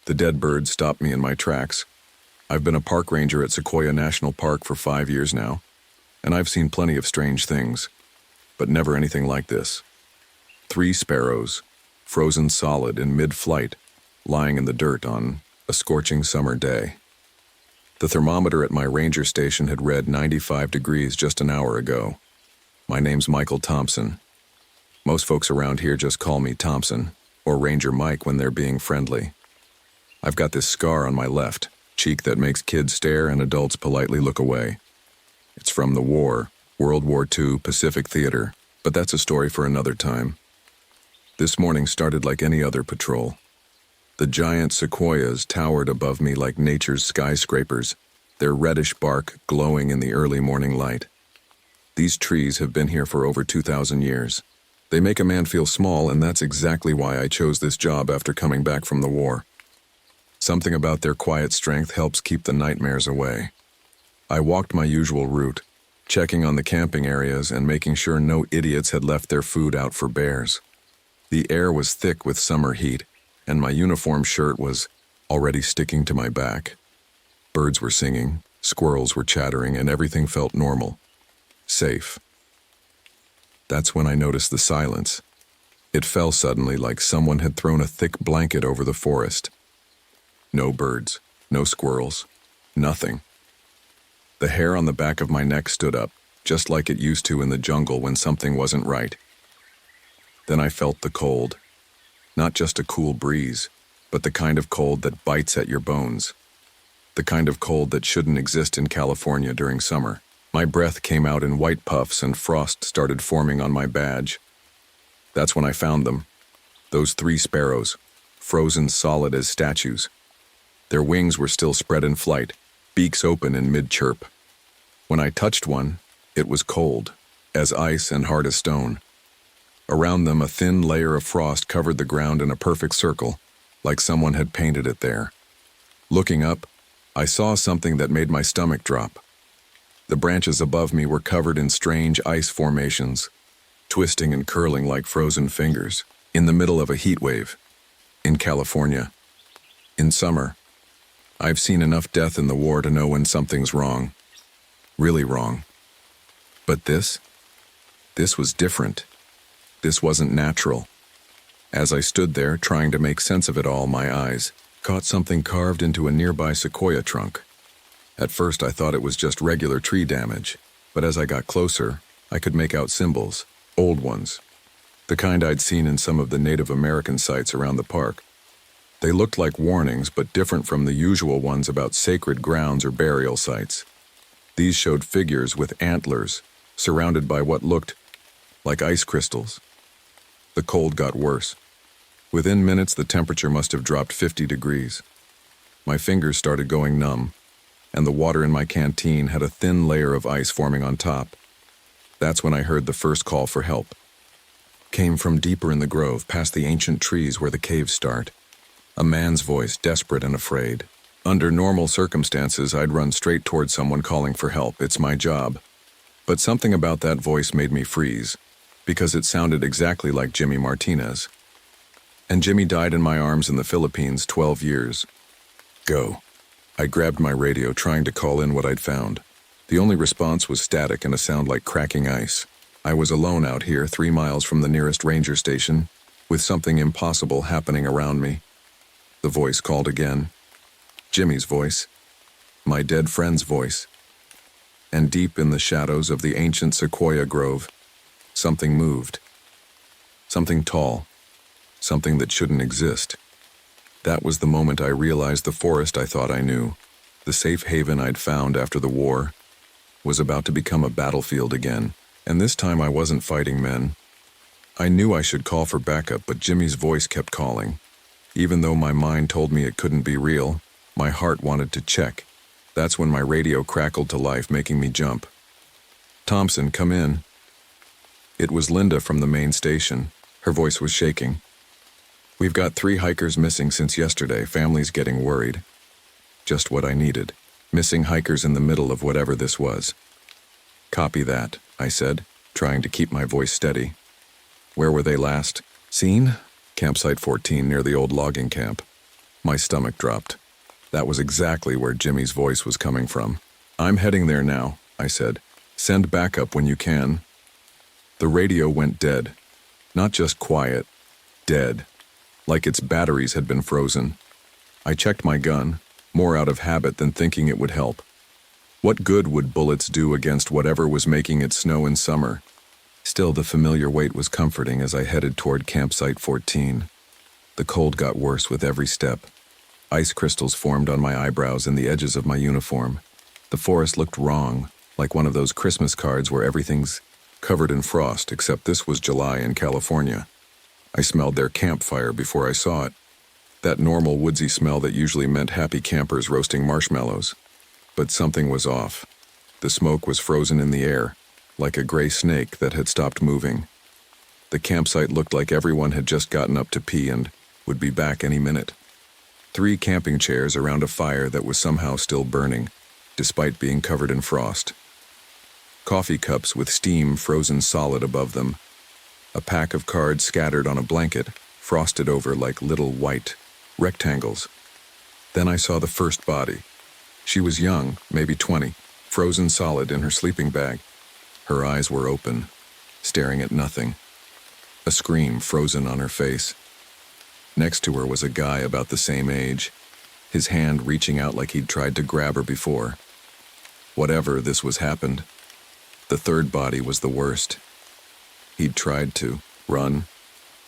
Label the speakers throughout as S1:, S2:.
S1: The dead bird stopped me in my tracks. I've been a park ranger at Sequoia National Park for 5 years now, and I've seen plenty of strange things, but never anything like this. 3 sparrows, frozen solid in mid-flight, lying in the dirt on a scorching summer day. The thermometer at my ranger station had read 95 degrees just an hour ago. My name's Michael Thompson. Most folks around here just call me Thompson, or Ranger Mike when they're being friendly. I've got this scar on my left cheek that makes kids stare and adults politely look away. It's from the war, World War II, Pacific Theater, but that's a story for another time. This morning started like any other patrol. The giant sequoias towered above me like nature's skyscrapers, their reddish bark glowing in the early morning light. These trees have been here for over 2,000 years. They make a man feel small, and that's exactly why I chose this job after coming back from the war. Something about their quiet strength helps keep the nightmares away. I walked my usual route, checking on the camping areas and making sure no idiots had left their food out for bears. The air was thick with summer heat, and my uniform shirt was already sticking to my back. Birds were singing, squirrels were chattering, and everything felt normal. Safe. That's when I noticed the silence. It fell suddenly like someone had thrown a thick blanket over the forest. No birds, no squirrels, nothing. The hair on the back of my neck stood up, just like it used to in the jungle when something wasn't right. Then I felt the cold. Not just a cool breeze, but the kind of cold that bites at your bones. The kind of cold that shouldn't exist in California during summer. My breath came out in white puffs and frost started forming on my badge. That's when I found them. Those 3 sparrows, frozen solid as statues. Their wings were still spread in flight, beaks open in mid-chirp. When I touched one, it was cold, as ice and hard as stone. Around them, a thin layer of frost covered the ground in a perfect circle, like someone had painted it there. Looking up, I saw something that made my stomach drop. The branches above me were covered in strange ice formations, twisting and curling like frozen fingers, in the middle of a heat wave. In California. In summer. I've seen enough death in the war to know when something's wrong. Really wrong. But this was different. This wasn't natural. As I stood there, trying to make sense of it all, my eyes caught something carved into a nearby sequoia trunk. At first, I thought it was just regular tree damage, but as I got closer, I could make out symbols, old ones, the kind I'd seen in some of the Native American sites around the park. They looked like warnings, but different from the usual ones about sacred grounds or burial sites. These showed figures with antlers, surrounded by what looked like ice crystals. The cold got worse. Within minutes, the temperature must have dropped 50 degrees. My fingers started going numb, and the water in my canteen had a thin layer of ice forming on top. That's when I heard the first call for help. Came from deeper in the grove, past the ancient trees where the caves start. A man's voice, desperate and afraid. Under normal circumstances, I'd run straight toward someone calling for help. It's my job. But something about that voice made me freeze, because it sounded exactly like Jimmy Martinez. And Jimmy died in my arms in the Philippines 12 years. Go. I grabbed my radio, trying to call in what I'd found. The only response was static and a sound like cracking ice. I was alone out here, 3 miles from the nearest ranger station, with something impossible happening around me. The voice called again. Jimmy's voice. My dead friend's voice. And deep in the shadows of the ancient sequoia grove, something moved. Something tall. Something that shouldn't exist. That was the moment I realized the forest I thought I knew, the safe haven I'd found after the war, was about to become a battlefield again. And this time I wasn't fighting men. I knew I should call for backup, but Jimmy's voice kept calling. Even though my mind told me it couldn't be real, my heart wanted to check. That's when my radio crackled to life, making me jump. Thompson, come in. It was Linda from the main station. Her voice was shaking. We've got 3 hikers missing since yesterday. Family's getting worried. Just what I needed. Missing hikers in the middle of whatever this was. Copy that, I said, trying to keep my voice steady. Where were they last seen? Campsite 14 near the old logging camp. My stomach dropped. That was exactly where Jimmy's voice was coming from. "I'm heading there now," I said. "Send backup when you can." The radio went dead. Not just quiet, dead. Like its batteries had been frozen. I checked my gun, more out of habit than thinking it would help. What good would bullets do against whatever was making it snow in summer? Still, the familiar weight was comforting as I headed toward campsite 14. The cold got worse with every step. Ice crystals formed on my eyebrows and the edges of my uniform. The forest looked wrong, like one of those Christmas cards where everything's covered in frost, except this was July in California. I smelled their campfire before I saw it. That normal woodsy smell that usually meant happy campers roasting marshmallows. But something was off. The smoke was frozen in the air, like a gray snake that had stopped moving. The campsite looked like everyone had just gotten up to pee and would be back any minute. 3 camping chairs around a fire that was somehow still burning, despite being covered in frost. Coffee cups with steam frozen solid above them. A pack of cards scattered on a blanket, frosted over like little white rectangles. Then I saw the first body. She was young, maybe 20, frozen solid in her sleeping bag. Her eyes were open, staring at nothing. A scream frozen on her face. Next to her was a guy about the same age, his hand reaching out like he'd tried to grab her before. Whatever this was happened. The third body was the worst. He'd tried to run.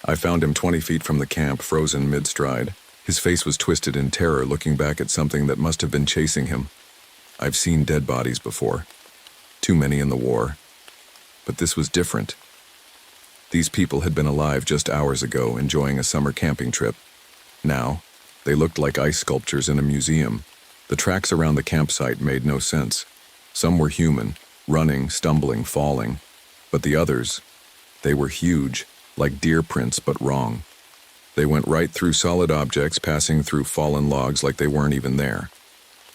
S1: I found him 20 feet from the camp, frozen mid-stride. His face was twisted in terror, looking back at something that must have been chasing him. I've seen dead bodies before. Too many in the war. But this was different. These people had been alive just hours ago, enjoying a summer camping trip. Now, they looked like ice sculptures in a museum. The tracks around the campsite made no sense. Some were human, running, stumbling, falling. But the others, they were huge, like deer prints, but wrong. They went right through solid objects, passing through fallen logs like they weren't even there.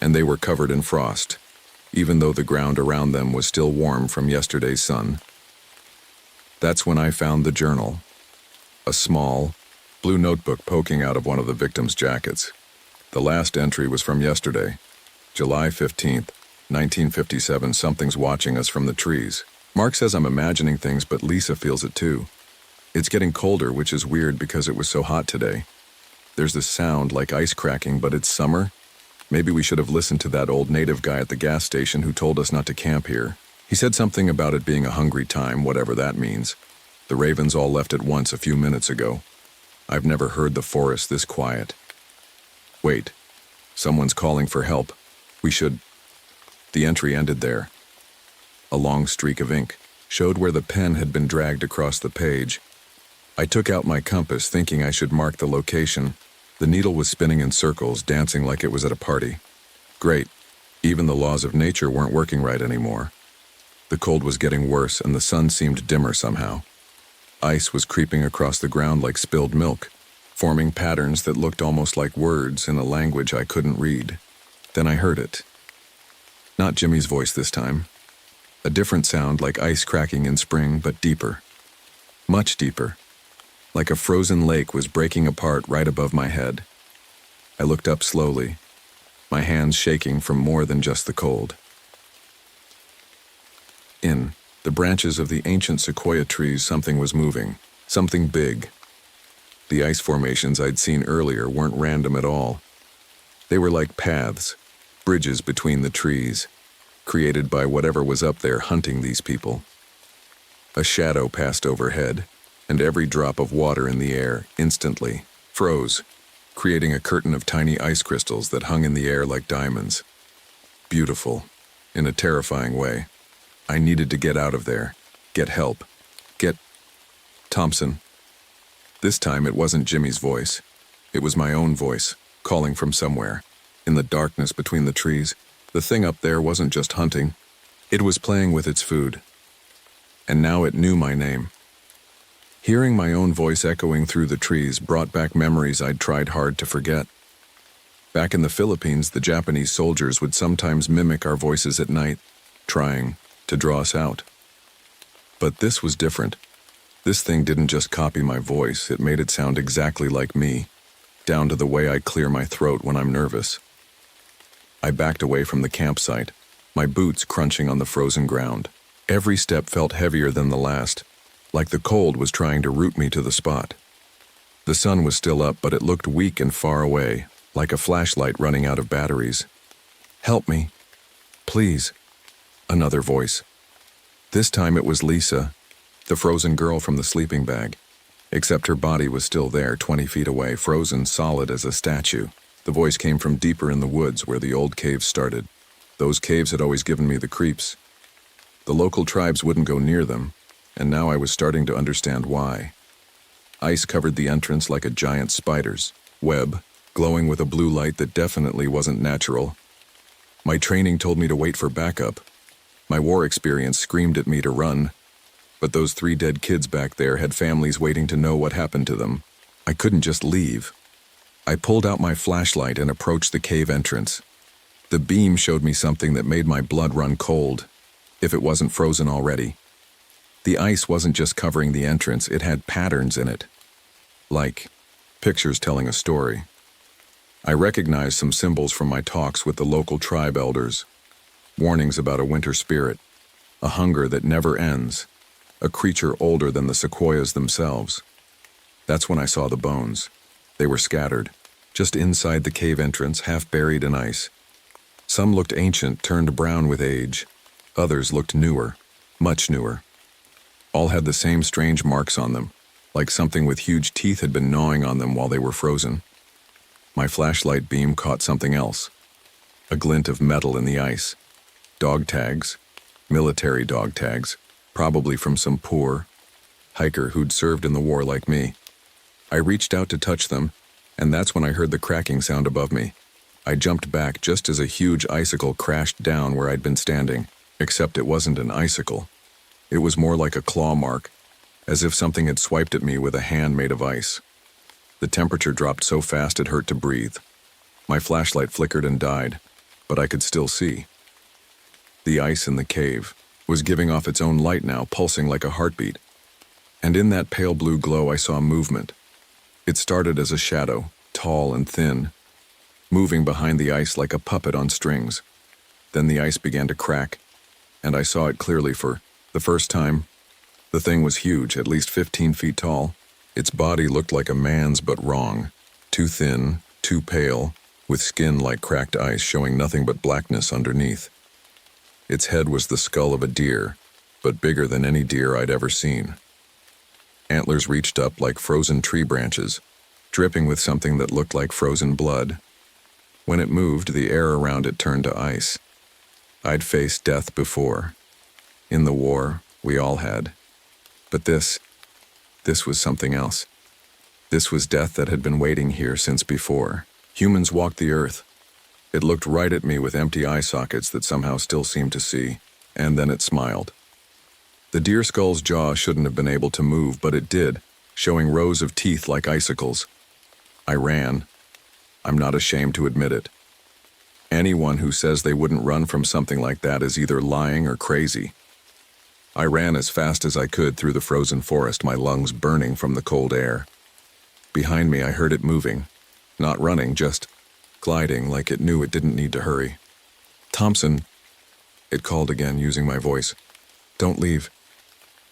S1: And they were covered in frost, even though the ground around them was still warm from yesterday's sun. That's when I found the journal. A small, blue notebook poking out of one of the victims' jackets. The last entry was from yesterday, July 15th, 1957. Something's watching us from the trees. Mark says I'm imagining things, but Lisa feels it too. It's getting colder, which is weird because it was so hot today. There's this sound like ice cracking, but it's summer. Maybe we should have listened to that old native guy at the gas station who told us not to camp here. He said something about it being a hungry time, whatever that means. The ravens all left at once a few minutes ago. I've never heard the forest this quiet. Wait, someone's calling for help. We should... The entry ended there. A long streak of ink showed where the pen had been dragged across the page. I took out my compass, thinking I should mark the location. The needle was spinning in circles, dancing like it was at a party. Great. Even the laws of nature weren't working right anymore. The cold was getting worse, and the sun seemed dimmer somehow. Ice was creeping across the ground like spilled milk, forming patterns that looked almost like words in a language I couldn't read. Then I heard it. Not Jimmy's voice this time. A different sound, like ice cracking in spring, but deeper. Much deeper. Like a frozen lake was breaking apart right above my head. I looked up slowly, my hands shaking from more than just the cold. In the branches of the ancient sequoia trees, something was moving, something big. The ice formations I'd seen earlier weren't random at all. They were like paths, bridges between the trees, created by whatever was up there hunting these people. A shadow passed overhead, and every drop of water in the air instantly froze, creating a curtain of tiny ice crystals that hung in the air like diamonds. Beautiful, in a terrifying way. I needed to get out of there, get help, get... Thompson. This time it wasn't Jimmy's voice. It was my own voice, calling from somewhere. In the darkness between the trees, the thing up there wasn't just hunting. It was playing with its food. And now it knew my name. Hearing my own voice echoing through the trees brought back memories I'd tried hard to forget. Back in the Philippines, the Japanese soldiers would sometimes mimic our voices at night, trying to draw us out. But this was different. This thing didn't just copy my voice, it made it sound exactly like me. down to the way I clear my throat when I'm nervous. I backed away from the campsite, my boots crunching on the frozen ground. Every step felt heavier than the last, like the cold was trying to root me to the spot. The sun was still up, but it looked weak and far away, like a flashlight running out of batteries. "Help me. Please." Another voice. This time it was Lisa, the frozen girl from the sleeping bag, except her body was still there 20 feet away, frozen solid as a statue. The voice came from deeper in the woods where the old caves started. Those caves had always given me the creeps. The local tribes wouldn't go near them, and now I was starting to understand why. Ice covered the entrance like a giant spider's web, glowing with a blue light that definitely wasn't natural. My training told me to wait for backup. My war experience screamed at me to run. But those 3 dead kids back there had families waiting to know what happened to them. I couldn't just leave. I pulled out my flashlight and approached the cave entrance. The beam showed me something that made my blood run cold, if it wasn't frozen already. The ice wasn't just covering the entrance, it had patterns in it. Like pictures telling a story. I recognized some symbols from my talks with the local tribe elders. Warnings about a winter spirit, a hunger that never ends, a creature older than the sequoias themselves. That's when I saw the bones. They were scattered, just inside the cave entrance, half buried in ice. Some looked ancient, turned brown with age. Others looked newer, much newer. All had the same strange marks on them, like something with huge teeth had been gnawing on them while they were frozen. My flashlight beam caught something else. A glint of metal in the ice. Dog tags, military dog tags, probably from some poor hiker who'd served in the war like me. I reached out to touch them, and that's when I heard the cracking sound above me. I jumped back just as a huge icicle crashed down where I'd been standing, except it wasn't an icicle. It was more like a claw mark, as if something had swiped at me with a hand made of ice. The temperature dropped so fast it hurt to breathe. My flashlight flickered and died, but I could still see. The ice in the cave was giving off its own light now, pulsing like a heartbeat. And in that pale blue glow I saw movement. It started as a shadow, tall and thin, moving behind the ice like a puppet on strings. Then the ice began to crack, and I saw it clearly for the first time. The thing was huge, at least 15 feet tall. Its body looked like a man's, but wrong. Too thin, too pale, with skin like cracked ice showing nothing but blackness underneath. Its head was the skull of a deer, but bigger than any deer I'd ever seen. Antlers reached up like frozen tree branches, dripping with something that looked like frozen blood. When it moved, the air around it turned to ice. I'd faced death before. In the war, we all had. But this was something else. This was death that had been waiting here since before. Humans walked the earth. It looked right at me with empty eye sockets that somehow still seemed to see, and then it smiled. The deer skull's jaw shouldn't have been able to move, but it did, showing rows of teeth like icicles. I ran. I'm not ashamed to admit it. Anyone who says they wouldn't run from something like that is either lying or crazy. I ran as fast as I could through the frozen forest, my lungs burning from the cold air. Behind me, I heard it moving. Not running, just gliding like it knew it didn't need to hurry. "Thompson," it called again, using my voice. "Don't leave.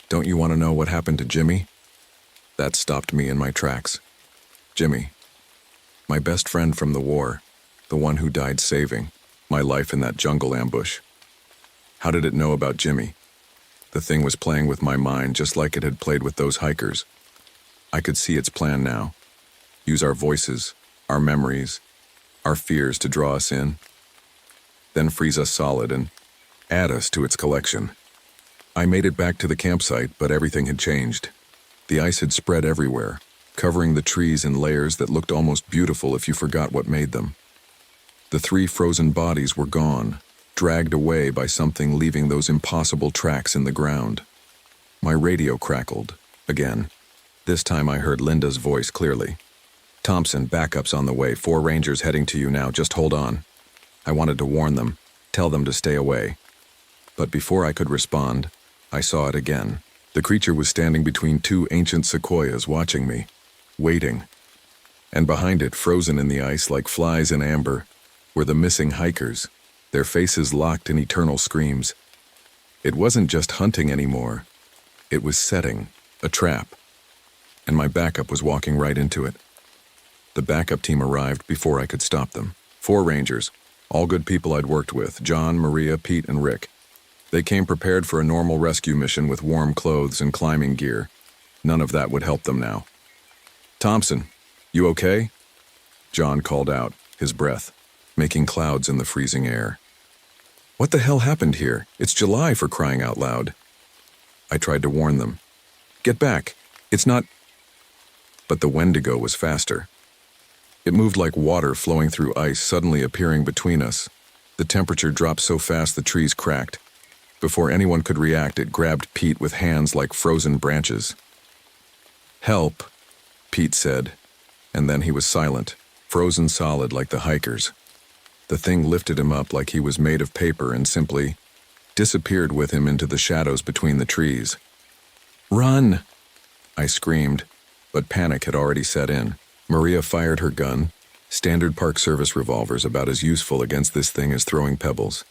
S1: Don't you want to know what happened to Jimmy?" That stopped me in my tracks. Jimmy. My best friend from the war, the one who died saving my life in that jungle ambush. How did it know about Jimmy? The thing was playing with my mind just like it had played with those hikers. I could see its plan now. Use our voices, our memories, our fears to draw us in, then freeze us solid and add us to its collection. I made it back to the campsite, but everything had changed. The ice had spread everywhere, covering the trees in layers that looked almost beautiful if you forgot what made them. The 3 frozen bodies were gone, dragged away by something leaving those impossible tracks in the ground. My radio crackled, again. This time I heard Linda's voice clearly. "Thompson, backup's on the way. 4 Rangers heading to you now. Just hold on." I wanted to warn them, tell them to stay away. But before I could respond, I saw it again. The creature was standing between 2 ancient sequoias watching me, waiting. And behind it, frozen in the ice like flies in amber, were the missing hikers, their faces locked in eternal screams. It wasn't just hunting anymore. It was setting, a trap. And my backup was walking right into it. The backup team arrived before I could stop them. 4 rangers, all good people I'd worked with, John, Maria, Pete, and Rick. They came prepared for a normal rescue mission with warm clothes and climbing gear. None of that would help them now. "Thompson, you okay?" John called out, his breath making clouds in the freezing air. "What the hell happened here? It's July, for crying out loud." I tried to warn them. "Get back. It's not—" But the Wendigo was faster. It moved like water flowing through ice, suddenly appearing between us. The temperature dropped so fast the trees cracked. Before anyone could react, it grabbed Pete with hands like frozen branches. "Help," Pete said, and then he was silent, frozen solid like the hikers. The thing lifted him up like he was made of paper and simply disappeared with him into the shadows between the trees. "Run!" I screamed, but panic had already set in. Maria fired her gun, standard Park Service revolvers about as useful against this thing as throwing pebbles.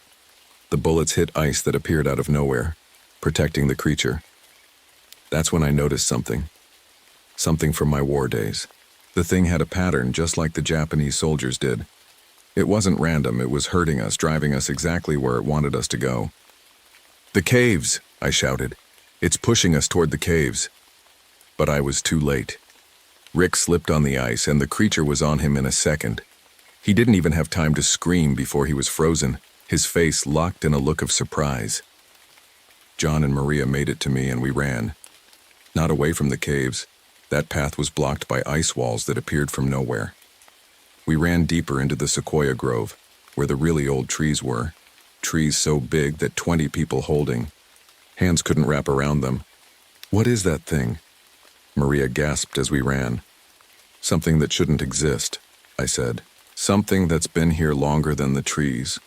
S1: The bullets hit ice that appeared out of nowhere, protecting the creature. That's when I noticed something. Something from my war days. The thing had a pattern just like the Japanese soldiers did. It wasn't random, it was hurting us, driving us exactly where it wanted us to go. "The caves!" I shouted. "It's pushing us toward the caves." But I was too late. Rick slipped on the ice, and the creature was on him in a second. He didn't even have time to scream before he was frozen, his face locked in a look of surprise. John and Maria made it to me, and we ran. Not away from the caves. That path was blocked by ice walls that appeared from nowhere. We ran deeper into the sequoia grove, where the really old trees were. Trees so big that 20 people holding. Hands couldn't wrap around them. "What is that thing?" Maria gasped as we ran. "Something that shouldn't exist," I said. "Something that's been here longer than the trees."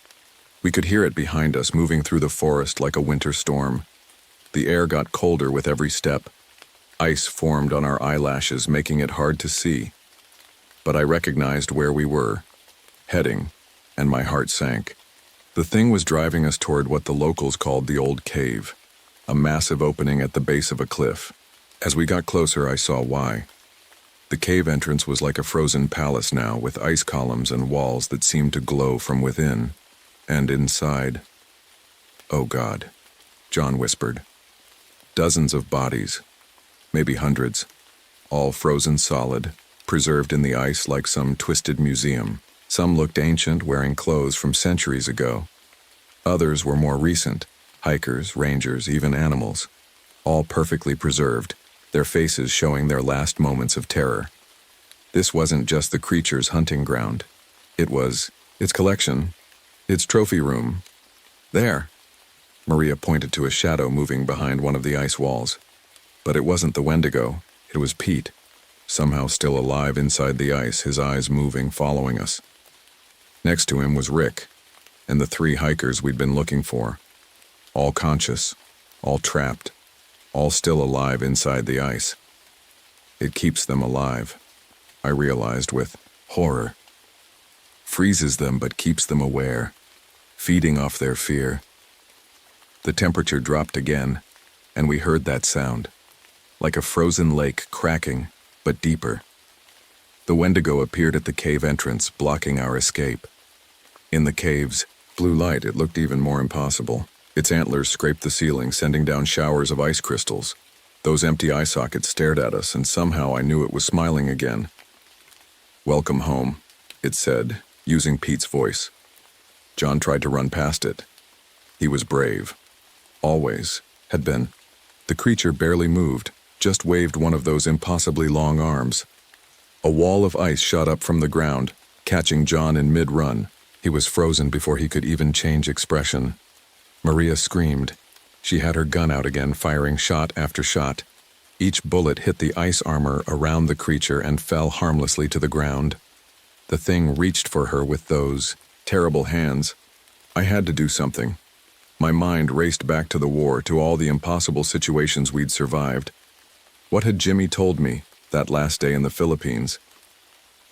S1: We could hear it behind us, moving through the forest like a winter storm. The air got colder with every step. Ice formed on our eyelashes, making it hard to see. But I recognized where we were, heading, and my heart sank. The thing was driving us toward what the locals called the Old Cave, a massive opening at the base of a cliff. As we got closer, I saw why. The cave entrance was like a frozen palace now, with ice columns and walls that seemed to glow from within. And inside— "Oh God," John whispered. Dozens of bodies, maybe hundreds, all frozen solid, preserved in the ice like some twisted museum. Some looked ancient, wearing clothes from centuries ago. Others were more recent, hikers, rangers, even animals, all perfectly preserved, their faces showing their last moments of terror. This wasn't just the creature's hunting ground. It was its collection, its trophy room. There. Maria pointed to a shadow moving behind one of the ice walls. But it wasn't the Wendigo. It was Pete, somehow still alive inside the ice, his eyes moving, following us. Next to him was Rick, and the 3 hikers we'd been looking for. All conscious, all trapped, all still alive inside the ice. It keeps them alive, I realized with horror. Freezes them but keeps them aware, feeding off their fear. The temperature dropped again, and we heard that sound, like a frozen lake cracking, but deeper. The Wendigo appeared at the cave entrance, blocking our escape. In the cave's blue light, it looked even more impossible. Its antlers scraped the ceiling, sending down showers of ice crystals. Those empty eye sockets stared at us, and somehow I knew it was smiling again. "Welcome home," it said, using Pete's voice. John tried to run past it. He was brave. Always had been. The creature barely moved, just waved one of those impossibly long arms. A wall of ice shot up from the ground, catching John in mid-run. He was frozen before he could even change expression. Maria screamed. She had her gun out again, firing shot after shot. Each bullet hit the ice armor around the creature and fell harmlessly to the ground. The thing reached for her with those terrible hands. I had to do something. My mind raced back to the war, to all the impossible situations we'd survived. What had Jimmy told me that last day in the Philippines?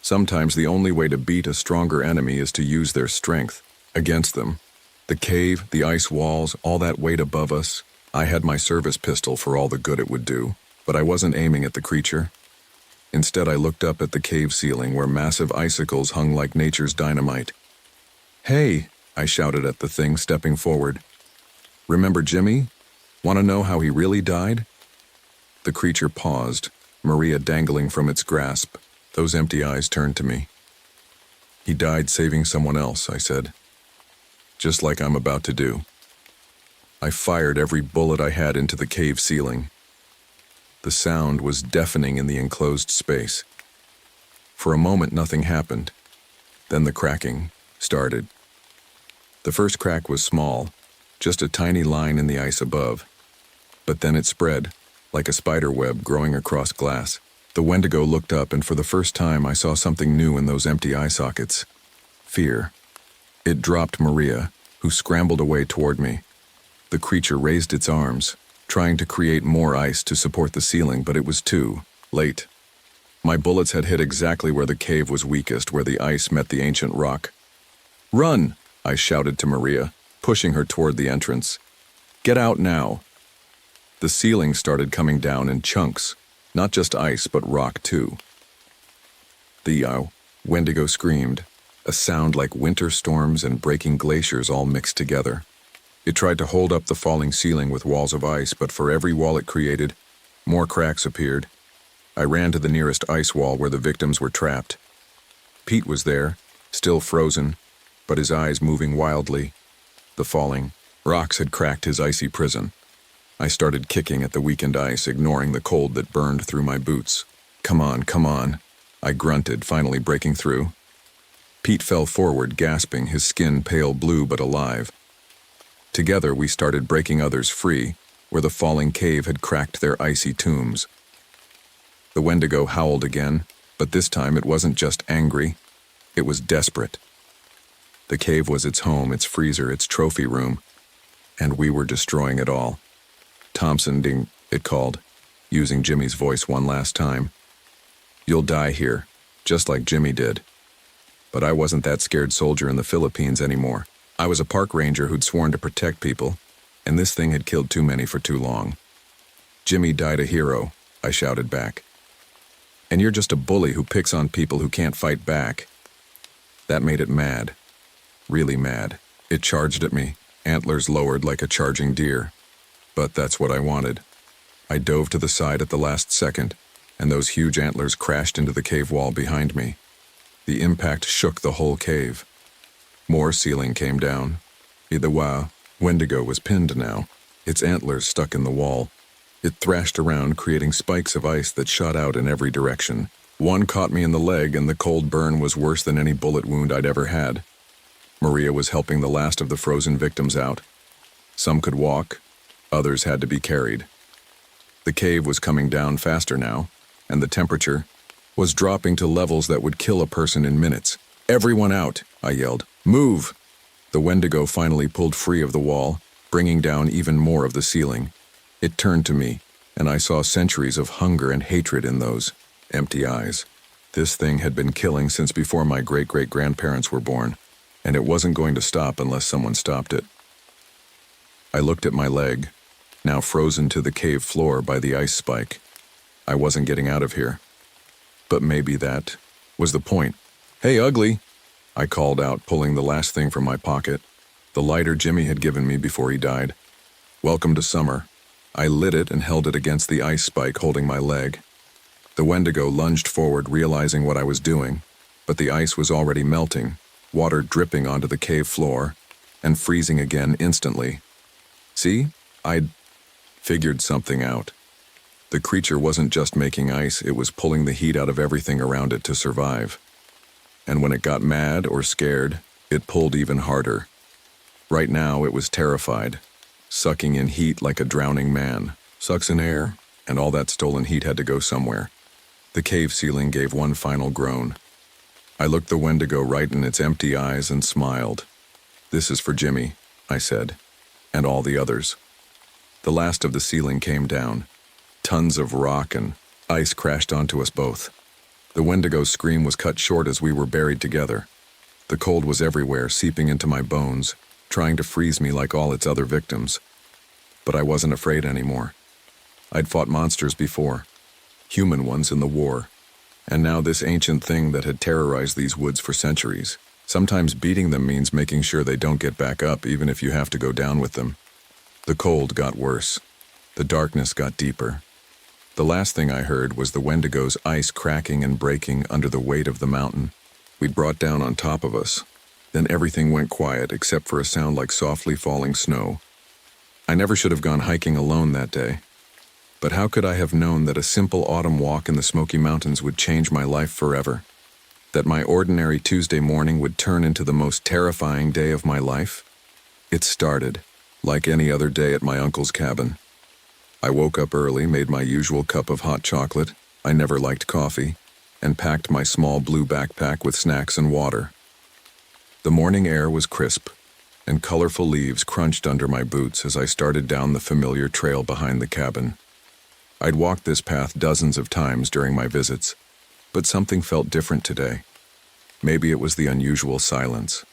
S1: Sometimes the only way to beat a stronger enemy is to use their strength against them. The cave, the ice walls, all that weight above us. I had my service pistol for all the good it would do, but I wasn't aiming at the creature. Instead, I looked up at the cave ceiling where massive icicles hung like nature's dynamite. "Hey," I shouted at the thing, stepping forward. "Remember Jimmy? Want to know how he really died?" The creature paused, Maria dangling from its grasp. Those empty eyes turned to me. "He died saving someone else," I said. "Just like I'm about to do." I fired every bullet I had into the cave ceiling. The sound was deafening in the enclosed space. For a moment, nothing happened. Then the cracking started. The first crack was small, just a tiny line in the ice above. But then it spread, like a spider web growing across glass. The Wendigo looked up, and for the first time I saw something new in those empty eye sockets. Fear. It dropped Maria, who scrambled away toward me. The creature raised its arms, trying to create more ice to support the ceiling, but it was too late. My bullets had hit exactly where the cave was weakest, where the ice met the ancient rock. "Run!" I shouted to Maria, pushing her toward the entrance. "Get out now!" The ceiling started coming down in chunks, not just ice, but rock too. The Wendigo screamed, a sound like winter storms and breaking glaciers all mixed together. It tried to hold up the falling ceiling with walls of ice, but for every wall it created, more cracks appeared. I ran to the nearest ice wall where the victims were trapped. Pete was there, still frozen, but his eyes moving wildly. The falling rocks had cracked his icy prison. I started kicking at the weakened ice, ignoring the cold that burned through my boots. Come on," I grunted, finally breaking through. Pete fell forward, gasping, his skin pale blue but alive. Together we started breaking others free, where the falling cave had cracked their icy tombs. The Wendigo howled again, but this time it wasn't just angry, it was desperate. The cave was its home, its freezer, its trophy room, and we were destroying it all. "Thompson ding," it called, using Jimmy's voice one last time. "You'll die here, just like Jimmy did." But I wasn't that scared soldier in the Philippines anymore. I was a park ranger who'd sworn to protect people, and this thing had killed too many for too long. "Jimmy died a hero," I shouted back. "And you're just a bully who picks on people who can't fight back." That made it mad. Really mad. It charged at me, antlers lowered like a charging deer. But that's what I wanted. I dove to the side at the last second, and those huge antlers crashed into the cave wall behind me. The impact shook the whole cave. More ceiling came down. The Wendigo was pinned now, its antlers stuck in the wall. It thrashed around, creating spikes of ice that shot out in every direction. One caught me in the leg, and the cold burn was worse than any bullet wound I'd ever had. Maria was helping the last of the frozen victims out. Some could walk, others had to be carried. The cave was coming down faster now, and the temperature was dropping to levels that would kill a person in minutes. "Everyone out," I yelled. "Move!" The Wendigo finally pulled free of the wall, bringing down even more of the ceiling. It turned to me, and I saw centuries of hunger and hatred in those empty eyes. This thing had been killing since before my great-great-grandparents were born, and it wasn't going to stop unless someone stopped it. I looked at my leg, now frozen to the cave floor by the ice spike. I wasn't getting out of here. But maybe that was the point. "Hey, ugly!" I called out, pulling the last thing from my pocket, the lighter Jimmy had given me before he died. "Welcome to summer." I lit it and held it against the ice spike holding my leg. The Wendigo lunged forward, realizing what I was doing, but the ice was already melting, water dripping onto the cave floor, and freezing again instantly. See? I'd figured something out. The creature wasn't just making ice, it was pulling the heat out of everything around it to survive. And when it got mad or scared, it pulled even harder. Right now it was terrified, sucking in heat like a drowning man. Sucks in air, and all that stolen heat had to go somewhere. The cave ceiling gave one final groan. I looked the Wendigo right in its empty eyes and smiled. "This is for Jimmy," I said, "and all the others." The last of the ceiling came down. Tons of rock and ice crashed onto us both. The Wendigo's scream was cut short as we were buried together. The cold was everywhere, seeping into my bones, trying to freeze me like all its other victims. But I wasn't afraid anymore. I'd fought monsters before, human ones in the war, and now this ancient thing that had terrorized these woods for centuries. Sometimes beating them means making sure they don't get back up, even if you have to go down with them. The cold got worse. The darkness got deeper. The last thing I heard was the Wendigo's ice cracking and breaking under the weight of the mountain we'd brought down on top of us. Then everything went quiet except for a sound like softly falling snow. I never should have gone hiking alone that day. But how could I have known that a simple autumn walk in the Smoky Mountains would change my life forever? That my ordinary Tuesday morning would turn into the most terrifying day of my life? It started, like any other day at my uncle's cabin. I woke up early, made my usual cup of hot chocolate, I never liked coffee, and packed my small blue backpack with snacks and water. The morning air was crisp, and colorful leaves crunched under my boots as I started down the familiar trail behind the cabin. I'd walked this path dozens of times during my visits, but something felt different today. Maybe it was the unusual silence.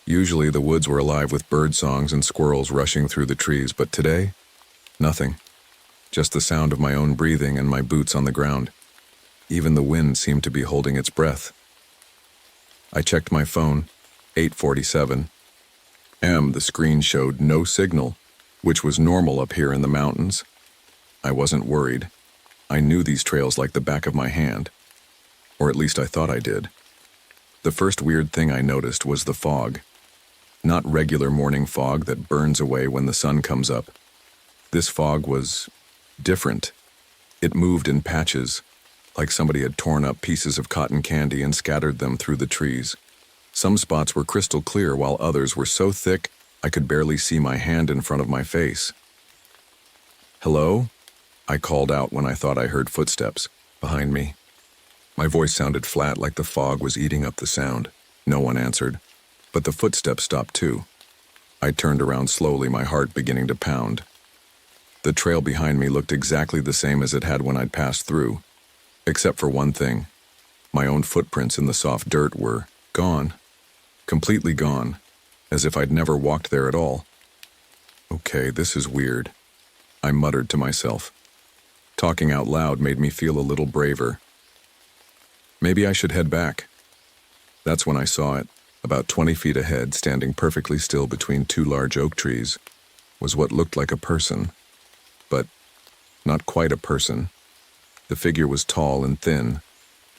S1: Usually the woods were alive with bird songs and squirrels rushing through the trees, but today, nothing. Just the sound of my own breathing and my boots on the ground. Even the wind seemed to be holding its breath. I checked my phone, 8:47. The screen showed no signal, which was normal up here in the mountains. I wasn't worried. I knew these trails like the back of my hand. Or at least I thought I did. The first weird thing I noticed was the fog. Not regular morning fog that burns away when the sun comes up. This fog was different. It moved in patches, like somebody had torn up pieces of cotton candy and scattered them through the trees. Some spots were crystal clear, while others were so thick I could barely see my hand in front of my face. "Hello?" I called out when I thought I heard footsteps behind me. My voice sounded flat, like the fog was eating up the sound. No one answered, but the footsteps stopped too. I turned around slowly, my heart beginning to pound. The trail behind me looked exactly the same as it had when I'd passed through, except for one thing. My own footprints in the soft dirt were gone, completely gone, as if I'd never walked there at all. Okay, this is weird, I muttered to myself. Talking out loud made me feel a little braver. Maybe I should head back. That's when I saw it. About 20 feet ahead, standing perfectly still between two large oak trees, was what looked like a person. But not quite a person. The figure was tall and thin,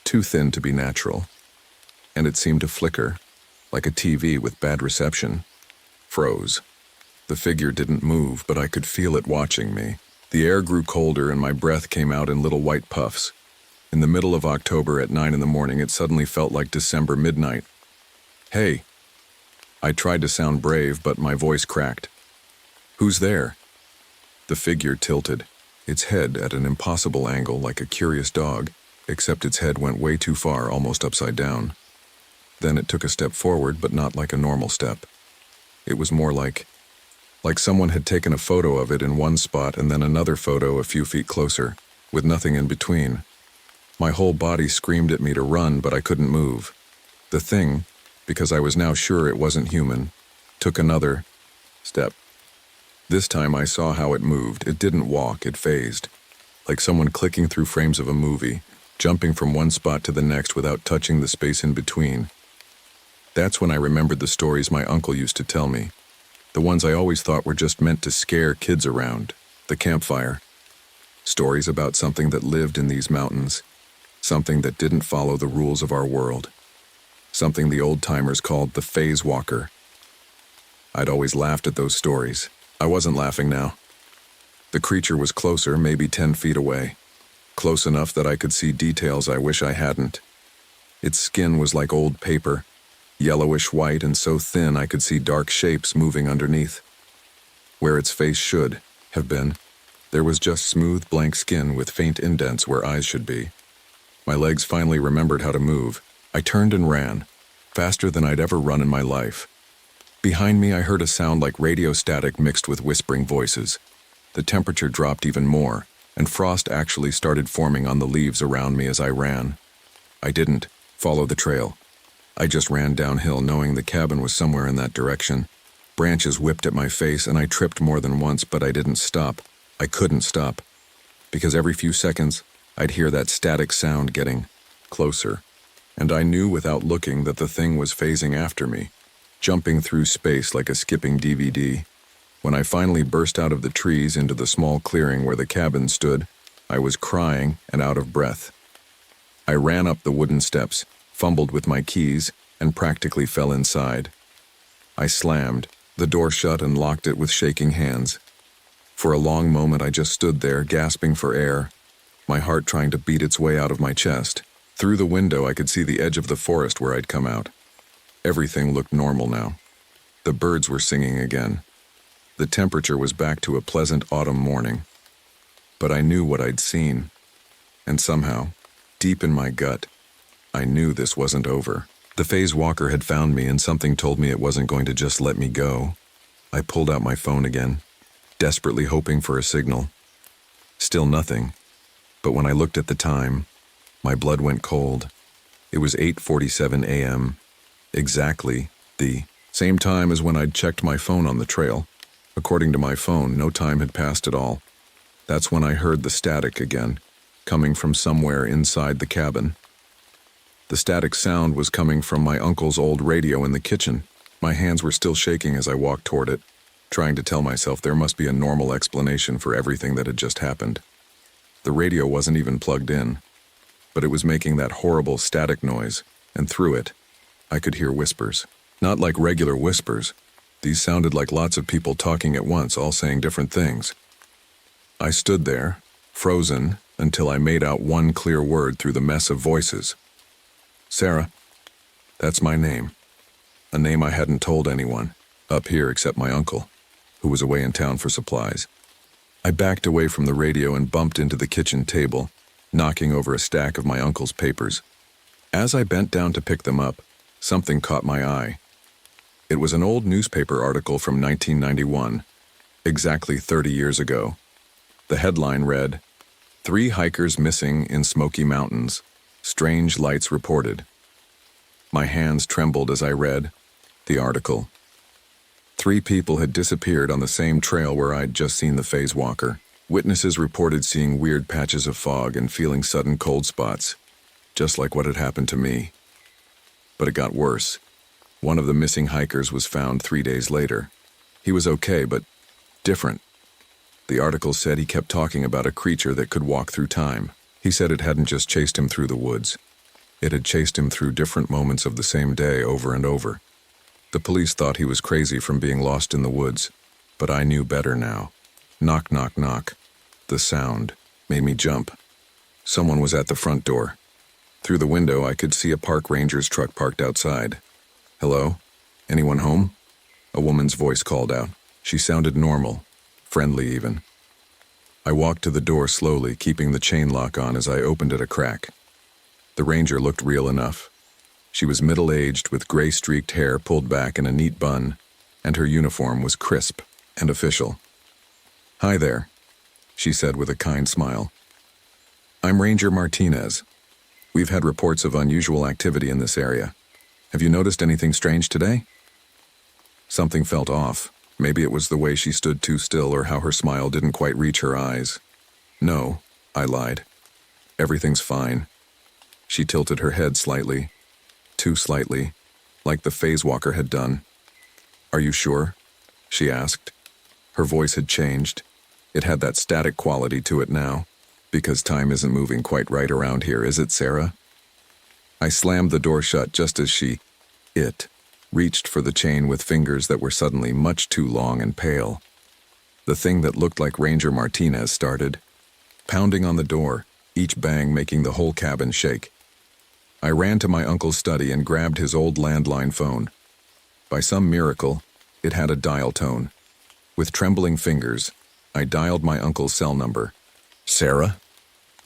S1: too thin to be natural. And it seemed to flicker, like a TV with bad reception. Froze. The figure didn't move, but I could feel it watching me. The air grew colder and my breath came out in little white puffs. In the middle of October at 9 in the morning, it suddenly felt like December midnight. "Hey." I tried to sound brave, but my voice cracked. "Who's there?" The figure tilted, its head at an impossible angle like a curious dog, except its head went way too far, almost upside down. Then it took a step forward, but not like a normal step. It was more like someone had taken a photo of it in one spot and then another photo a few feet closer, with nothing in between. My whole body screamed at me to run, but I couldn't move. The thing, because I was now sure it wasn't human, took another step. This time I saw how it moved. It didn't walk, it phased, like someone clicking through frames of a movie, jumping from one spot to the next without touching the space in between. That's when I remembered the stories my uncle used to tell me. The ones I always thought were just meant to scare kids around. The campfire. Stories about something that lived in these mountains. Something that didn't follow the rules of our world. Something the old-timers called the phase walker. I'd always laughed at those stories. I wasn't laughing now. The creature was closer, maybe 10 feet away. Close enough that I could see details I wish I hadn't. Its skin was like old paper, yellowish white and so thin I could see dark shapes moving underneath. Where its face should have been, there was just smooth, blank skin with faint indents where eyes should be. My legs finally remembered how to move. I turned and ran, faster than I'd ever run in my life. Behind me, I heard a sound like radio static mixed with whispering voices. The temperature dropped even more, and frost actually started forming on the leaves around me as I ran. I didn't follow the trail. I just ran downhill knowing the cabin was somewhere in that direction. Branches whipped at my face and I tripped more than once, but I didn't stop. I couldn't stop. Because every few seconds, I'd hear that static sound getting closer. And I knew without looking that the thing was phasing after me, jumping through space like a skipping DVD. When I finally burst out of the trees into the small clearing where the cabin stood, I was crying and out of breath. I ran up the wooden steps, fumbled with my keys, and practically fell inside. I slammed the door shut and locked it with shaking hands. For a long moment I just stood there, gasping for air, my heart trying to beat its way out of my chest. Through the window I could see the edge of the forest where I'd come out. Everything looked normal now. The birds were singing again. The temperature was back to a pleasant autumn morning. But I knew what I'd seen. And somehow, deep in my gut, I knew this wasn't over. The phase walker had found me and something told me it wasn't going to just let me go. I pulled out my phone again, desperately hoping for a signal. Still nothing. But when I looked at the time, my blood went cold. It was 8:47 a.m., exactly the same time as when I'd checked my phone on the trail. According to my phone, no time had passed at all. That's when I heard the static again, coming from somewhere inside the cabin. The static sound was coming from my uncle's old radio in the kitchen. My hands were still shaking as I walked toward it, trying to tell myself there must be a normal explanation for everything that had just happened. The radio wasn't even plugged in, but it was making that horrible static noise, and through it, I could hear whispers. Not like regular whispers. These sounded like lots of people talking at once, all saying different things. I stood there, frozen, until I made out one clear word through the mess of voices. Sarah. That's my name. A name I hadn't told anyone, up here except my uncle, who was away in town for supplies. I backed away from the radio and bumped into the kitchen table, knocking over a stack of my uncle's papers. As I bent down to pick them up, something caught my eye. It was an old newspaper article from 1991, exactly 30 years ago. The headline read, "3 hikers missing in Smoky Mountains. Strange lights reported." My hands trembled as I read the article. 3 people had disappeared on the same trail where I'd just seen the phase walker. Witnesses reported seeing weird patches of fog and feeling sudden cold spots, just like what had happened to me. But it got worse. One of the missing hikers was found 3 days later. He was okay, but different. The article said he kept talking about a creature that could walk through time. He said it hadn't just chased him through the woods. It had chased him through different moments of the same day over and over. The police thought he was crazy from being lost in the woods, but I knew better now. Knock, knock, knock. The sound made me jump. Someone was at the front door. Through the window, I could see a park ranger's truck parked outside. "Hello? Anyone home?" A woman's voice called out. She sounded normal, friendly even. I walked to the door slowly, keeping the chain lock on as I opened it a crack. The ranger looked real enough. She was middle-aged with gray-streaked hair pulled back in a neat bun, and her uniform was crisp and official. "Hi there," she said with a kind smile. "I'm Ranger Martinez. We've had reports of unusual activity in this area. Have you noticed anything strange today?" Something felt off. Maybe it was the way she stood too still or how her smile didn't quite reach her eyes. "No," I lied. "Everything's fine." She tilted her head slightly, too slightly, like the phase walker had done. "Are you sure?" she asked. Her voice had changed. It had that static quality to it now. "Because time isn't moving quite right around here, is it, Sarah?" I slammed the door shut just as it reached for the chain with fingers that were suddenly much too long and pale. The thing that looked like Ranger Martinez started pounding on the door, each bang making the whole cabin shake. I ran to my uncle's study and grabbed his old landline phone. By some miracle, it had a dial tone. With trembling fingers, I dialed my uncle's cell number. "Sarah?"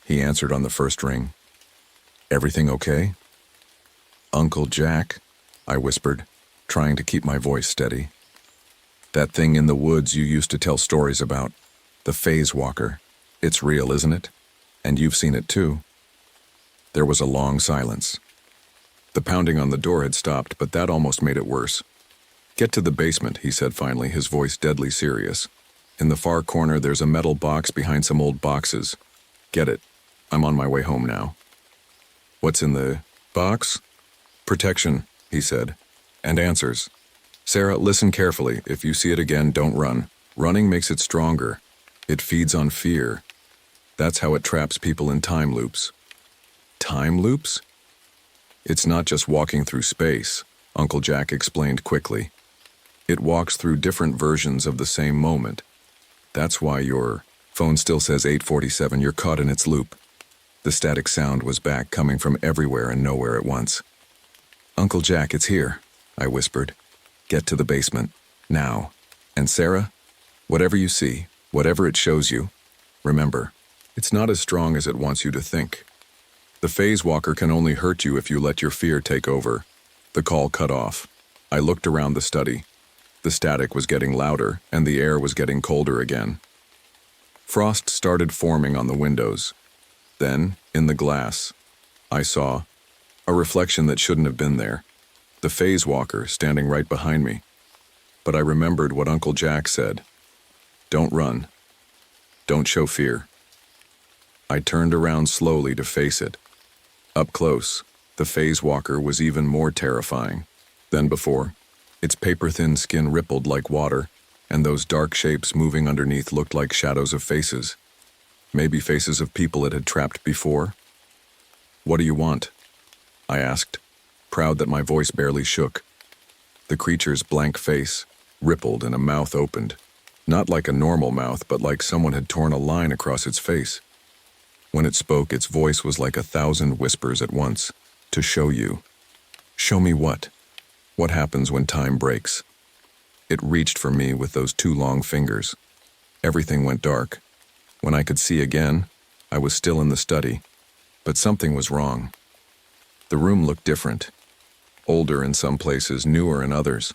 S1: He answered on the first ring. "Everything okay?" "Uncle Jack," I whispered, trying to keep my voice steady. "That thing in the woods you used to tell stories about, the phase walker. It's real, isn't it? And you've seen it too." There was a long silence. The pounding on the door had stopped, but that almost made it worse. "Get to the basement," he said finally, his voice deadly serious. "In the far corner, there's a metal box behind some old boxes. Get it. I'm on my way home now." "What's in the box?" "Protection," he said, "and answers. Sarah, listen carefully. If you see it again, don't run. Running makes it stronger. It feeds on fear. That's how it traps people in time loops." "Time loops?" "It's not just walking through space," Uncle Jack explained quickly. "It walks through different versions of the same moment. That's why your phone still says 8:47. You're caught in its loop." The static sound was back, coming from everywhere and nowhere at once. "Uncle Jack, it's here," I whispered. "Get to the basement. Now. And Sarah, whatever you see, whatever it shows you, remember, it's not as strong as it wants you to think. The phase walker can only hurt you if you let your fear take over." The call cut off. I looked around the study. The static was getting louder, and the air was getting colder again. Frost started forming on the windows. Then, in the glass, I saw a reflection that shouldn't have been there. The phase walker standing right behind me. But I remembered what Uncle Jack said. "Don't run. Don't show fear." I turned around slowly to face it. Up close, the phase walker was even more terrifying than before. Its paper-thin skin rippled like water, and those dark shapes moving underneath looked like shadows of faces. Maybe faces of people it had trapped before? "What do you want?" I asked, proud that my voice barely shook. The creature's blank face rippled and a mouth opened. Not like a normal mouth, but like someone had torn a line across its face. When it spoke, its voice was like 1,000 whispers at once. "To show you." "Show me what?" "What happens when time breaks." It reached for me with those two long fingers. Everything went dark. When I could see again, I was still in the study, but something was wrong. The room looked different. Older in some places, newer in others.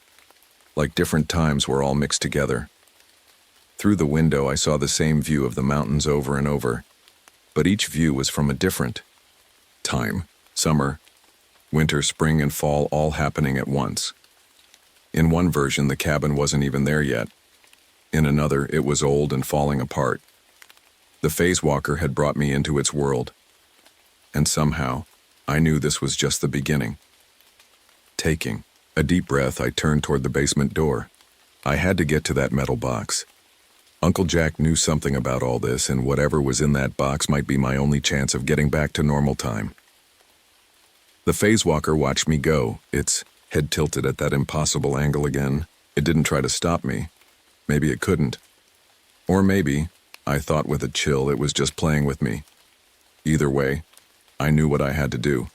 S1: Like different times were all mixed together. Through the window, I saw the same view of the mountains over and over, but each view was from a different time. Summer, winter, spring, and fall all happening at once. In one version, the cabin wasn't even there yet. In another, it was old and falling apart. The phase walker had brought me into its world. And somehow, I knew this was just the beginning. Taking a deep breath, I turned toward the basement door. I had to get to that metal box. Uncle Jack knew something about all this, and whatever was in that box might be my only chance of getting back to normal time. The phase walker watched me go, its head tilted at that impossible angle again. It didn't try to stop me. Maybe it couldn't. Or maybe, I thought with a chill, it was just playing with me. Either way, I knew what I had to do.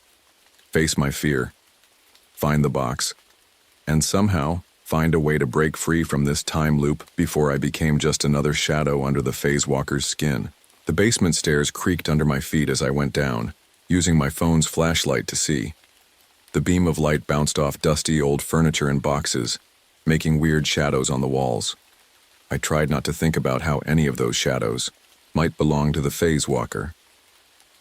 S1: Face my fear. Find the box. And somehow, find a way to break free from this time loop before I became just another shadow under the phase walker's skin. The basement stairs creaked under my feet as I went down, using my phone's flashlight to see. The beam of light bounced off dusty old furniture and boxes, making weird shadows on the walls. I tried not to think about how any of those shadows might belong to the phase walker.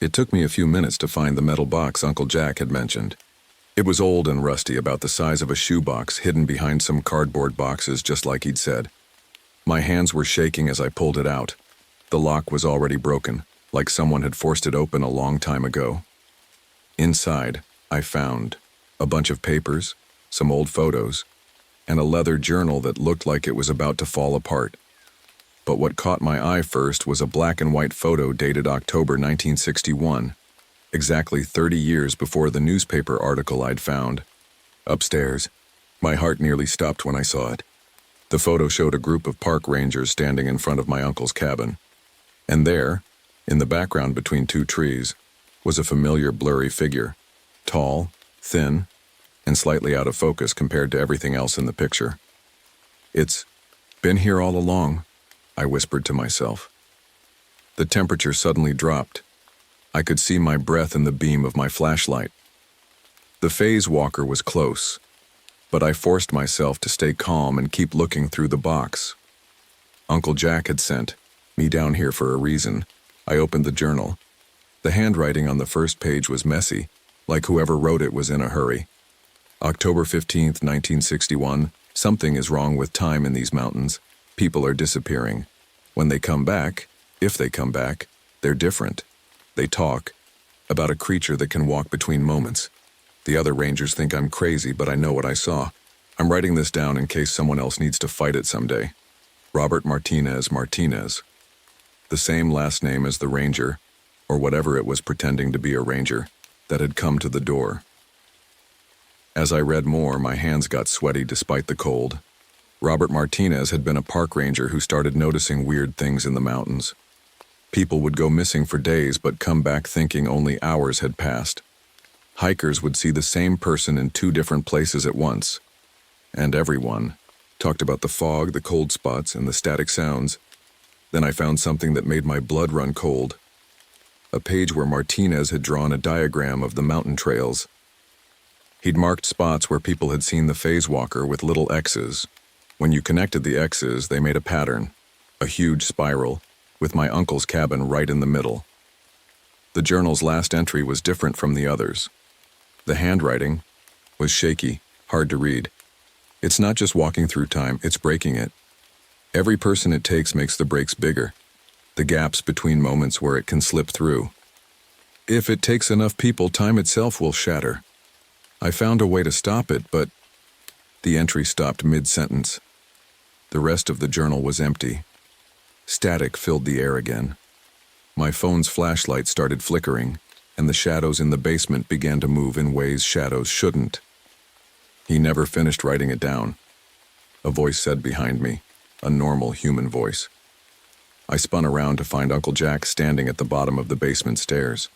S1: It took me a few minutes to find the metal box Uncle Jack had mentioned. It was old and rusty, about the size of a shoebox, hidden behind some cardboard boxes just like he'd said. My hands were shaking as I pulled it out. The lock was already broken, like someone had forced it open a long time ago. Inside, I found a bunch of papers, some old photos, and a leather journal that looked like it was about to fall apart. But what caught my eye first was a black and white photo dated October 1961, exactly 30 years before the newspaper article I'd found. Upstairs, my heart nearly stopped when I saw it. The photo showed a group of park rangers standing in front of my uncle's cabin. And there, in the background between two trees, was a familiar blurry figure, tall, thin, and slightly out of focus compared to everything else in the picture. "It's been here all along," I whispered to myself. The temperature suddenly dropped. I could see my breath in the beam of my flashlight. The phase walker was close, but I forced myself to stay calm and keep looking through the box. Uncle Jack had sent me down here for a reason. I opened the journal. The handwriting on the first page was messy, like whoever wrote it was in a hurry. October 15th, 1961, something is wrong with time in these mountains. People are disappearing. When they come back, if they come back, they're different. They talk about a creature that can walk between moments. The other rangers think I'm crazy, but I know what I saw. I'm writing this down in case someone else needs to fight it someday. Robert Martinez. The same last name as the ranger, or whatever it was pretending to be a ranger, that had come to the door. As I read more, my hands got sweaty despite the cold. Robert Martinez had been a park ranger who started noticing weird things in the mountains. People would go missing for days but come back thinking only hours had passed. Hikers would see the same person in 2 different places at once. And everyone talked about the fog, the cold spots, and the static sounds. Then I found something that made my blood run cold. A page where Martinez had drawn a diagram of the mountain trails. He'd marked spots where people had seen the phase walker with little X's. When you connected the X's, they made a pattern, a huge spiral, with my uncle's cabin right in the middle. The journal's last entry was different from the others. The handwriting was shaky, hard to read. It's not just walking through time, it's breaking it. Every person it takes makes the breaks bigger, the gaps between moments where it can slip through. If it takes enough people, time itself will shatter. I found a way to stop it, but the entry stopped mid-sentence. The rest of the journal was empty. Static filled the air again. My phone's flashlight started flickering, and the shadows in the basement began to move in ways shadows shouldn't. He never finished writing it down. A voice said behind me, a normal human voice. I spun around to find Uncle Jack standing at the bottom of the basement stairs.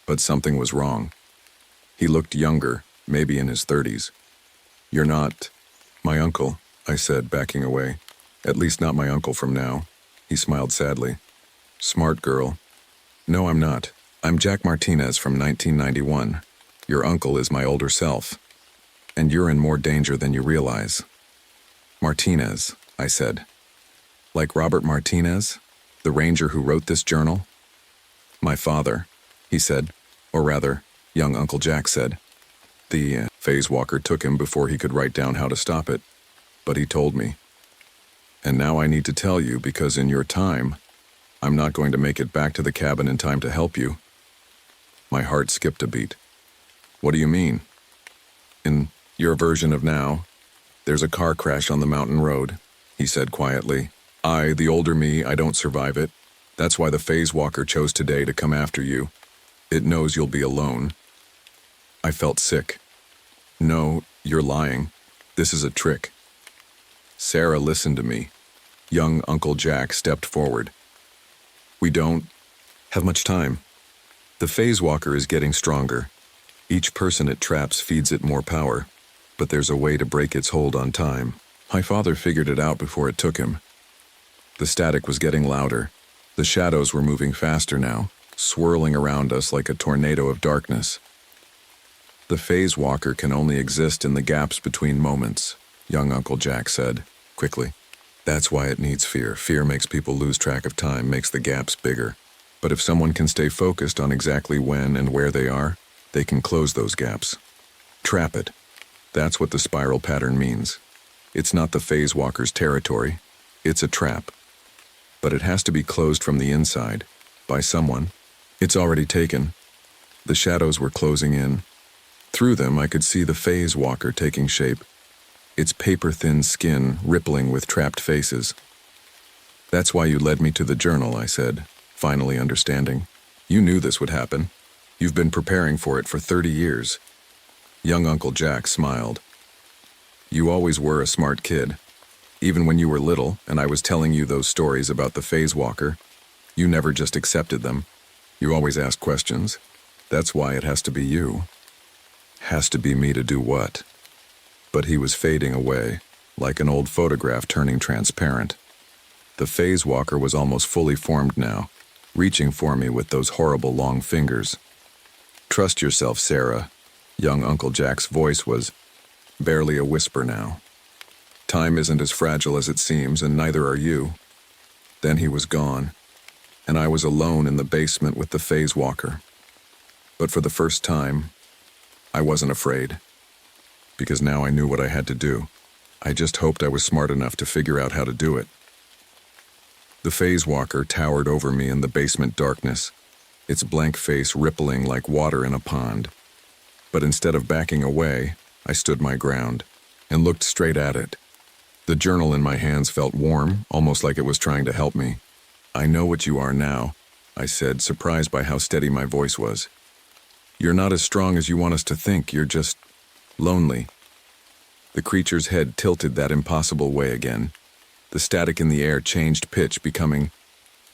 S1: But something was wrong. He looked younger, maybe in his 30s. "You're not my uncle," I said, backing away. "At least not my uncle from now." He smiled sadly. "Smart girl." "No, I'm not. I'm Jack Martinez from 1991. Your uncle is my older self. And you're in more danger than you realize." "Martinez," I said. "Like Robert Martinez, the ranger who wrote this journal?" "My father," he said, or rather, young Uncle Jack said. The phase walker took him before he could write down how to stop it, but he told me. And now I need to tell you because in your time, I'm not going to make it back to the cabin in time to help you. My heart skipped a beat. "What do you mean?" "In your version of now, there's a car crash on the mountain road," he said quietly. The older me, I don't survive it. That's why the phase walker chose today to come after you. It knows you'll be alone." I felt sick. "No, you're lying. This is a trick." Sarah listened to me. Young Uncle Jack stepped forward. "We don't have much time. The phase walker is getting stronger. Each person it traps feeds it more power, but there's a way to break its hold on time. My father figured it out before it took him." The static was getting louder. The shadows were moving faster now, swirling around us like a tornado of darkness. "The phase walker can only exist in the gaps between moments," young Uncle Jack said, quickly. "That's why it needs fear. Fear makes people lose track of time, makes the gaps bigger. But if someone can stay focused on exactly when and where they are, they can close those gaps. Trap it. That's what the spiral pattern means. It's not the phase walker's territory. It's a trap. But it has to be closed from the inside, by someone. It's already taken." The shadows were closing in. Through them, I could see the phase walker taking shape, its paper-thin skin rippling with trapped faces. "That's why you led me to the journal," I said, finally understanding. "You knew this would happen. You've been preparing for it for 30 years. Young Uncle Jack smiled. "You always were a smart kid. Even when you were little and I was telling you those stories about the phase walker, you never just accepted them. You always asked questions. That's why it has to be you." "Has to be me to do what?" But he was fading away, like an old photograph turning transparent. The phase walker was almost fully formed now, reaching for me with those horrible long fingers. "Trust yourself, Sarah." Young Uncle Jack's voice was barely a whisper now. "Time isn't as fragile as it seems, and neither are you." Then he was gone. and I was alone in the basement with the phase walker. But for the first time, I wasn't afraid, because now I knew what I had to do. I just hoped I was smart enough to figure out how to do it. The phase walker towered over me in the basement darkness, its blank face rippling like water in a pond. But instead of backing away, I stood my ground and looked straight at it. The journal in my hands felt warm, almost like it was trying to help me. "I know what you are now," I said, surprised by how steady my voice was. "You're not as strong as you want us to think, you're just lonely." The creature's head tilted that impossible way again. The static in the air changed pitch, becoming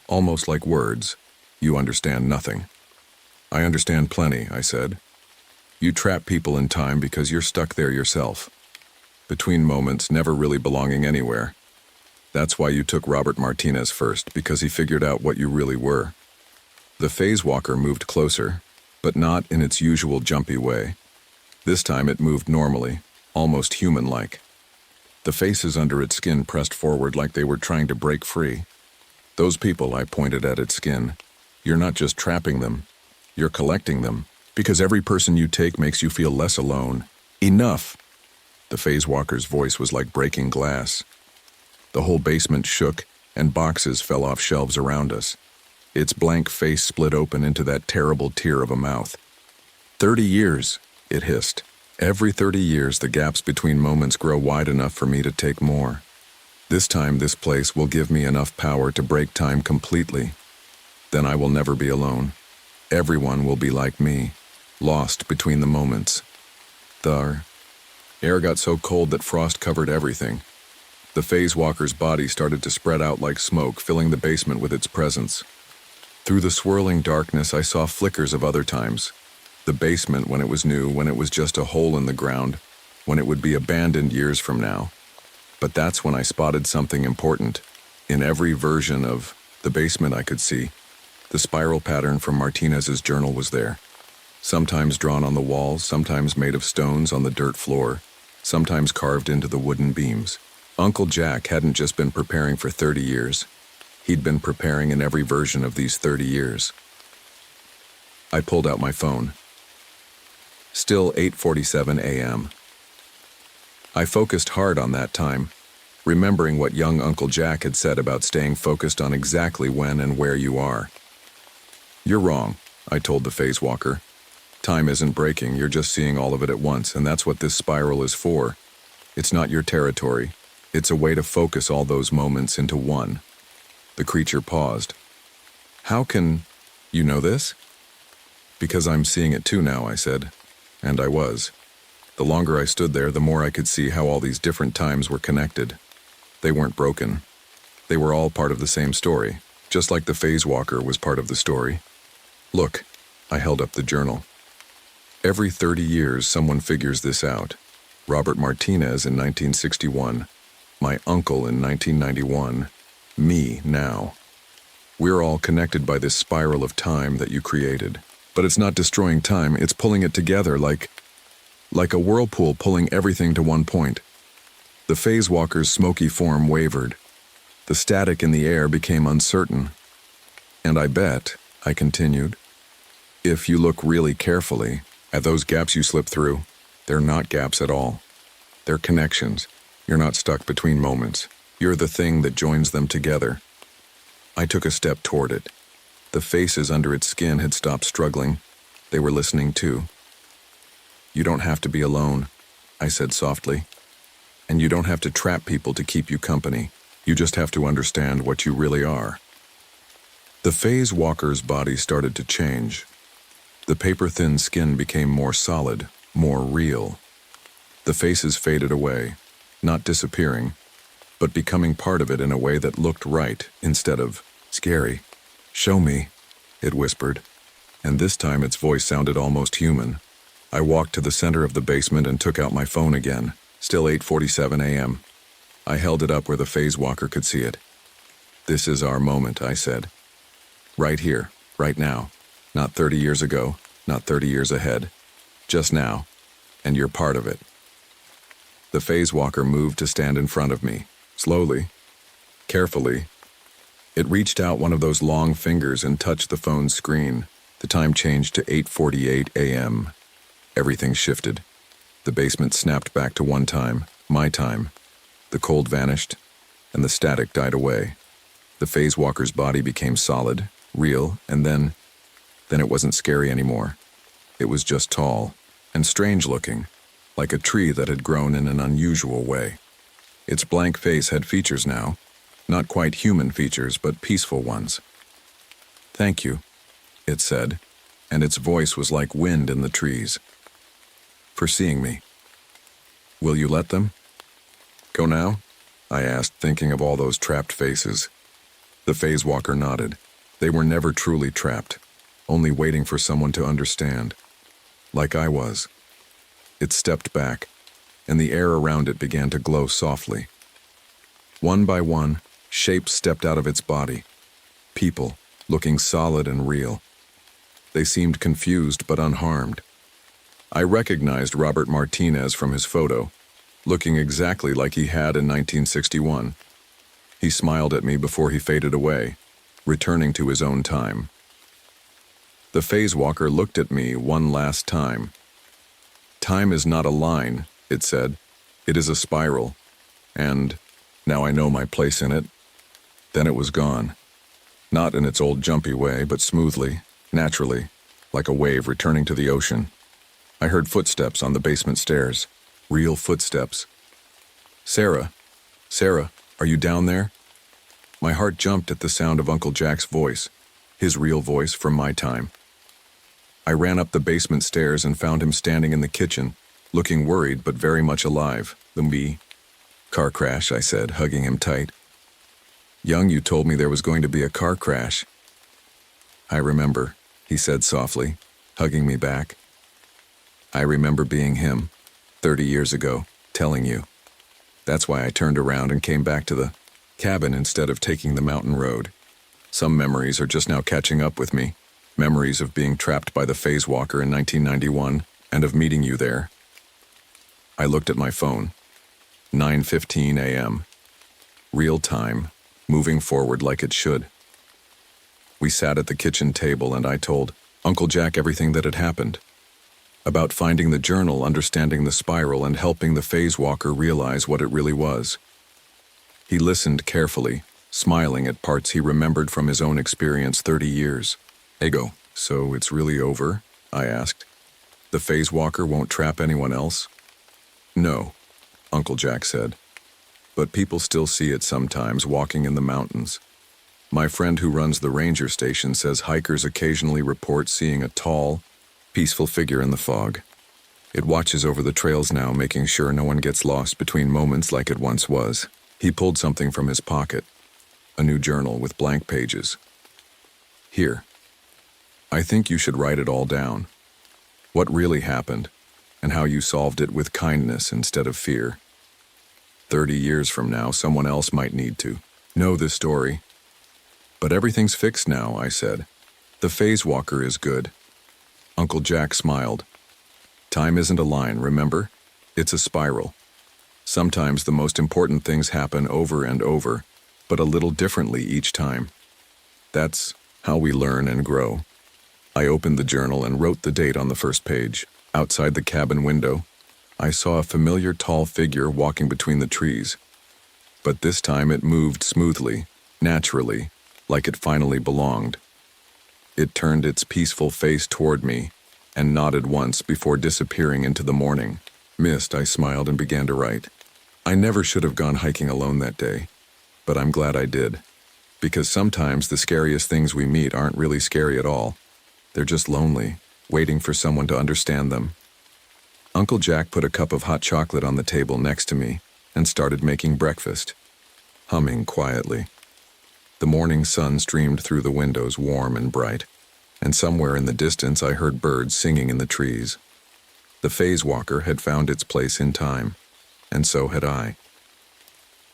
S1: almost like words. "You understand nothing." "I understand plenty," I said. "You trap people in time because you're stuck there yourself, between moments, never really belonging anywhere. That's why you took Robert Martinez first, because he figured out what you really were." The phase walker moved closer, but not in its usual jumpy way. This time it moved normally, almost human-like. The faces under its skin pressed forward like they were trying to break free. "Those people," I pointed at its skin, "you're not just trapping them, you're collecting them, because every person you take makes you feel less alone." "Enough!" The phase walker's voice was like breaking glass. The whole basement shook, and boxes fell off shelves around us. Its blank face split open into that terrible tear of a mouth. 30 years, it hissed. Every 30 years, the gaps between moments grow wide enough for me to take more. This time, this place will give me enough power to break time completely. Then I will never be alone. Everyone will be like me, lost between the moments. The air got so cold that frost covered everything. The phase walker's body started to spread out like smoke, filling the basement with its presence. Through the swirling darkness, I saw flickers of other times. The basement when it was new, when it was just a hole in the ground, when it would be abandoned years from now. But that's when I spotted something important. In every version of the basement I could see, the spiral pattern from Martinez's journal was there. Sometimes drawn on the walls, sometimes made of stones on the dirt floor, sometimes carved into the wooden beams. Uncle Jack hadn't just been preparing for 30 years. He'd been preparing in every version of these 30 years. I pulled out my phone. Still 8:47 a.m. I focused hard on that time, remembering what young Uncle Jack had said about staying focused on exactly when and where you are. "You're wrong," I told the phase walker. "Time isn't breaking, you're just seeing all of it at once, and that's what this spiral is for. It's not your territory. It's a way to focus all those moments into one." The creature paused. "How can you know this?" "Because I'm seeing it too now," I said. And I was. The longer I stood there, the more I could see how all these different times were connected. They weren't broken. They were all part of the same story, just like the phase walker was part of the story. "Look," I held up the journal. "Every 30 years, someone figures this out. Robert Martinez in 1961, my uncle in 1991, me now. We're all connected by this spiral of time that you created. But it's not destroying time, it's pulling it together like a whirlpool pulling everything to one point." The phase walker's smoky form wavered. The static in the air became uncertain. "And I bet," I continued, "if you look really carefully at those gaps you slip through, they're not gaps at all. They're connections. You're not stuck between moments. You're the thing that joins them together." I took a step toward it. The faces under its skin had stopped struggling. They were listening too. "You don't have to be alone," I said softly. "And you don't have to trap people to keep you company. You just have to understand what you really are." The phase walker's body started to change. The paper-thin skin became more solid, more real. The faces faded away, not disappearing, but becoming part of it in a way that looked right instead of scary. "Show me," it whispered, and this time its voice sounded almost human. I walked to the center of the basement and took out my phone again. Still 8:47 a.m. I held it up where the phase walker could see it. "This is our moment," I said. "Right here, right now. Not 30 years ago, not 30 years ahead. Just now, and you're part of it." The phase walker moved to stand in front of me, slowly, carefully. It reached out one of those long fingers and touched the phone's screen. The time changed to 8:48 a.m. Everything shifted. The basement snapped back to one time, my time. The cold vanished, and the static died away. The phase walker's body became solid, real, and then it wasn't scary anymore. It was just tall and strange-looking, like a tree that had grown in an unusual way. Its blank face had features now, not quite human features, but peaceful ones. "Thank you," it said, and its voice was like wind in the trees. "For seeing me. Will you let them go now?" I asked, thinking of all those trapped faces. The phase walker nodded. They were never truly trapped, only waiting for someone to understand. Like I was. It stepped back, and the air around it began to glow softly. One by one, shapes stepped out of its body. People, looking solid and real. They seemed confused but unharmed. I recognized Robert Martinez from his photo, looking exactly like he had in 1961. He smiled at me before he faded away, returning to his own time. The phase walker looked at me one last time. "Time is not a line," it said. "It is a spiral. And now I know my place in it." Then it was gone. Not in its old jumpy way, but smoothly, naturally, like a wave returning to the ocean. I heard footsteps on the basement stairs. Real footsteps. Sarah, are you down there?" My heart jumped at the sound of Uncle Jack's voice, his real voice from my time. I ran up the basement stairs and found him standing in the kitchen, looking worried but very much alive. "Me? Car crash," I said, hugging him tight. "Young, you told me there was going to be a car crash." "I remember," he said softly, hugging me back. "I remember being him, 30 years ago, telling you. That's why I turned around and came back to the cabin instead of taking the mountain road. Some memories are just now catching up with me. Memories of being trapped by the phase walker in 1991 and of meeting you there." I looked at my phone. 9:15 a.m. Real time, moving forward like it should. We sat at the kitchen table and I told Uncle Jack everything that had happened. About finding the journal, understanding the spiral, and helping the phase walker realize what it really was. He listened carefully, smiling at parts he remembered from his own experience 30 years. "Ego, so it's really over?" I asked. "The phase walker won't trap anyone else?" "No," Uncle Jack said. "But people still see it sometimes walking in the mountains. My friend who runs the ranger station says hikers occasionally report seeing a tall, peaceful figure in the fog. It watches over the trails now, making sure no one gets lost between moments like it once was." He pulled something from his pocket, a new journal with blank pages. "Here. I think you should write it all down. What really happened, and how you solved it with kindness instead of fear. 30 years from now, someone else might need to know this story." "But everything's fixed now," I said. "The phase walker is good." Uncle Jack smiled. "Time isn't a line, remember? It's a spiral. Sometimes the most important things happen over and over, but a little differently each time. That's how we learn and grow." I opened the journal and wrote the date on the first page. Outside the cabin window, I saw a familiar tall figure walking between the trees. But this time it moved smoothly, naturally, like it finally belonged. It turned its peaceful face toward me and nodded once before disappearing into the morning. Mist, I smiled and began to write. I never should have gone hiking alone that day, but I'm glad I did. Because sometimes the scariest things we meet aren't really scary at all. They're just lonely, waiting for someone to understand them. Uncle Jack put a cup of hot chocolate on the table next to me and started making breakfast, humming quietly. The morning sun streamed through the windows warm and bright, and somewhere in the distance I heard birds singing in the trees. The phase walker had found its place in time, and so had I.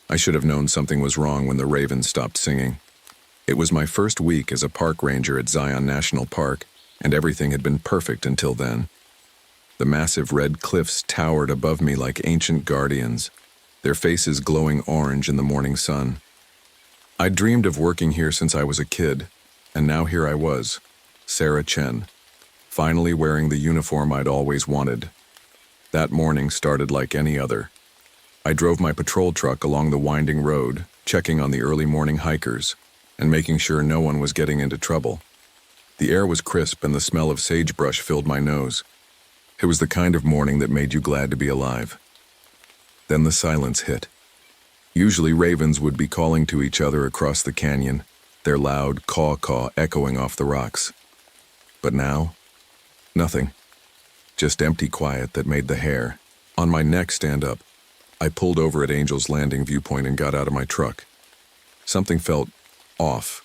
S1: I should have known something was wrong when the ravens stopped singing. It was my first week as a park ranger at Zion National Park, and everything had been perfect until then. The massive red cliffs towered above me like ancient guardians, their faces glowing orange in the morning sun. I'd dreamed of working here since I was a kid, and now here I was, Sarah Chen, finally wearing the uniform I'd always wanted. That morning started like any other. I drove my patrol truck along the winding road, checking on the early morning hikers, and making sure no one was getting into trouble. The air was crisp and the smell of sagebrush filled my nose. It was the kind of morning that made you glad to be alive. Then the silence hit. Usually ravens would be calling to each other across the canyon, their loud caw-caw echoing off the rocks. But now, nothing. Just empty quiet that made the hair on my neck stand up. I pulled over at Angel's Landing viewpoint and got out of my truck. Something felt off,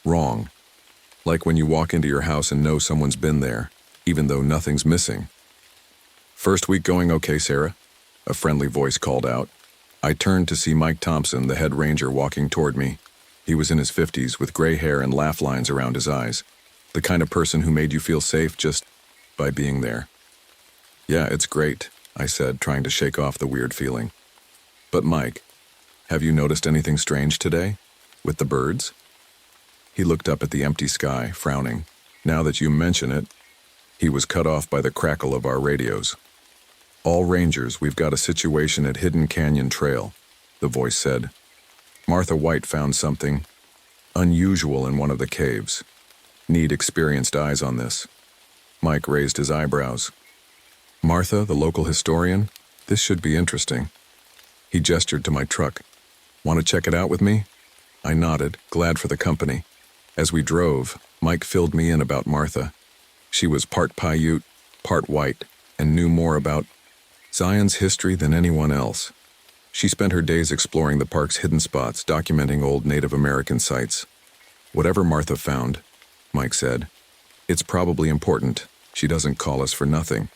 S1: wrong. Like when you walk into your house and know someone's been there, even though nothing's missing. "First week going okay, Sarah?" A friendly voice called out. I turned to see Mike Thompson, the head ranger, walking toward me. He was in his 50s with gray hair and laugh lines around his eyes. The kind of person who made you feel safe just by being there. "Yeah, it's great," I said, trying to shake off the weird feeling. "But Mike, have you noticed anything strange today? With the birds?" He looked up at the empty sky, frowning. "Now that you mention it," he was cut off by the crackle of our radios. "All Rangers, we've got a situation at Hidden Canyon Trail," the voice said. "Martha White found something unusual in one of the caves. Need experienced eyes on this." Mike raised his eyebrows. "Martha, the local historian? This should be interesting." He gestured to my truck. "Want to check it out with me?" I nodded, glad for the company. As we drove, Mike filled me in about Martha. She was part Paiute, part white, and knew more about Zion's history than anyone else. She spent her days exploring the park's hidden spots, documenting old Native American sites. "Whatever Martha found," Mike said, "it's probably important. She doesn't call us for nothing."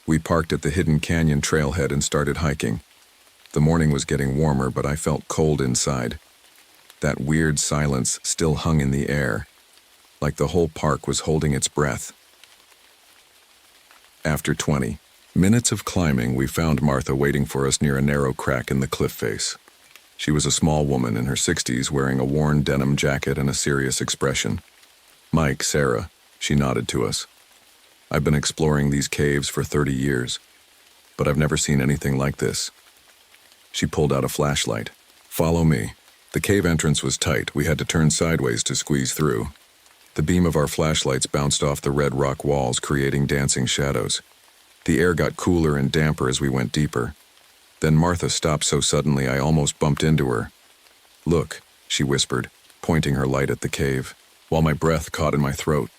S1: We parked at the Hidden Canyon trailhead and started hiking. The morning was getting warmer, but I felt cold inside. That weird silence still hung in the air, like the whole park was holding its breath. After 20 minutes of climbing, we found Martha waiting for us near a narrow crack in the cliff face. She was a small woman in her 60s, wearing a worn denim jacket and a serious expression. "Mike, Sarah," she nodded to us. "I've been exploring these caves for 30 years, but I've never seen anything like this." She pulled out a flashlight. "Follow me." The cave entrance was tight. We had to turn sideways to squeeze through. The beam of our flashlights bounced off the red rock walls, creating dancing shadows. The air got cooler and damper as we went deeper. Then Martha stopped so suddenly I almost bumped into her. "Look," she whispered, pointing her light at the cave, while my breath caught in my throat.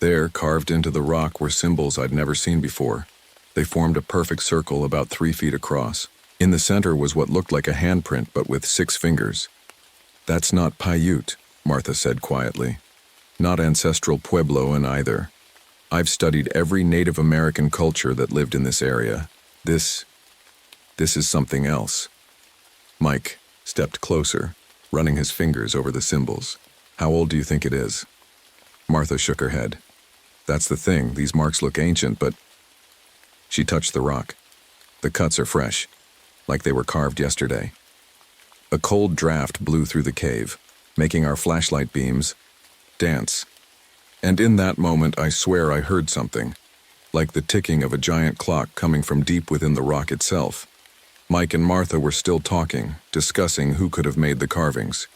S1: There, carved into the rock, were symbols I'd never seen before. They formed a perfect circle about 3 feet across. In the center was what looked like a handprint, but with 6 fingers. "That's not Paiute," Martha said quietly. "Not ancestral Puebloan either. I've studied every Native American culture that lived in this area. This is something else." Mike stepped closer, running his fingers over the symbols. "How old do you think it is?" Martha shook her head. "That's the thing, these marks look ancient, but..." She touched the rock. "The cuts are fresh, like they were carved yesterday." A cold draft blew through the cave, making our flashlight beams dance. And in that moment, I swear I heard something, like the ticking of a giant clock coming from deep within the rock itself. Mike and Martha were still talking, discussing who could have made the carvings.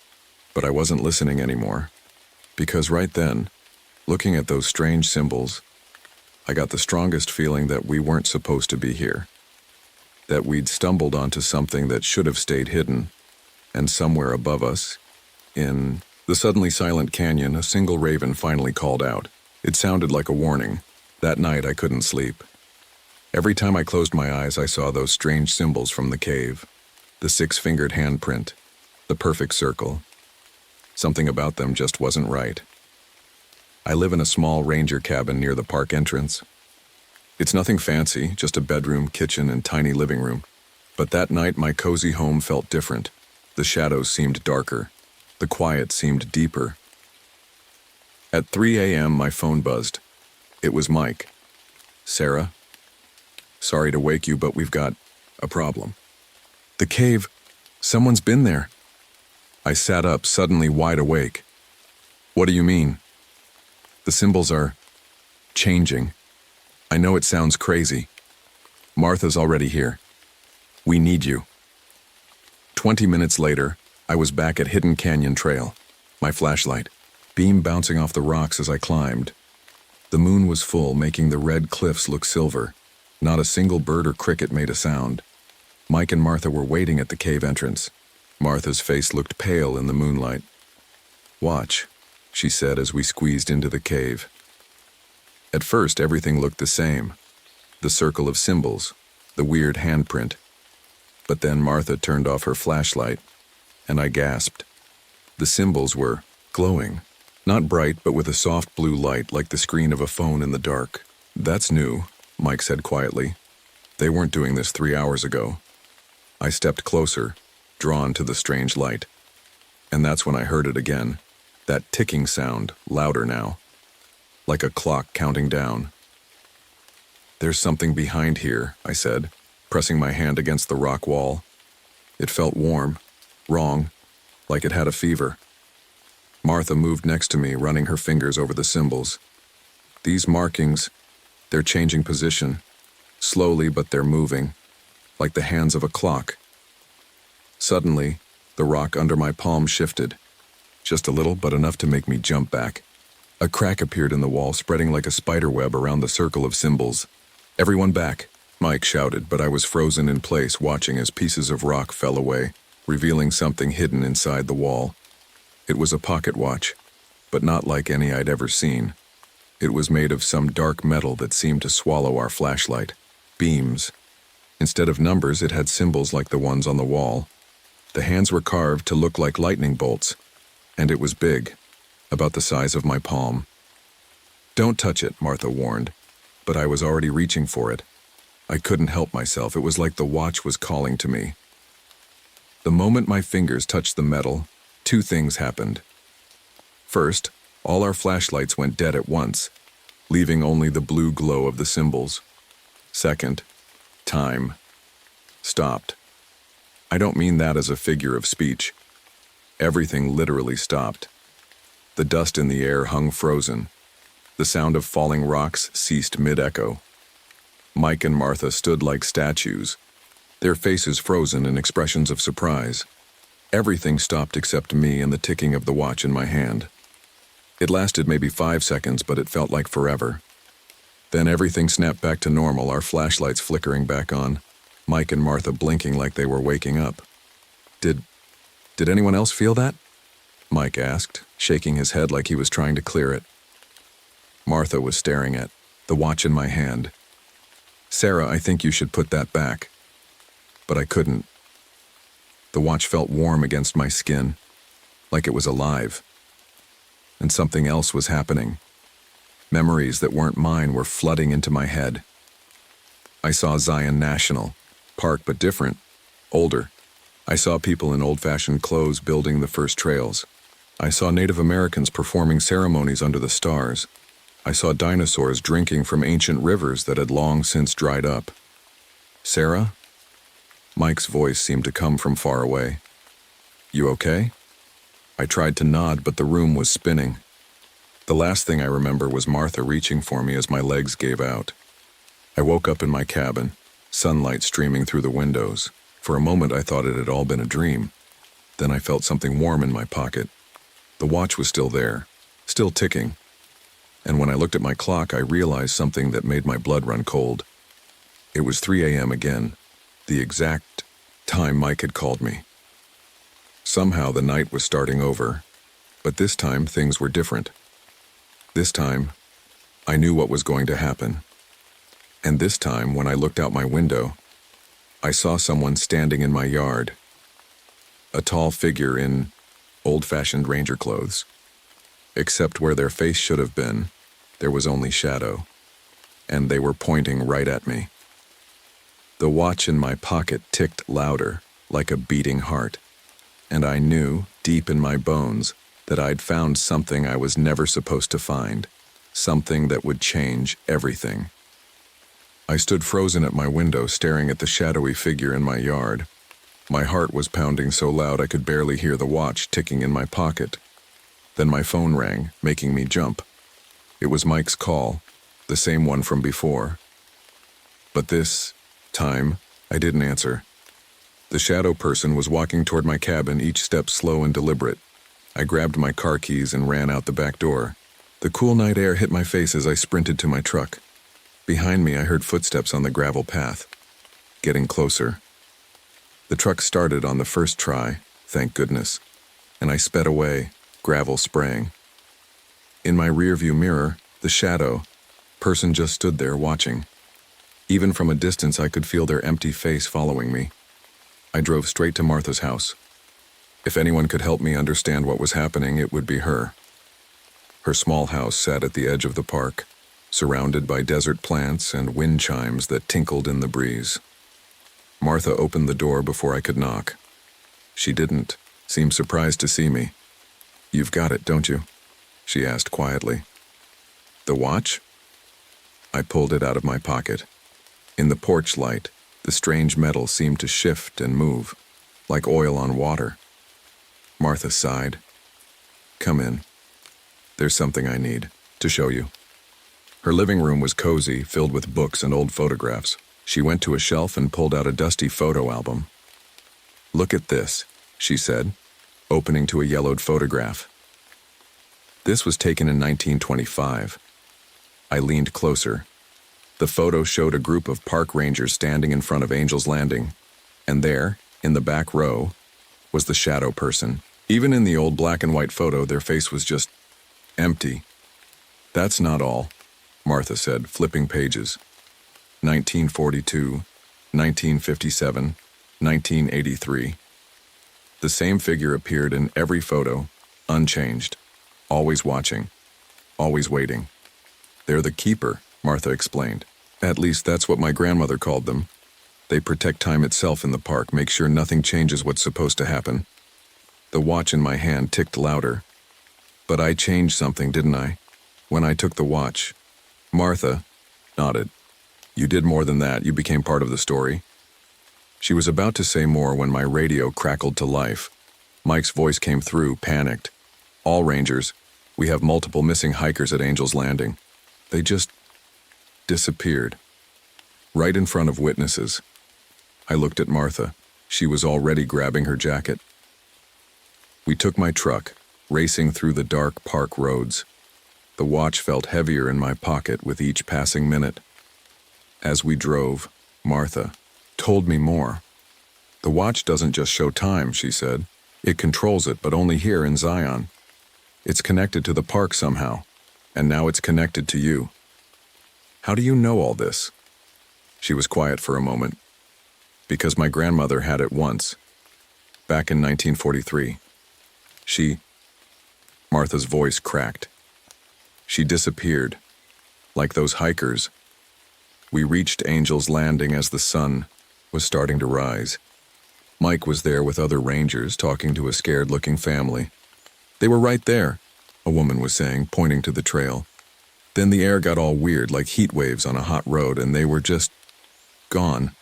S1: But I wasn't listening anymore, because right then, looking at those strange symbols, I got the strongest feeling that we weren't supposed to be here. That we'd stumbled onto something that should have stayed hidden. And somewhere above us, in the suddenly silent canyon, a single raven finally called out. It sounded like a warning. That night I couldn't sleep. Every time I closed my eyes, I saw those strange symbols from the cave. The 6-fingered handprint, the perfect circle. Something about them just wasn't right. I live in a small ranger cabin near the park entrance. It's nothing fancy, just a bedroom, kitchen, and tiny living room. But that night my cozy home felt different. The shadows seemed darker. The quiet seemed deeper. At 3 a.m., my phone buzzed. It was Mike. "Sarah? Sorry to wake you, but we've got a problem." "The cave. Someone's been there." I sat up, suddenly wide awake. What do you mean? The symbols are changing. I know it sounds crazy. Martha's already here. We need you. 20 minutes later, I was back at Hidden Canyon Trail, my flashlight, beam bouncing off the rocks as I climbed. The moon was full, making the red cliffs look silver. Not a single bird or cricket made a sound. Mike and Martha were waiting at the cave entrance. Martha's face looked pale in the moonlight. "Watch," she said as we squeezed into the cave. At first, everything looked the same. The circle of symbols, the weird handprint. But then Martha turned off her flashlight, and I gasped. The symbols were glowing. Not bright, but with a soft blue light like the screen of a phone in the dark. "That's new," Mike said quietly. "They weren't doing this 3 hours ago." I stepped closer, drawn to the strange light. And that's when I heard it again. That ticking sound, louder now. Like a clock counting down. "There's something behind here," I said, pressing my hand against the rock wall. It felt warm, wrong, like it had a fever. Martha moved next to me, running her fingers over the symbols. "These markings, they're changing position. Slowly, but they're moving, like the hands of a clock." Suddenly, the rock under my palm shifted. Just a little, but enough to make me jump back. A crack appeared in the wall, spreading like a spider web around the circle of symbols. "Everyone back," Mike shouted, but I was frozen in place, watching as pieces of rock fell away, revealing something hidden inside the wall. It was a pocket watch, but not like any I'd ever seen. It was made of some dark metal that seemed to swallow our flashlight. Beams. Instead of numbers, it had symbols like the ones on the wall. The hands were carved to look like lightning bolts, and it was big, about the size of my palm. "Don't touch it," Martha warned, but I was already reaching for it. I couldn't help myself. It was like the watch was calling to me. The moment my fingers touched the metal, 2 things happened. First, all our flashlights went dead at once, leaving only the blue glow of the symbols. Second, time stopped. I don't mean that as a figure of speech. Everything literally stopped. The dust in the air hung frozen. The sound of falling rocks ceased mid-echo. Mike and Martha stood like statues, their faces frozen in expressions of surprise. Everything stopped except me and the ticking of the watch in my hand. It lasted maybe 5 seconds, but it felt like forever. Then everything snapped back to normal, our flashlights flickering back on, Mike and Martha blinking like they were waking up. Did anyone else feel that?" Mike asked, shaking his head like he was trying to clear it. Martha was staring at the watch in my hand. "Sarah, I think you should put that back." But I couldn't. The watch felt warm against my skin, like it was alive. And something else was happening. Memories that weren't mine were flooding into my head. I saw Zion National Park, but different, older. I saw people in old-fashioned clothes building the first trails. I saw Native Americans performing ceremonies under the stars. I saw dinosaurs drinking from ancient rivers that had long since dried up. "Sarah?" Mike's voice seemed to come from far away. "You okay?" I tried to nod, but the room was spinning. The last thing I remember was Martha reaching for me as my legs gave out. I woke up in my cabin, sunlight streaming through the windows. For a moment I thought it had all been a dream. Then I felt something warm in my pocket. The watch was still there, still ticking. And when I looked at my clock, I realized something that made my blood run cold. It was 3 a.m. again, the exact time Mike had called me. Somehow the night was starting over, but this time things were different. This time, I knew what was going to happen. And this time, when I looked out my window, I saw someone standing in my yard. A tall figure in old-fashioned ranger clothes. Except where their face should have been, there was only shadow. And they were pointing right at me. The watch in my pocket ticked louder, like a beating heart. And I knew, deep in my bones, that I'd found something I was never supposed to find. Something that would change everything. I stood frozen at my window, staring at the shadowy figure in my yard. My heart was pounding so loud I could barely hear the watch ticking in my pocket. Then my phone rang, making me jump. It was Mike's call, the same one from before. But this time, I didn't answer. The shadow person was walking toward my cabin, each step slow and deliberate. I grabbed my car keys and ran out the back door. The cool night air hit my face as I sprinted to my truck. Behind me, I heard footsteps on the gravel path, getting closer. The truck started on the first try, thank goodness, and I sped away, gravel spraying. In my rearview mirror, the shadow person just stood there watching. Even from a distance, I could feel their empty face following me. I drove straight to Martha's house. If anyone could help me understand what was happening, it would be her. Her small house sat at the edge of the park, surrounded by desert plants and wind chimes that tinkled in the breeze. Martha opened the door before I could knock. She didn't seem surprised to see me. "You've got it, don't you?" she asked quietly. "The watch?" I pulled it out of my pocket. In the porch light, the strange metal seemed to shift and move, like oil on water. Martha sighed. "Come in. There's something I need to show you." Her living room was cozy, filled with books and old photographs. She went to a shelf and pulled out a dusty photo album. "Look at this," she said, opening to a yellowed photograph. This was taken in 1925. I leaned closer. The photo showed a group of park rangers standing in front of Angel's Landing, and there, in the back row, was the shadow person. Even in the old black and white photo, their face was just empty. "That's not all," Martha said, flipping pages. 1942, 1957, 1983. The same figure appeared in every photo, unchanged, always watching, always waiting. "They're the keeper," Martha explained. "At least that's what my grandmother called them. They protect time itself in the park, make sure nothing changes what's supposed to happen." The watch in my hand ticked louder. "But I changed something, didn't I? When I took the watch." Martha nodded. "You did more than that. You became part of the story." She was about to say more when my radio crackled to life. Mike's voice came through, panicked. "All rangers, we have multiple missing hikers at Angel's Landing. They just disappeared. Right in front of witnesses." I looked at Martha. She was already grabbing her jacket. We took my truck, racing through the dark park roads. The watch felt heavier in my pocket with each passing minute. As we drove, Martha told me more. "The watch doesn't just show time," she said. "It controls it, but only here in Zion. It's connected to the park somehow, and now it's connected to you." "How do you know all this?" She was quiet for a moment. "Because my grandmother had it once, back in 1943. Martha's voice cracked. "She disappeared, like those hikers." We reached Angel's Landing as the sun was starting to rise. Mike was there with other rangers, talking to a scared-looking family. "They were right there," a woman was saying, pointing to the trail. "Then the air got all weird, like heat waves on a hot road, and they were just gone."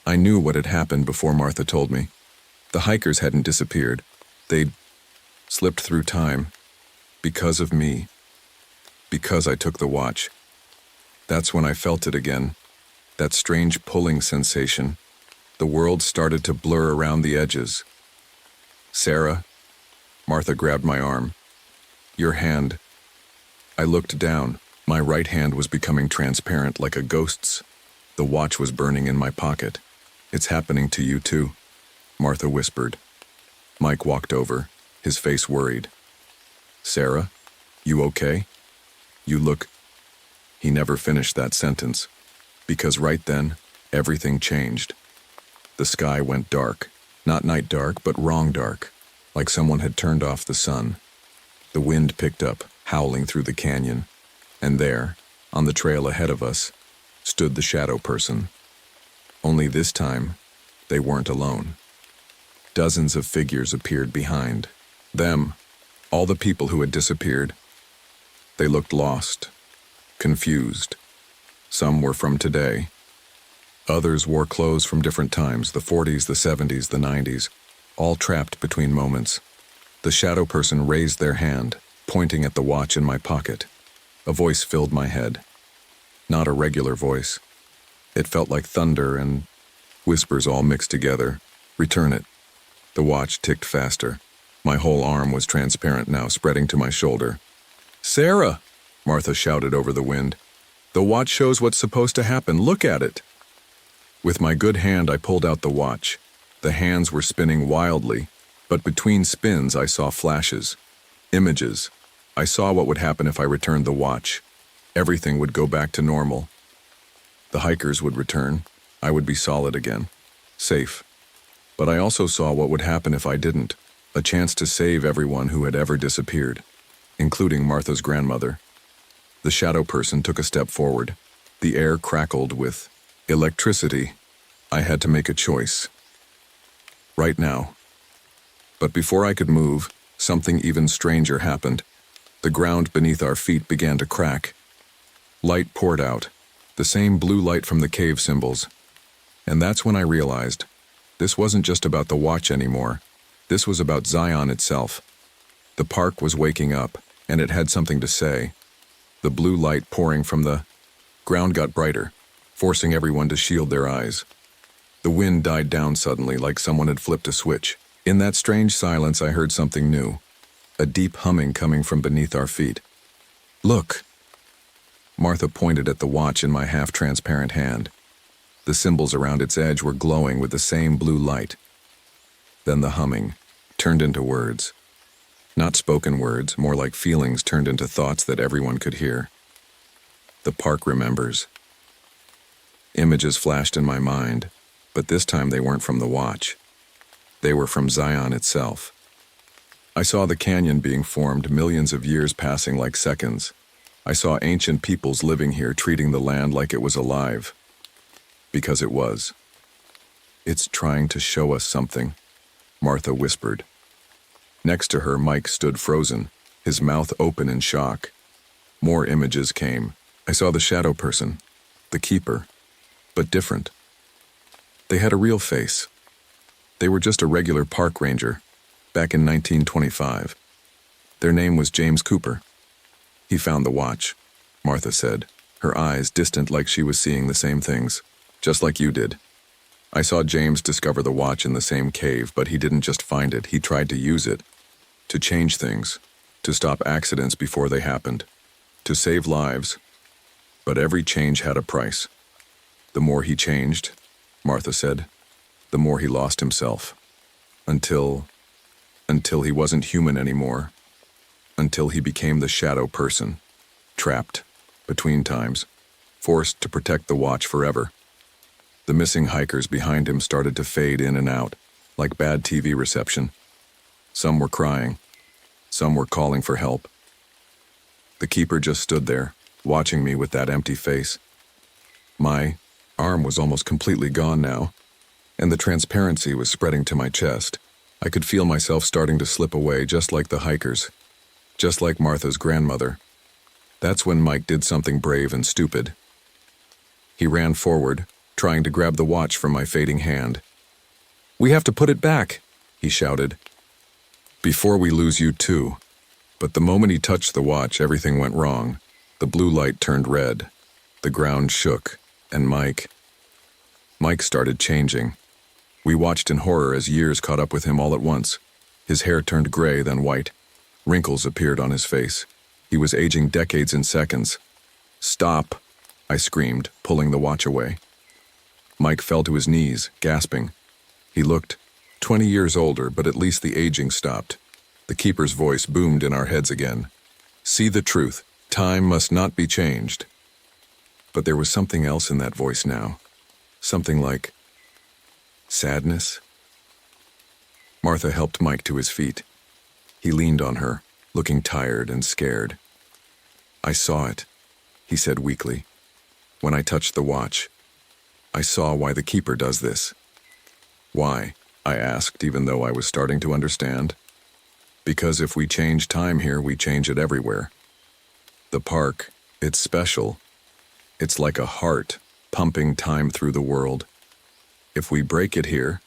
S1: I knew what had happened before Martha told me. The hikers hadn't disappeared. They'd slipped through time. Because of me. Because I took the watch. That's when I felt it again. That strange pulling sensation. The world started to blur around the edges. "Sarah?" Martha grabbed my arm. "Your hand." I looked down. My right hand was becoming transparent like a ghost's. The watch was burning in my pocket. "It's happening to you too," Martha whispered. Mike walked over, his face worried. "Sarah, you okay? You look..." He never finished that sentence, because right then, everything changed. The sky went dark, not night dark, but wrong dark, like someone had turned off the sun. The wind picked up, howling through the canyon, and there, on the trail ahead of us, stood the shadow person. Only this time, they weren't alone. Dozens of figures appeared behind them, all the people who had disappeared. They looked lost, confused. Some were from today. Others wore clothes from different times, the 40s, the 70s, the 90s, all trapped between moments. The shadow person raised their hand, pointing at the watch in my pocket. A voice filled my head. Not a regular voice. It felt like thunder and whispers all mixed together. Return it. The watch ticked faster. My whole arm was transparent now, spreading to my shoulder. "Sarah!" Martha shouted over the wind. "The watch shows what's supposed to happen. Look at it." With my good hand, I pulled out the watch. The hands were spinning wildly, but between spins I saw flashes, images. I saw what would happen if I returned the watch. Everything would go back to normal. The hikers would return. I would be solid again. Safe. But I also saw what would happen if I didn't. A chance to save everyone who had ever disappeared, including Martha's grandmother. The shadow person took a step forward. The air crackled with electricity. I had to make a choice. Right now. But before I could move, something even stranger happened. The ground beneath our feet began to crack. Light poured out, the same blue light from the cave symbols. And that's when I realized, this wasn't just about the watch anymore. This was about Zion itself. The park was waking up, and it had something to say. The blue light pouring from the ground got brighter, forcing everyone to shield their eyes. The wind died down suddenly, like someone had flipped a switch. In that strange silence, I heard something new. A deep humming coming from beneath our feet. "Look!" Martha pointed at the watch in my half-transparent hand. The symbols around its edge were glowing with the same blue light. Then the humming turned into words. Not spoken words, more like feelings turned into thoughts that everyone could hear. The park remembers. Images flashed in my mind, but this time they weren't from the watch. They were from Zion itself. I saw the canyon being formed, millions of years passing like seconds. I saw ancient peoples living here, treating the land like it was alive. Because it was. "It's trying to show us something," Martha whispered. Next to her, Mike stood frozen, his mouth open in shock. More images came. I saw the shadow person, the keeper, but different. They had a real face. They were just a regular park ranger, back in 1925. Their name was James Cooper. "He found the watch," Martha said, her eyes distant like she was seeing the same things, just like you did. "I saw James discover the watch in the same cave, but he didn't just find it, he tried to use it. To change things, to stop accidents before they happened, to save lives. But every change had a price. The more he changed," Martha said, "the more he lost himself. Until he wasn't human anymore. Until he became the shadow person. Trapped, between times, forced to protect the watch forever." The missing hikers behind him started to fade in and out, like bad TV reception. Some were crying. Some were calling for help. The keeper just stood there, watching me with that empty face. My arm was almost completely gone now, and the transparency was spreading to my chest. I could feel myself starting to slip away, just like the hikers, just like Martha's grandmother. That's when Mike did something brave and stupid. He ran forward, trying to grab the watch from my fading hand. "We have to put it back," he shouted. "Before we lose you too." But the moment he touched the watch, everything went wrong. The blue light turned red. The ground shook, and Mike started changing. We watched in horror as years caught up with him all at once. His hair turned gray, then white. Wrinkles appeared on his face. He was aging decades in seconds. "Stop," I screamed, pulling the watch away. Mike fell to his knees, gasping. He looked 20 years older, but at least the aging stopped. The keeper's voice boomed in our heads again. "See the truth. Time must not be changed." But there was something else in that voice now. Something like sadness. Martha helped Mike to his feet. He leaned on her, looking tired and scared. "I saw it," he said weakly. "When I touched the watch, I saw why the keeper does this." "Why?" I asked, even though I was starting to understand. "Because if we change time here, we change it everywhere. The park, it's special. It's like a heart, pumping time through the world. If we break it here,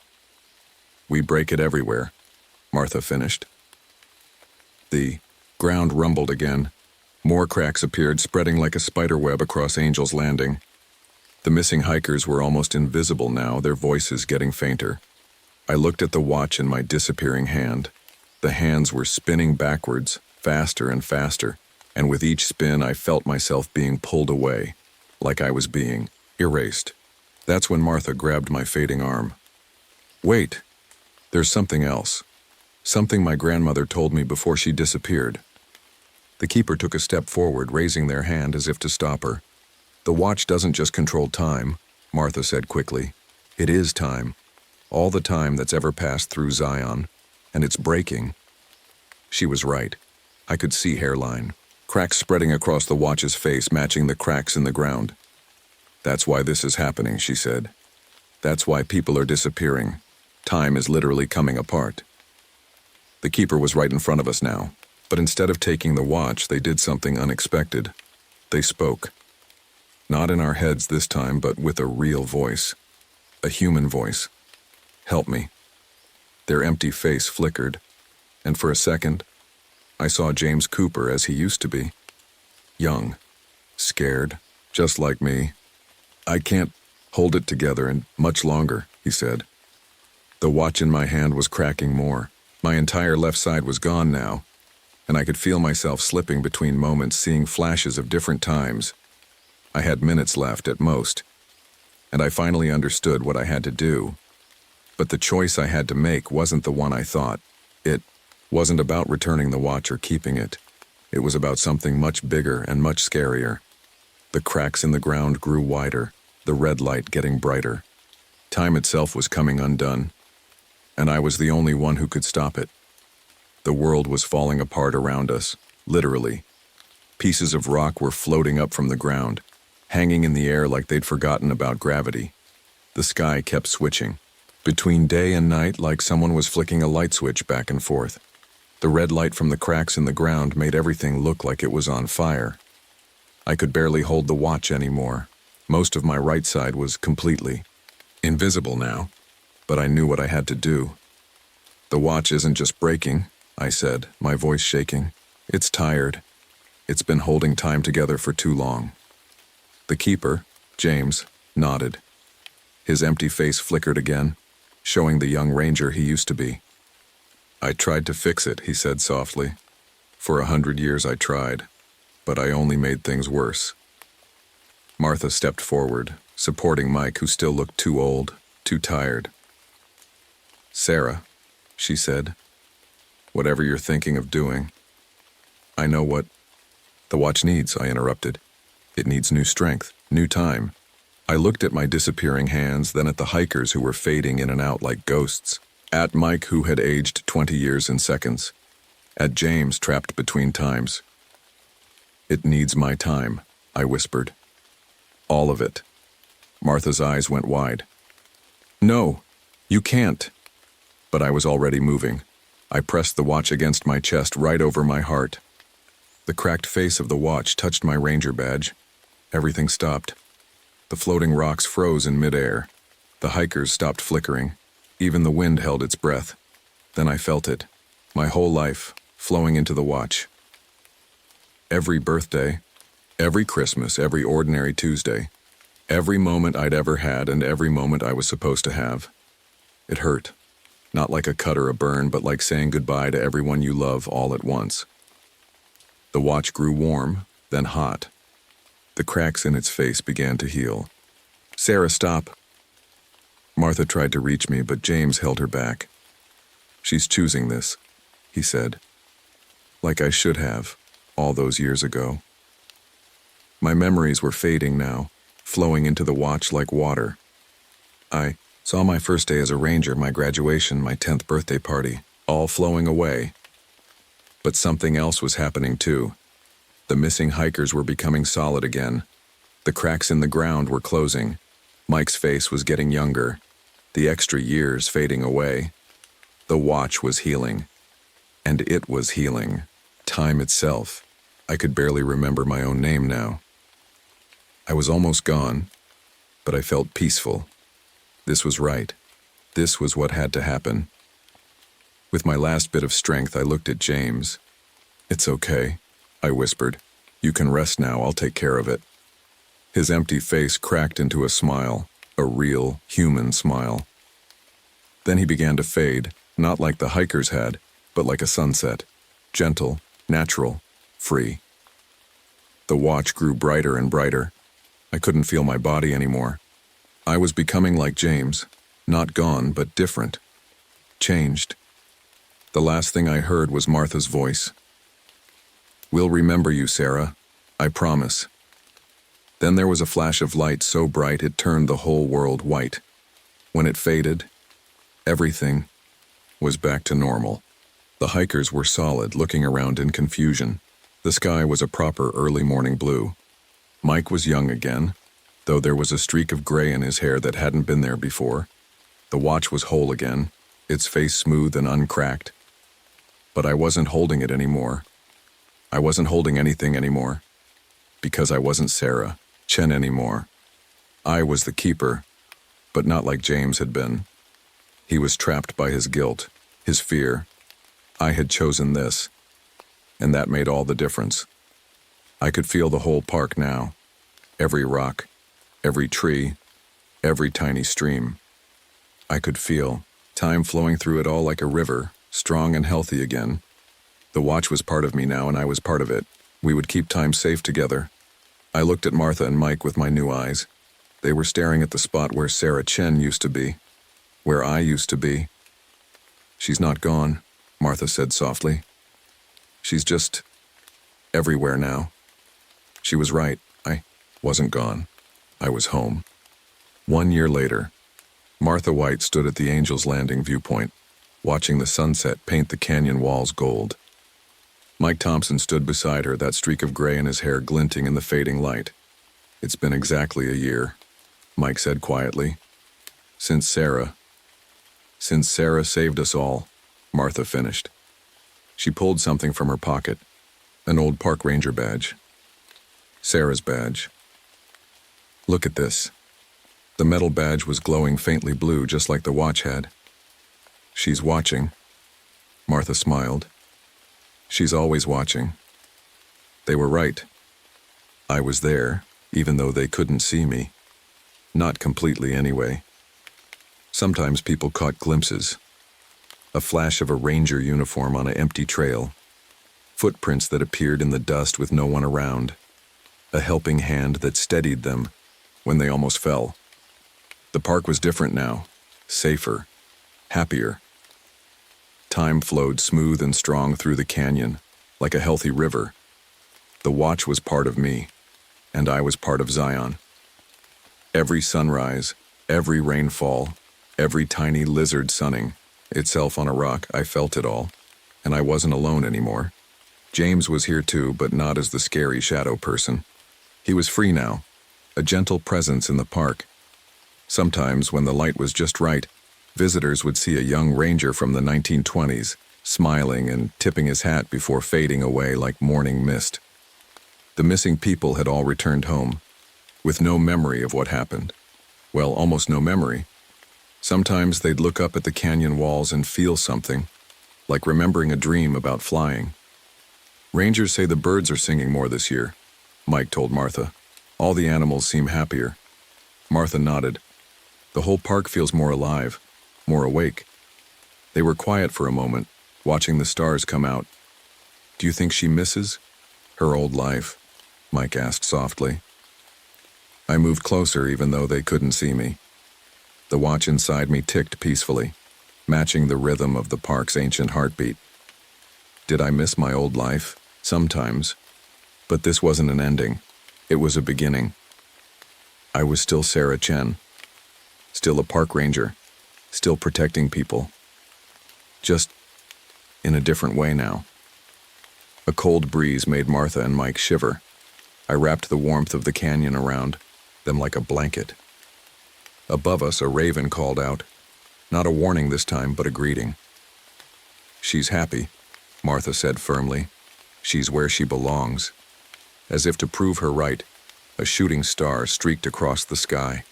S1: we break it everywhere, Martha finished. The ground rumbled again. More cracks appeared, spreading like a spider web across Angel's Landing. The missing hikers were almost invisible now, their voices getting fainter. I looked at the watch in my disappearing hand. The hands were spinning backwards, faster and faster, and with each spin I felt myself being pulled away, like I was being erased. That's when Martha grabbed my fading arm. Wait, there's something else. Something my grandmother told me before she disappeared. The keeper took a step forward, raising their hand as if to stop her. The watch doesn't just control time, Martha said quickly. It is time. All the time that's ever passed through Zion, and it's breaking. She was right. I could see hairline, cracks spreading across the watch's face, matching the cracks in the ground. That's why this is happening, she said. That's why people are disappearing. Time is literally coming apart. The keeper was right in front of us now, but instead of taking the watch, they did something unexpected. They spoke. Not in our heads this time, but with a real voice. A human voice. Help me. Their empty face flickered, and for a second, I saw James Cooper as he used to be. Young, scared, just like me. I can't hold it together and much longer, he said. The watch in my hand was cracking more. My entire left side was gone now, and I could feel myself slipping between moments, seeing flashes of different times. I had minutes left at most, and I finally understood what I had to do. But the choice I had to make wasn't the one I thought. It wasn't about returning the watch or keeping it. It was about something much bigger and much scarier. The cracks in the ground grew wider, the red light getting brighter. Time itself was coming undone, and I was the only one who could stop it. The world was falling apart around us, literally. Pieces of rock were floating up from the ground, hanging in the air like they'd forgotten about gravity. The sky kept switching, between day and night, like someone was flicking a light switch back and forth. The red light from the cracks in the ground made everything look like it was on fire. I could barely hold the watch anymore. Most of my right side was completely invisible now, but I knew what I had to do. The watch isn't just breaking, I said, my voice shaking. It's tired. It's been holding time together for too long. The keeper, James, nodded. His empty face flickered again, showing the young ranger he used to be. I tried to fix it, he said softly. For 100 years I tried, but I only made things worse. Martha stepped forward, supporting Mike, who still looked too old, too tired. Sarah, she said, whatever you're thinking of doing, I know what the watch needs, I interrupted. It needs new strength, new time. I looked at my disappearing hands, then at the hikers who were fading in and out like ghosts, at Mike, who had aged 20 years in seconds, at James trapped between times. It needs my time, I whispered. All of it. Martha's eyes went wide. No, you can't. But I was already moving. I pressed the watch against my chest, right over my heart. The cracked face of the watch touched my ranger badge. Everything stopped. The floating rocks froze in midair. The hikers stopped flickering. Even the wind held its breath. Then I felt it, my whole life, flowing into the watch. Every birthday, every Christmas, every ordinary Tuesday, every moment I'd ever had and every moment I was supposed to have. It hurt. Not like a cut or a burn, but like saying goodbye to everyone you love all at once. The watch grew warm, then hot. The cracks in its face began to heal. Sarah, stop. Martha tried to reach me, but James held her back. She's choosing this, he said. Like I should have, all those years ago. My memories were fading now, flowing into the watch like water. I saw my first day as a ranger, my graduation, my 10th birthday party, all flowing away. But something else was happening too. The missing hikers were becoming solid again. The cracks in the ground were closing. Mike's face was getting younger, the extra years fading away. The watch was healing. And it was healing. Time itself. I could barely remember my own name now. I was almost gone. but I felt peaceful. This was right. This was what had to happen. With my last bit of strength, I looked at James. "It's okay," I whispered. "You can rest now, I'll take care of it." His empty face cracked into a smile, a real, human smile. Then he began to fade, not like the hikers had, but like a sunset. Gentle, natural, free. The watch grew brighter and brighter. I couldn't feel my body anymore. I was becoming like James, not gone, but different. Changed. The last thing I heard was Martha's voice. "We'll remember you, Sarah. I promise." Then there was a flash of light so bright it turned the whole world white. When it faded, everything was back to normal. The hikers were solid, looking around in confusion. The sky was a proper early morning blue. Mike was young again, though there was a streak of gray in his hair that hadn't been there before. The watch was whole again, its face smooth and uncracked. But I wasn't holding it anymore. I wasn't holding anything anymore. Because I wasn't Sarah, Chen anymore. I was the keeper, but not like James had been. He was trapped by his guilt, his fear. I had chosen this, and that made all the difference. I could feel the whole park now. Every rock, every tree, every tiny stream. I could feel time flowing through it all like a river, strong and healthy again. The watch was part of me now, and I was part of it. We would keep time safe together. I looked at Martha and Mike with my new eyes. They were staring at the spot where Sarah Chen used to be, where I used to be. "She's not gone," Martha said softly. "She's just everywhere now." She was right. I wasn't gone. I was home. 1 year later, Martha White stood at the Angel's Landing viewpoint, watching the sunset paint the canyon walls gold. Mike Thompson stood beside her, that streak of gray in his hair glinting in the fading light. "It's been exactly a year," Mike said quietly. Since Sarah saved us all," Martha finished. She pulled something from her pocket, an old park ranger badge. Sarah's badge. "Look at this." The metal badge was glowing faintly blue, just like the watch had. "She's watching." Martha smiled. "She's always watching." They were right. I was there, even though they couldn't see me. Not completely, anyway. Sometimes people caught glimpses. A flash of a ranger uniform on an empty trail. Footprints that appeared in the dust with no one around. A helping hand that steadied them when they almost fell. The park was different now. Safer. Happier. Time flowed smooth and strong through the canyon, like a healthy river. The watch was part of me, and I was part of Zion. Every sunrise, every rainfall, every tiny lizard sunning itself on a rock, I felt it all, and I wasn't alone anymore. James was here too, but not as the scary shadow person. He was free now, a gentle presence in the park. Sometimes, when the light was just right, visitors would see a young ranger from the 1920s, smiling and tipping his hat before fading away like morning mist. The missing people had all returned home, with no memory of what happened. Well, almost no memory. Sometimes they'd look up at the canyon walls and feel something, like remembering a dream about flying. "Rangers say the birds are singing more this year," Mike told Martha. "All the animals seem happier." Martha nodded. "The whole park feels more alive, more awake." They were quiet for a moment, watching the stars come out. "Do you think she misses her old life?" Mike asked softly. I moved closer, even though they couldn't see me. The watch inside me ticked peacefully, matching the rhythm of the park's ancient heartbeat. Did I miss my old life? Sometimes. But this wasn't an ending. It was a beginning. I was still Sarah Chen. Still a park ranger. Still protecting people. Just in a different way now. A cold breeze made Martha and Mike shiver. I wrapped the warmth of the canyon around them like a blanket. Above us, a raven called out. Not a warning this time, but a greeting. "She's happy," Martha said firmly. "She's where she belongs." As if to prove her right, a shooting star streaked across the sky.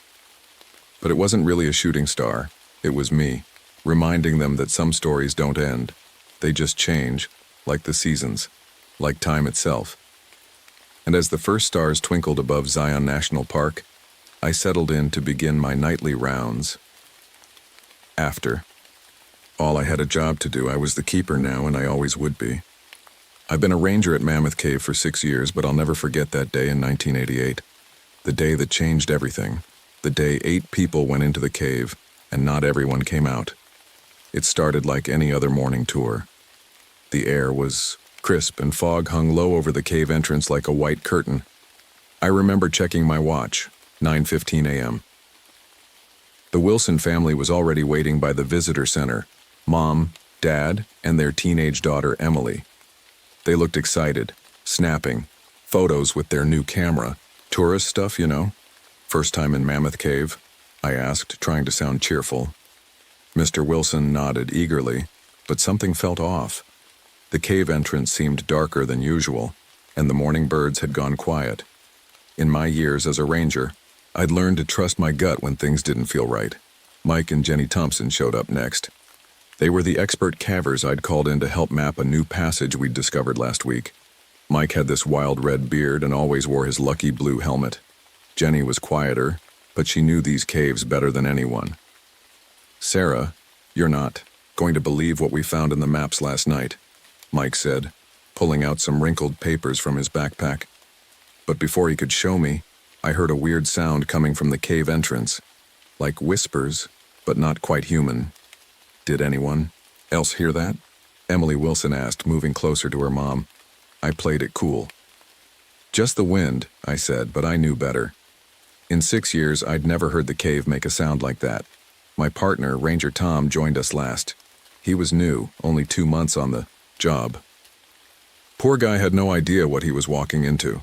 S1: But it wasn't really a shooting star. It was me, reminding them that some stories don't end. They just change, like the seasons, like time itself. And as the first stars twinkled above Zion National Park, I settled in to begin my nightly rounds. After all, I had a job to do. I was the keeper now, and I always would be. I've been a ranger at Mammoth Cave for 6 years, but I'll never forget that day in 1988. The day that changed everything. The day 8 people went into the cave, and not everyone came out. It started like any other morning tour. The air was crisp, and fog hung low over the cave entrance like a white curtain. I remember checking my watch, 9:15 a.m. The Wilson family was already waiting by the visitor center. Mom, Dad, and their teenage daughter, Emily. They looked excited, snapping photos with their new camera. Tourist stuff, you know? First time in Mammoth Cave? I asked, trying to sound cheerful. Mr. Wilson nodded eagerly, but something felt off. The cave entrance seemed darker than usual, and the morning birds had gone quiet. In my years as a ranger, I'd learned to trust my gut when things didn't feel right. Mike and Jenny Thompson showed up next. They were the expert cavers I'd called in to help map a new passage we'd discovered last week. Mike had this wild red beard and always wore his lucky blue helmet. Jenny was quieter, but she knew these caves better than anyone. "Sarah, you're not going to believe what we found in the maps last night," Mike said, pulling out some wrinkled papers from his backpack. But before he could show me, I heard a weird sound coming from the cave entrance, like whispers, but not quite human. "Did anyone else hear that?" Emily Wilson asked, moving closer to her mom. I played it cool. "Just the wind," I said, but I knew better. In 6 years, I'd never heard the cave make a sound like that. My partner, Ranger Tom, joined us last. He was new, only 2 months on the job. Poor guy had no idea what he was walking into.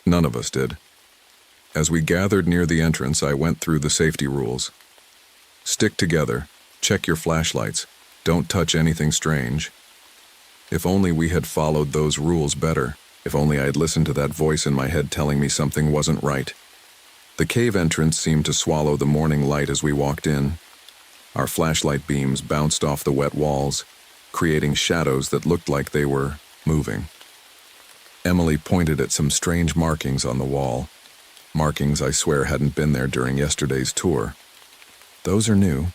S1: None of us did. As we gathered near the entrance, I went through the safety rules. Stick together. Check your flashlights. Don't touch anything strange. If only we had followed those rules better. If only I had listened to that voice in my head telling me something wasn't right. The cave entrance seemed to swallow the morning light as we walked in. Our flashlight beams bounced off the wet walls, creating shadows that looked like they were moving. Emily pointed at some strange markings on the wall. Markings I swear hadn't been there during yesterday's tour. "Those are new,"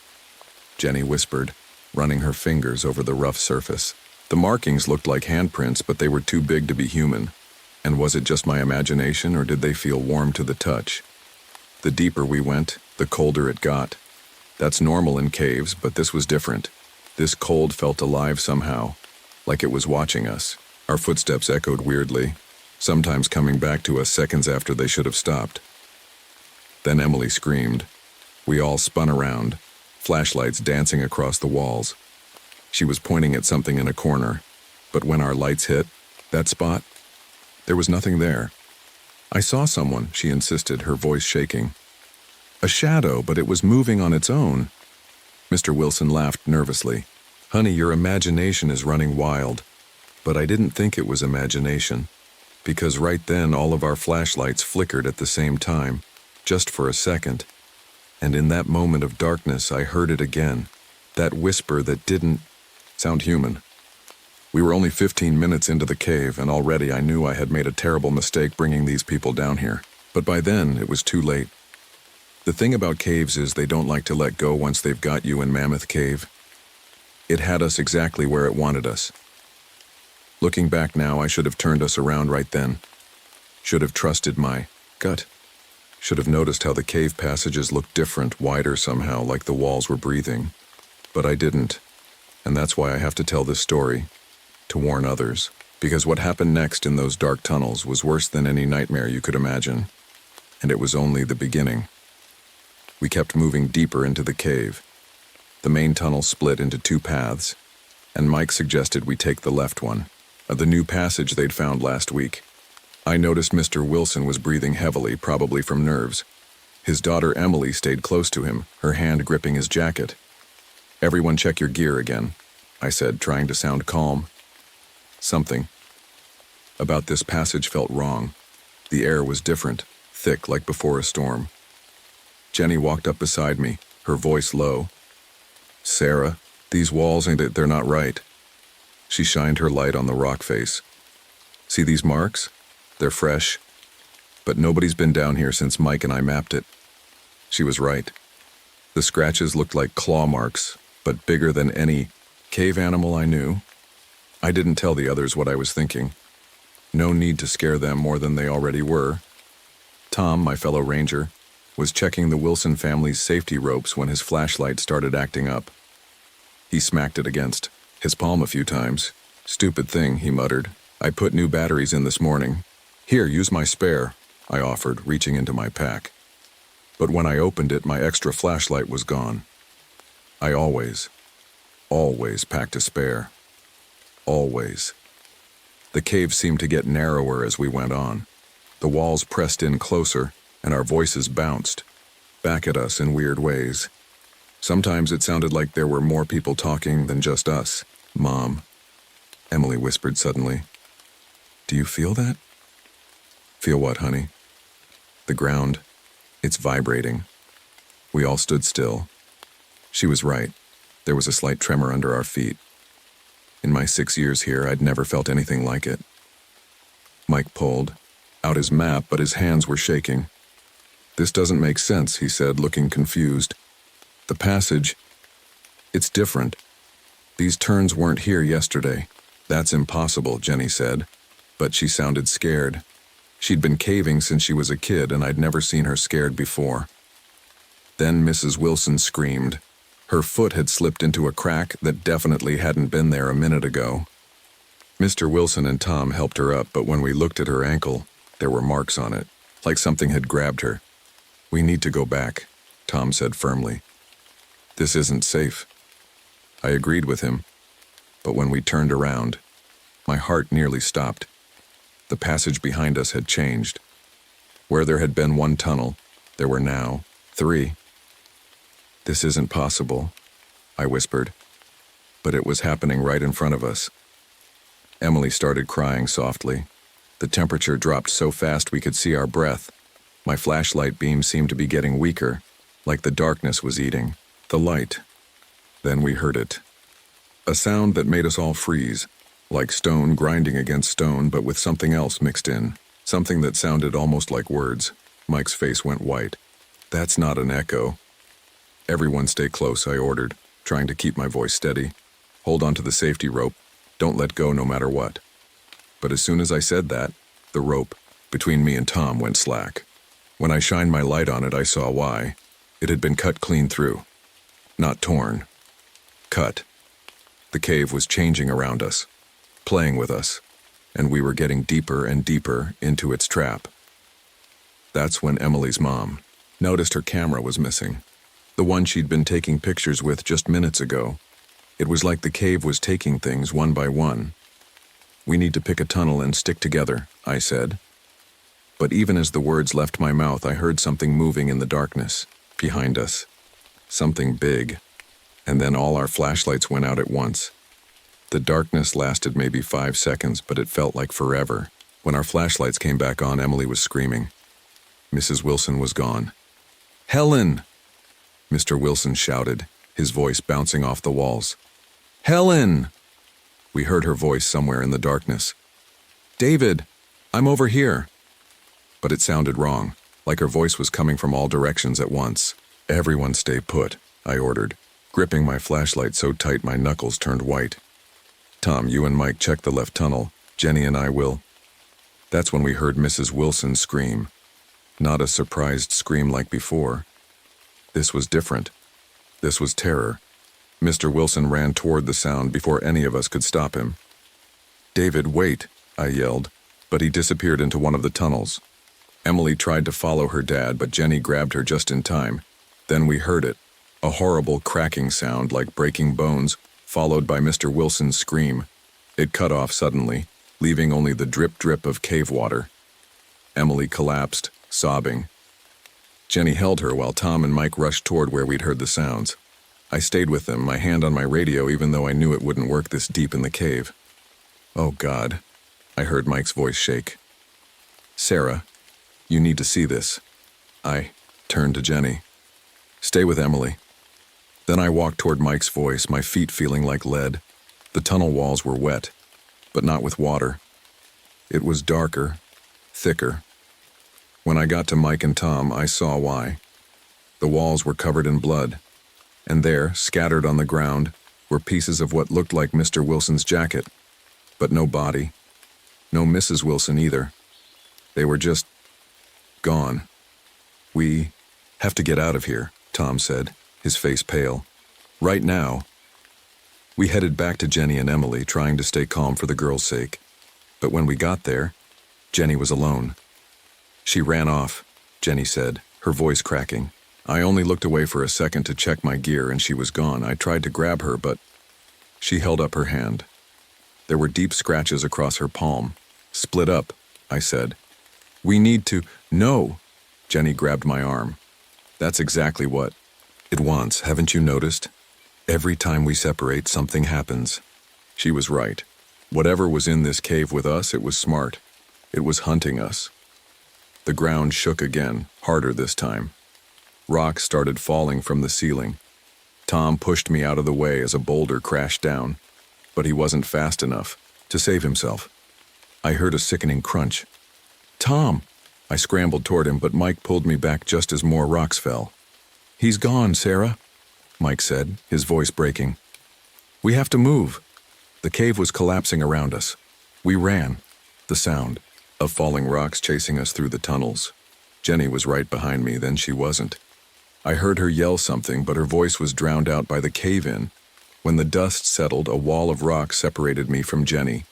S1: Jenny whispered, running her fingers over the rough surface. The markings looked like handprints, but they were too big to be human. And was it just my imagination, or did they feel warm to the touch? The deeper we went, the colder it got. That's normal in caves, but this was different. This cold felt alive somehow, like it was watching us. Our footsteps echoed weirdly, sometimes coming back to us seconds after they should have stopped. Then Emily screamed. We all spun around, flashlights dancing across the walls. She was pointing at something in a corner, but when our lights hit that spot, there was nothing there. "I saw someone," she insisted, her voice shaking. "A shadow, but it was moving on its own." Mr. Wilson laughed nervously. "Honey, your imagination is running wild." But I didn't think it was imagination, because right then all of our flashlights flickered at the same time, just for a second. And in that moment of darkness, I heard it again, that whisper that didn't sound human. We were only 15 minutes into the cave, and already I knew I had made a terrible mistake bringing these people down here. But by then, it was too late. The thing about caves is they don't like to let go once they've got you in Mammoth Cave. It had us exactly where it wanted us. Looking back now, I should have turned us around right then. Should have trusted my gut. Should have noticed how the cave passages looked different, wider somehow, like the walls were breathing. But I didn't. And that's why I have to tell this story, to warn others. Because what happened next in those dark tunnels was worse than any nightmare you could imagine. And it was only the beginning. We kept moving deeper into the cave. The main tunnel split into 2 paths, and Mike suggested we take the left one, the new passage they'd found last week. I noticed Mr. Wilson was breathing heavily, probably from nerves. His daughter Emily stayed close to him, her hand gripping his jacket. "Everyone check your gear again," I said, trying to sound calm. Something about this passage felt wrong. The air was different, thick like before a storm. Jenny walked up beside me, her voice low. "Sarah, these walls they're not right." She shined her light on the rock face. "See these marks? They're fresh. But nobody's been down here since Mike and I mapped it." She was right. The scratches looked like claw marks, but bigger than any cave animal I knew. I didn't tell the others what I was thinking. No need to scare them more than they already were. Tom, my fellow ranger, was checking the Wilson family's safety ropes when his flashlight started acting up. He smacked it against his palm a few times. "Stupid thing," he muttered. "I put new batteries in this morning. Here, use my spare," I offered, reaching into my pack. But when I opened it, my extra flashlight was gone. I always packed a spare. Always. The cave seemed to get narrower as we went on. The walls pressed in closer, and our voices bounced back at us in weird ways. Sometimes it sounded like there were more people talking than just us. "Mom," Emily whispered suddenly. "Do you feel that?" "Feel what, honey?" "The ground. It's vibrating." We all stood still. She was right. There was a slight tremor under our feet. In my 6 years here, I'd never felt anything like it. Mike pulled out his map, but his hands were shaking. "This doesn't make sense," he said, looking confused. "The passage, it's different. These turns weren't here yesterday." "That's impossible," Jenny said, but she sounded scared. She'd been caving since she was a kid, and I'd never seen her scared before. Then Mrs. Wilson screamed. Her foot had slipped into a crack that definitely hadn't been there a minute ago. Mr. Wilson and Tom helped her up, but when we looked at her ankle, there were marks on it, like something had grabbed her. "We need to go back," Tom said firmly. "This isn't safe." I agreed with him, but when we turned around, my heart nearly stopped. The passage behind us had changed. Where there had been one tunnel, there were now 3. "This isn't possible," I whispered, but it was happening right in front of us. Emily started crying softly. The temperature dropped so fast we could see our breath. My flashlight beam seemed to be getting weaker, like the darkness was eating the light. Then we heard it. A sound that made us all freeze, like stone grinding against stone, but with something else mixed in. Something that sounded almost like words. Mike's face went white. "That's not an echo." "Everyone stay close," I ordered, trying to keep my voice steady. "Hold on to the safety rope. Don't let go no matter what." But as soon as I said that, the rope between me and Tom went slack. When I shined my light on it, I saw why. It had been cut clean through. Not torn. Cut. The cave was changing around us, playing with us, and we were getting deeper and deeper into its trap. That's when Emily's mom noticed her camera was missing. The one she'd been taking pictures with just minutes ago. It was like the cave was taking things one by one. "We need to pick a tunnel and stick together," I said. But even as the words left my mouth, I heard something moving in the darkness, behind us. Something big. And then all our flashlights went out at once. The darkness lasted maybe 5 seconds, but it felt like forever. When our flashlights came back on, Emily was screaming. Mrs. Wilson was gone. "Helen!" Mr. Wilson shouted, his voice bouncing off the walls. "Helen!" We heard her voice somewhere in the darkness. "David, I'm over here." But it sounded wrong, like her voice was coming from all directions at once. "Everyone stay put," I ordered, gripping my flashlight so tight my knuckles turned white. "Tom, you and Mike check the left tunnel. Jenny and I will." That's when we heard Mrs. Wilson scream. Not a surprised scream like before. This was different. This was terror. Mr. Wilson ran toward the sound before any of us could stop him. "David, wait," I yelled, but he disappeared into one of the tunnels. Emily tried to follow her dad, but Jenny grabbed her just in time. Then we heard it, a horrible cracking sound like breaking bones, followed by Mr. Wilson's scream. It cut off suddenly, leaving only the drip-drip of cave water. Emily collapsed, sobbing. Jenny held her while Tom and Mike rushed toward where we'd heard the sounds. I stayed with them, my hand on my radio, even though I knew it wouldn't work this deep in the cave. "Oh, God," I heard Mike's voice shake. "Sarah, you need to see this." I turned to Jenny. Stay with Emily. Then I walked toward Mike's voice, my feet feeling like lead. The tunnel walls were wet, but not with water. It was darker, thicker. When I got to Mike and Tom, I saw why. The walls were covered in blood, and there, scattered on the ground, were pieces of what looked like Mr. Wilson's jacket, but no body. No Mrs. Wilson either. They were just gone. We have to get out of here, Tom said, his face pale. Right now. We headed back to Jenny and Emily, trying to stay calm for the girls' sake. But when we got there, Jenny was alone. She ran off, Jenny said, her voice cracking. I only looked away for a second to check my gear and she was gone. I tried to grab her, but she held up her hand. There were deep scratches across her palm. Split up, I said. We need to— No! Jenny grabbed my arm. That's exactly what it wants, haven't you noticed? Every time we separate, something happens. She was right. Whatever was in this cave with us, it was smart. It was hunting us. The ground shook again, harder this time. Rocks started falling from the ceiling. Tom pushed me out of the way as a boulder crashed down, but he wasn't fast enough to save himself. I heard a sickening crunch. Tom! I scrambled toward him, but Mike pulled me back just as more rocks fell. He's gone, Sarah, Mike said, his voice breaking. We have to move. The cave was collapsing around us. We ran. The sound of falling rocks chasing us through the tunnels. Jenny was right behind me, then she wasn't. I heard her yell something, but her voice was drowned out by the cave-in. When the dust settled, a wall of rock separated me from Jenny.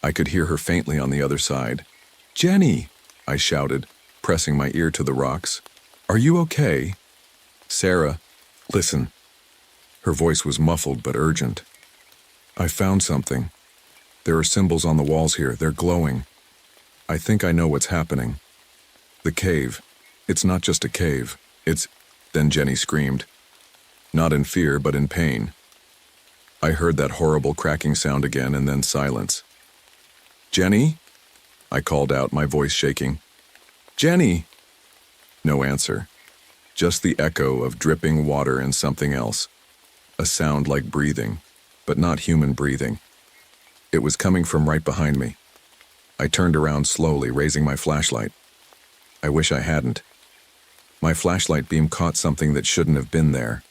S1: I could hear her faintly on the other side. Jenny! I shouted, pressing my ear to the rocks. Are you okay? Sarah, listen. Her voice was muffled but urgent. I found something. There are symbols on the walls here. They're glowing. I think I know what's happening. The cave. It's not just a cave. It's— Then Jenny screamed. Not in fear, but in pain. I heard that horrible cracking sound again and then silence. Jenny? I called out, my voice shaking. Jenny! No answer. Just the echo of dripping water and something else. A sound like breathing, but not human breathing. It was coming from right behind me. I turned around slowly, raising my flashlight. I wish I hadn't. My flashlight beam caught something that shouldn't have been there.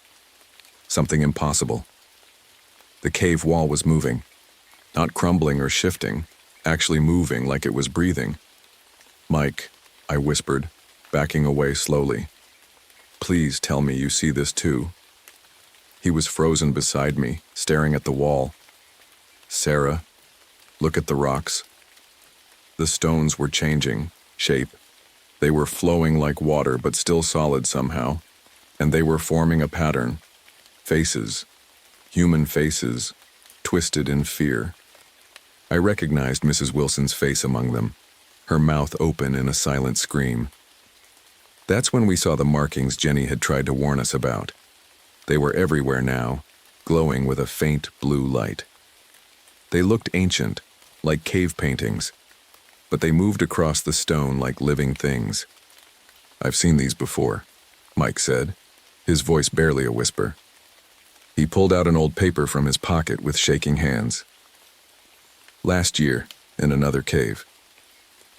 S1: Something impossible. The cave wall was moving. Not crumbling or shifting, actually moving like it was breathing. Mike, I whispered, backing away slowly. Please tell me you see this too. He was frozen beside me, staring at the wall. Sarah, look at the rocks. The stones were changing shape. They were flowing like water, but still solid somehow. And they were forming a pattern. Faces. Human faces. Twisted in fear. I recognized Mrs. Wilson's face among them. Her mouth open in a silent scream. That's when we saw the markings Jenny had tried to warn us about. They were everywhere now, glowing with a faint blue light. They looked ancient, like cave paintings, but they moved across the stone like living things. I've seen these before, Mike said, his voice barely a whisper. He pulled out an old paper from his pocket with shaking hands. Last year, in another cave,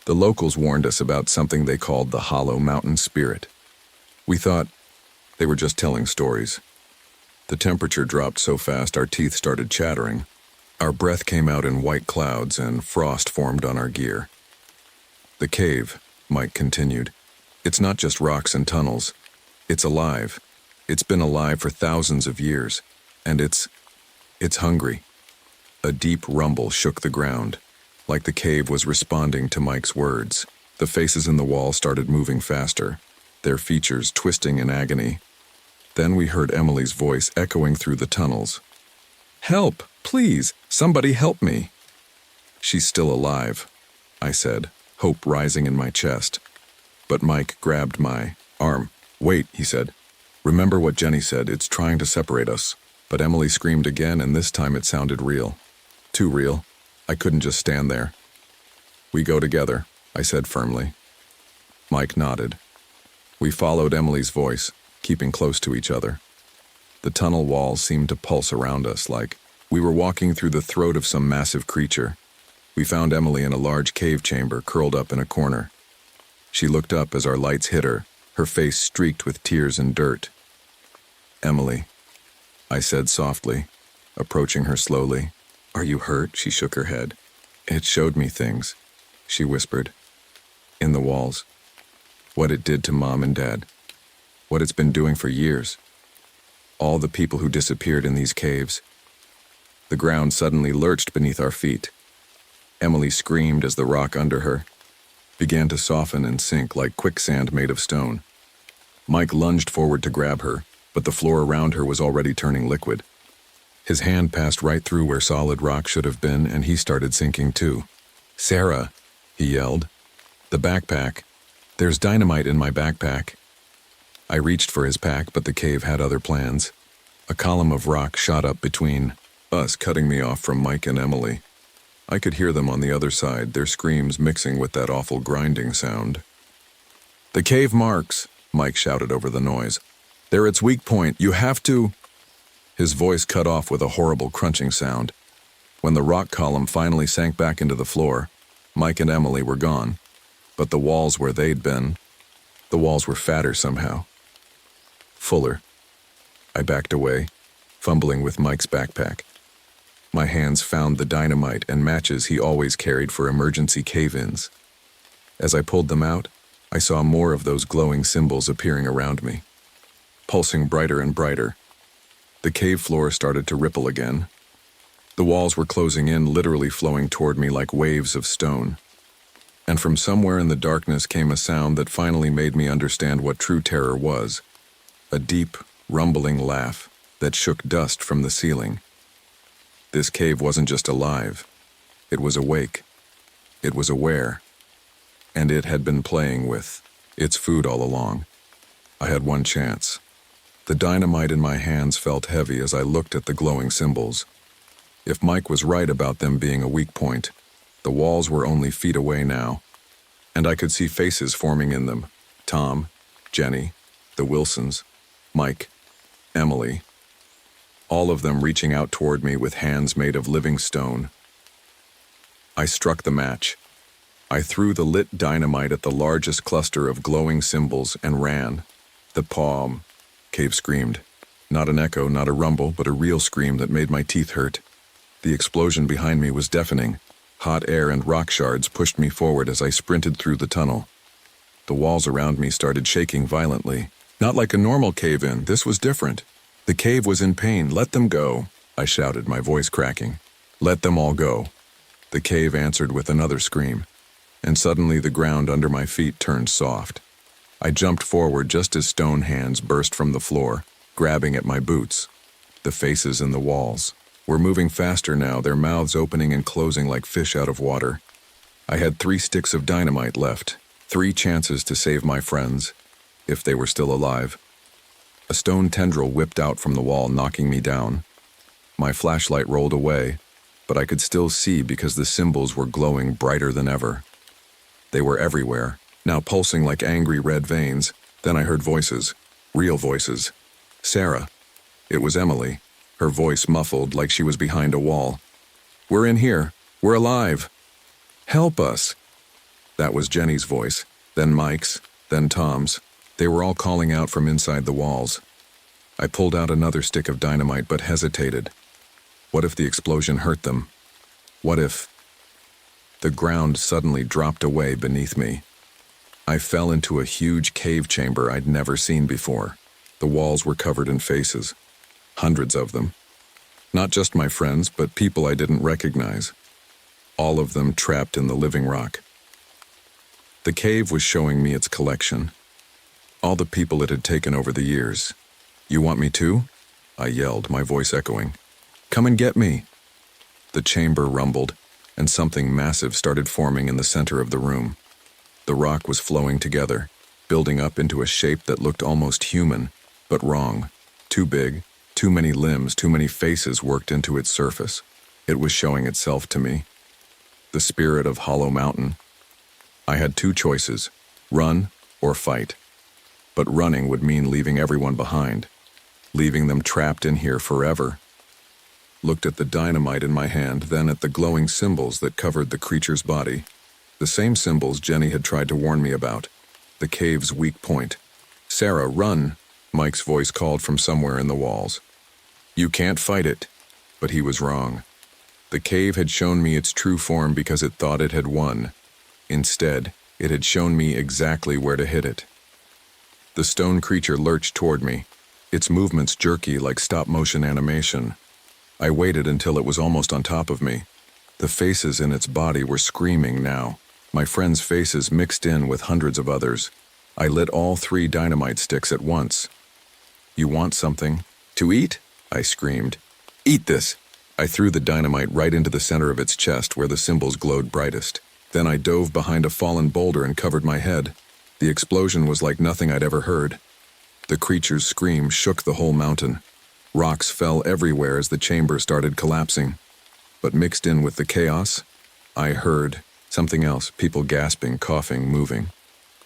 S1: the locals warned us about something they called the Hollow Mountain Spirit. We thought they were just telling stories. The temperature dropped so fast our teeth started chattering. Our breath came out in white clouds and frost formed on our gear. The cave, Mike continued, it's not just rocks and tunnels. It's alive. It's been alive for thousands of years. And it's hungry. A deep rumble shook the ground, like the cave was responding to Mike's words. The faces in the wall started moving faster, their features twisting in agony. Then we heard Emily's voice echoing through the tunnels. Help, please, somebody help me. She's still alive, I said, hope rising in my chest. But Mike grabbed my arm. Wait, he said. Remember what Jenny said, it's trying to separate us. But Emily screamed again, and this time it sounded real. Too real. I couldn't just stand there. We go together, I said firmly. Mike nodded. We followed Emily's voice, keeping close to each other. The tunnel walls seemed to pulse around us like we were walking through the throat of some massive creature. We found Emily in a large cave chamber, curled up in a corner. She looked up as our lights hit her, her face streaked with tears and dirt. "Emily," I said softly, approaching her slowly. "Are you hurt?" She shook her head. "It showed me things," she whispered. "In the walls. What it did to Mom and Dad. What it's been doing for years. All the people who disappeared in these caves." The ground suddenly lurched beneath our feet. Emily screamed as the rock under her began to soften and sink like quicksand made of stone. Mike lunged forward to grab her, but the floor around her was already turning liquid. His hand passed right through where solid rock should have been, and he started sinking too. "Sarah," he yelled. "The backpack. There's dynamite in my backpack." I reached for his pack, but the cave had other plans. A column of rock shot up between us, cutting me off from Mike and Emily. I could hear them on the other side, their screams mixing with that awful grinding sound. "The cave marks," Mike shouted over the noise. "They're its weak point. You have to—" His voice cut off with a horrible crunching sound. When the rock column finally sank back into the floor, Mike and Emily were gone. But the walls where they'd been, the walls were fatter somehow. Fuller. I backed away, fumbling with Mike's backpack. My hands found the dynamite and matches he always carried for emergency cave-ins. As I pulled them out, I saw more of those glowing symbols appearing around me, pulsing brighter and brighter. The cave floor started to ripple again. The walls were closing in, literally flowing toward me like waves of stone. And from somewhere in the darkness came a sound that finally made me understand what true terror was. A deep, rumbling laugh that shook dust from the ceiling. This cave wasn't just alive. It was awake. It was aware. And it had been playing with its food all along. I had one chance. The dynamite in my hands felt heavy as I looked at the glowing symbols. If Mike was right about them being a weak point, the walls were only feet away now, and I could see faces forming in them. Tom, Jenny, the Wilsons, Mike, Emily, all of them reaching out toward me with hands made of living stone. I struck the match. I threw the lit dynamite at the largest cluster of glowing symbols and ran. The palm, cave screamed. Not an echo, not a rumble, but a real scream that made my teeth hurt. The explosion behind me was deafening. Hot air and rock shards pushed me forward as I sprinted through the tunnel. The walls around me started shaking violently. Not like a normal cave-in, this was different. The cave was in pain. "Let them go," I shouted, my voice cracking. "Let them all go." The cave answered with another scream, and suddenly the ground under my feet turned soft. I jumped forward just as stone hands burst from the floor, grabbing at my boots. The faces in the walls were moving faster now, their mouths opening and closing like fish out of water. I had 3 sticks of dynamite left, 3 chances to save my friends, if they were still alive. A stone tendril whipped out from the wall, knocking me down. My flashlight rolled away, but I could still see because the symbols were glowing brighter than ever. They were everywhere, now pulsing like angry red veins. Then I heard voices, real voices. Sarah. It was Emily, her voice muffled like she was behind a wall. "We're in here. We're alive. Help us." That was Jenny's voice, then Mike's, then Tom's. They were all calling out from inside the walls. I pulled out another stick of dynamite but hesitated. What if the explosion hurt them? What if... The ground suddenly dropped away beneath me. I fell into a huge cave chamber I'd never seen before. The walls were covered in faces. Hundreds of them. Not just my friends, but people I didn't recognize. All of them trapped in the living rock. The cave was showing me its collection. All the people it had taken over the years. "You want me too?" I yelled, my voice echoing. "Come and get me." The chamber rumbled, and something massive started forming in the center of the room. The rock was flowing together, building up into a shape that looked almost human, but wrong. Too big, too many limbs, too many faces worked into its surface. It was showing itself to me. The spirit of Hollow Mountain. I had 2 choices, run or fight. But running would mean leaving everyone behind, leaving them trapped in here forever. Looked at the dynamite in my hand, then at the glowing symbols that covered the creature's body. The same symbols Jenny had tried to warn me about. The cave's weak point. "Sarah, run!" Mike's voice called from somewhere in the walls. "You can't fight it." But he was wrong. The cave had shown me its true form because it thought it had won. Instead, it had shown me exactly where to hit it. The stone creature lurched toward me, its movements jerky like stop-motion animation. I waited until it was almost on top of me. The faces in its body were screaming now, my friends' faces mixed in with hundreds of others. I lit all 3 dynamite sticks at once. "You want something? To eat?" I screamed. "Eat this!" I threw the dynamite right into the center of its chest where the symbols glowed brightest. Then I dove behind a fallen boulder and covered my head. The explosion was like nothing I'd ever heard. The creature's scream shook the whole mountain. Rocks fell everywhere as the chamber started collapsing. But mixed in with the chaos, I heard something else, people gasping, coughing, moving.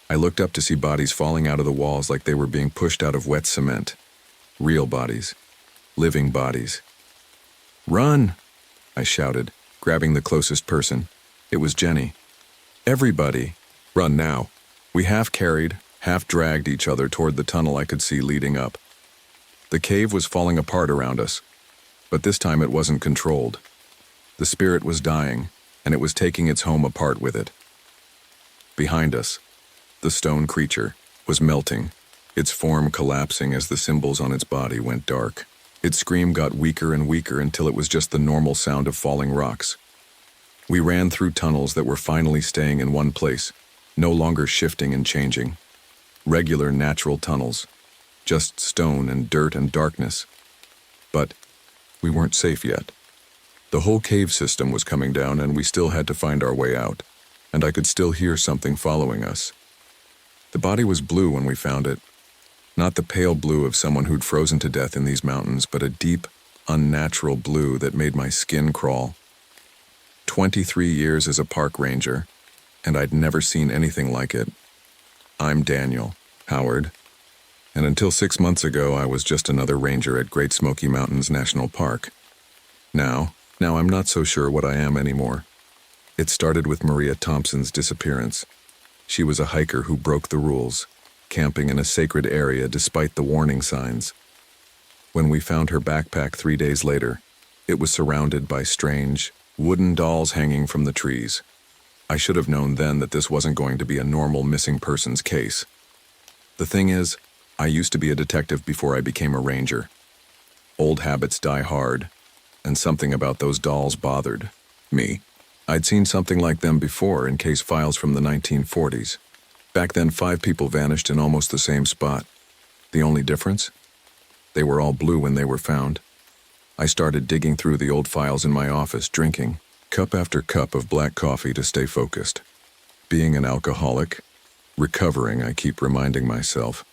S1: I looked up to see bodies falling out of the walls like they were being pushed out of wet cement. Real bodies. Living bodies. "Run!" I shouted, grabbing the closest person. It was Jenny. "Everybody, run now." We half carried, half dragged each other toward the tunnel I could see leading up. The cave was falling apart around us, but this time it wasn't controlled. The spirit was dying, and it was taking its home apart with it. Behind us, the stone creature was melting, its form collapsing as the symbols on its body went dark. Its scream got weaker and weaker until it was just the normal sound of falling rocks. We ran through tunnels that were finally staying in one place, no longer shifting and changing. Regular, natural tunnels, just stone and dirt and darkness. But we weren't safe yet. The whole cave system was coming down and we still had to find our way out, and I could still hear something following us. The body was blue when we found it. Not the pale blue of someone who'd frozen to death in these mountains, but a deep, unnatural blue that made my skin crawl. 23 years as a park ranger, and I'd never seen anything like it. I'm Daniel Howard, and until 6 months ago I was just another ranger at Great Smoky Mountains National Park. Now I'm not so sure what I am anymore. It started with Maria Thompson's disappearance. She was a hiker who broke the rules, camping in a sacred area despite the warning signs. When we found her backpack 3 days later, it was surrounded by strange, wooden dolls hanging from the trees. I should have known then that this wasn't going to be a normal missing persons case. The thing is, I used to be a detective before I became a ranger. Old habits die hard, and something about those dolls bothered me. I'd seen something like them before in case files from the 1940s. Back then, 5 people vanished in almost the same spot. The only difference? They were all blue when they were found. I started digging through the old files in my office, drinking cup after cup of black coffee to stay focused. Being an alcoholic, recovering, I keep reminding myself,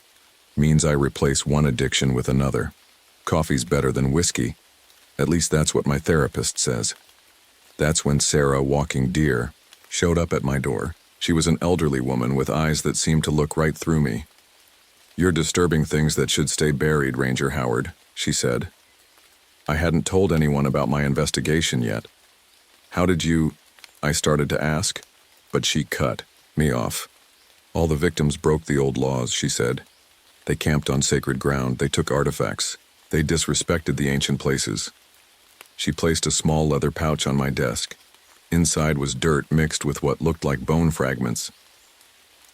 S1: means I replace one addiction with another. Coffee's better than whiskey. At least that's what my therapist says. That's when Sarah, walking deer, showed up at my door. She was an elderly woman with eyes that seemed to look right through me. "You're disturbing things that should stay buried, Ranger Howard," she said. I hadn't told anyone about my investigation yet. "How did you—" I started to ask, but she cut me off. "All the victims broke the old laws," she said. "They camped on sacred ground, they took artifacts, they disrespected the ancient places." She placed a small leather pouch on my desk. Inside was dirt mixed with what looked like bone fragments.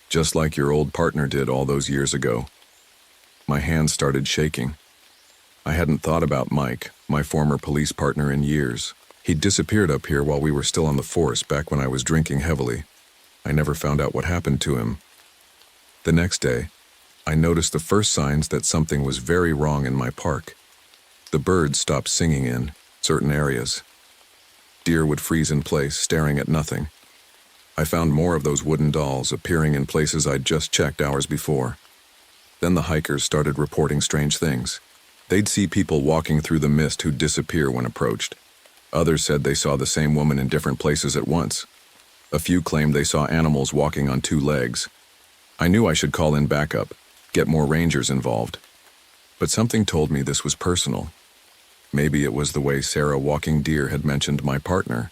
S1: "Just like your old partner did all those years ago." My hands started shaking. I hadn't thought about Mike, my former police partner, in years. He'd disappeared up here while we were still on the force back when I was drinking heavily. I never found out what happened to him. The next day, I noticed the first signs that something was very wrong in my park. The birds stopped singing in certain areas. Deer would freeze in place, staring at nothing. I found more of those wooden dolls appearing in places I'd just checked hours before. Then the hikers started reporting strange things. They'd see people walking through the mist who'd disappear when approached. Others said they saw the same woman in different places at once. A few claimed they saw animals walking on 2 legs. I knew I should call in backup, get more rangers involved. But something told me this was personal. Maybe it was the way Sarah Walking Deer had mentioned my partner.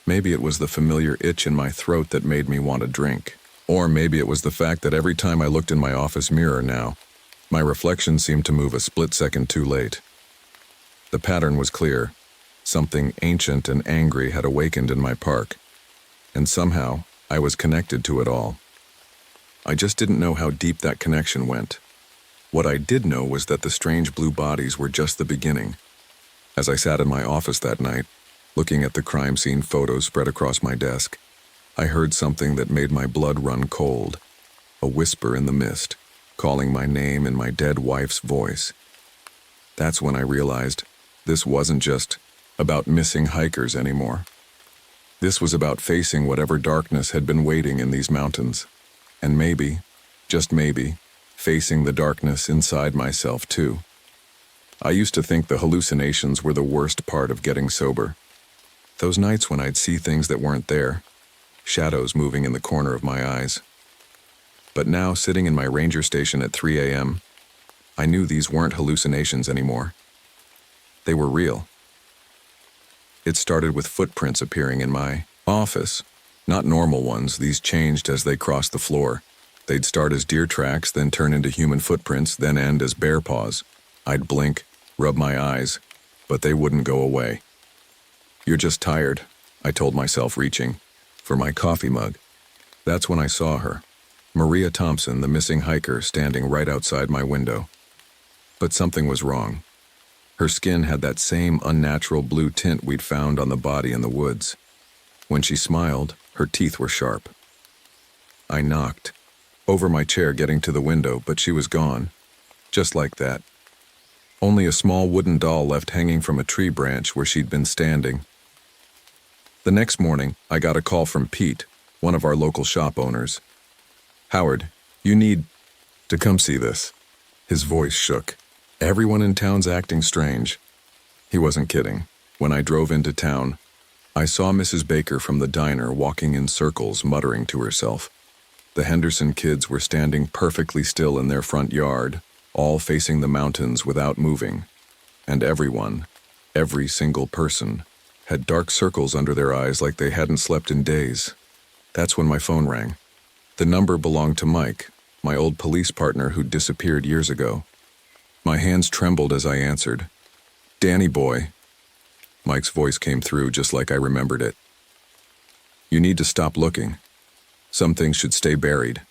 S1: Maybe it was the familiar itch in my throat that made me want a drink. Or maybe it was the fact that every time I looked in my office mirror now, my reflection seemed to move a split second too late. The pattern was clear. Something ancient and angry had awakened in my park, and somehow I was connected to it all. I just didn't know how deep that connection went. What I did know was that the strange blue bodies were just the beginning. As I sat in my office that night, looking at the crime scene photos spread across my desk, I heard something that made my blood run cold. A whisper in the mist, calling my name in my dead wife's voice. That's when I realized this wasn't just about missing hikers anymore. This was about facing whatever darkness had been waiting in these mountains. And maybe, just maybe, facing the darkness inside myself too. I used to think the hallucinations were the worst part of getting sober. Those nights when I'd see things that weren't there, shadows moving in the corner of my eyes. But now, sitting in my ranger station at 3 a.m., I knew these weren't hallucinations anymore. They were real. It started with footprints appearing in my office. Not normal ones, these changed as they crossed the floor. They'd start as deer tracks, then turn into human footprints, then end as bear paws. I'd blink, rub my eyes, but they wouldn't go away. "You're just tired," I told myself, reaching for my coffee mug. That's when I saw her, Maria Thompson, the missing hiker, standing right outside my window. But something was wrong. Her skin had that same unnatural blue tint we'd found on the body in the woods. When she smiled, her teeth were sharp. I knocked over my chair getting to the window, but she was gone. Just like that. Only a small wooden doll left hanging from a tree branch where she'd been standing. The next morning, I got a call from Pete, one of our local shop owners. "Howard, you need to come see this." His voice shook. "Everyone in town's acting strange." He wasn't kidding. When I drove into town, I saw Mrs. Baker from the diner walking in circles, muttering to herself. The Henderson kids were standing perfectly still in their front yard, all facing the mountains without moving. And everyone, every single person, had dark circles under their eyes like they hadn't slept in days. That's when my phone rang. The number belonged to Mike, my old police partner who'd disappeared years ago. My hands trembled as I answered. "Danny boy." Mike's voice came through just like I remembered it. "You need to stop looking. Some things should stay buried."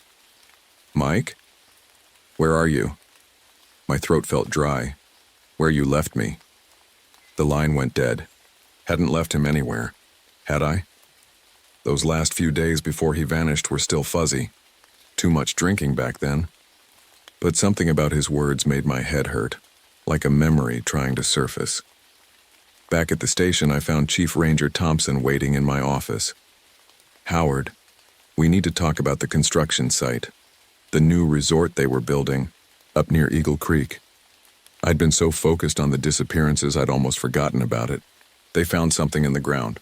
S1: "Mike? Where are you?" My throat felt dry. "Where you left me." The line went dead. Hadn't left him anywhere. Had I? Those last few days before he vanished were still fuzzy. Too much drinking back then. But something about his words made my head hurt, like a memory trying to surface. Back at the station, I found Chief Ranger Thompson waiting in my office. "Howard, we need to talk about the construction site, the new resort they were building up near Eagle Creek." I'd been so focused on the disappearances I'd almost forgotten about it. "They found something in the ground,"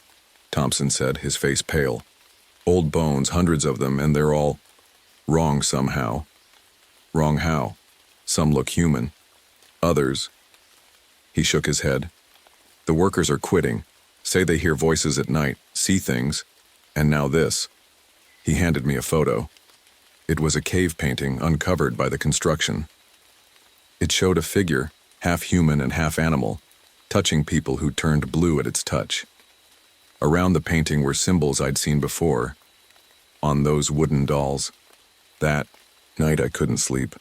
S1: Thompson said, his face pale. "Old bones, hundreds of them, and they're all wrong somehow." "Wrong how?" "Some look human. Others—" He shook his head. "The workers are quitting, say they hear voices at night, see things, and now this." He handed me a photo. It was a cave painting uncovered by the construction. It showed a figure, half human and half animal, touching people who turned blue at its touch. Around the painting were symbols I'd seen before, on those wooden dolls. That night I couldn't sleep.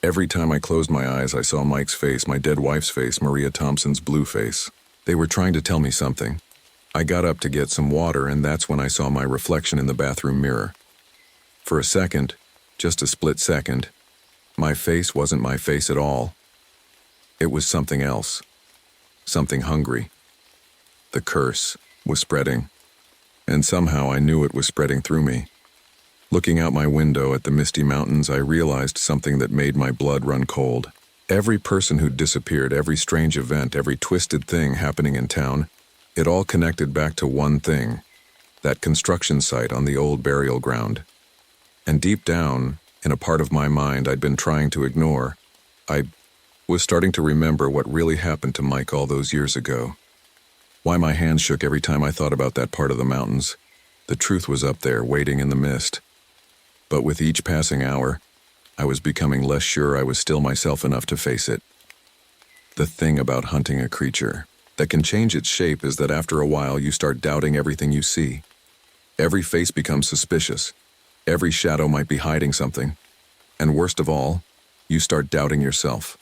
S1: Every time I closed my eyes, I saw Mike's face, my dead wife's face, Maria Thompson's blue face. They were trying to tell me something. I got up to get some water, and that's when I saw my reflection in the bathroom mirror. For a second, just a split second, my face wasn't my face at all. It was something else. Something hungry. The curse was spreading, and somehow I knew it was spreading through me. Looking out my window at the misty mountains, I realized something that made my blood run cold. Every person who'd disappeared, every strange event, every twisted thing happening in town, it all connected back to one thing, that construction site on the old burial ground. And deep down, In a part of my mind I'd been trying to ignore, I was starting to remember what really happened to Mike all those years ago. Why my hands shook every time I thought about that part of the mountains. The truth was up there, waiting in the mist. But with each passing hour, I was becoming less sure I was still myself enough to face it. The thing about hunting a creature that can change its shape is that after a while you start doubting everything you see. Every face becomes suspicious. Every shadow might be hiding something. And worst of all, you start doubting yourself.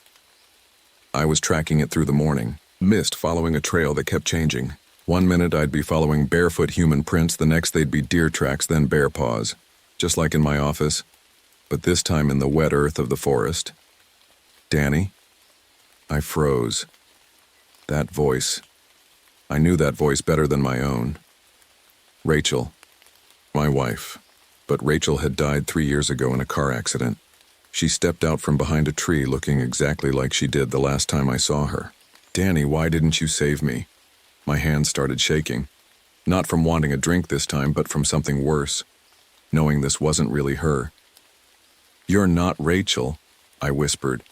S1: I was tracking it through the morning, mist following a trail that kept changing. One minute I'd be following barefoot human prints, the next they'd be deer tracks, then bear paws. Just like in my office, but this time in the wet earth of the forest. Danny? I froze. That voice. I knew that voice better than my own. Rachel. My wife. But Rachel had died 3 years ago in a car accident. She stepped out from behind a tree looking exactly like she did the last time I saw her. Danny, why didn't you save me? My hands started shaking. Not from wanting a drink this time, but from something worse. Knowing this wasn't really her. You're not Rachel, I whispered.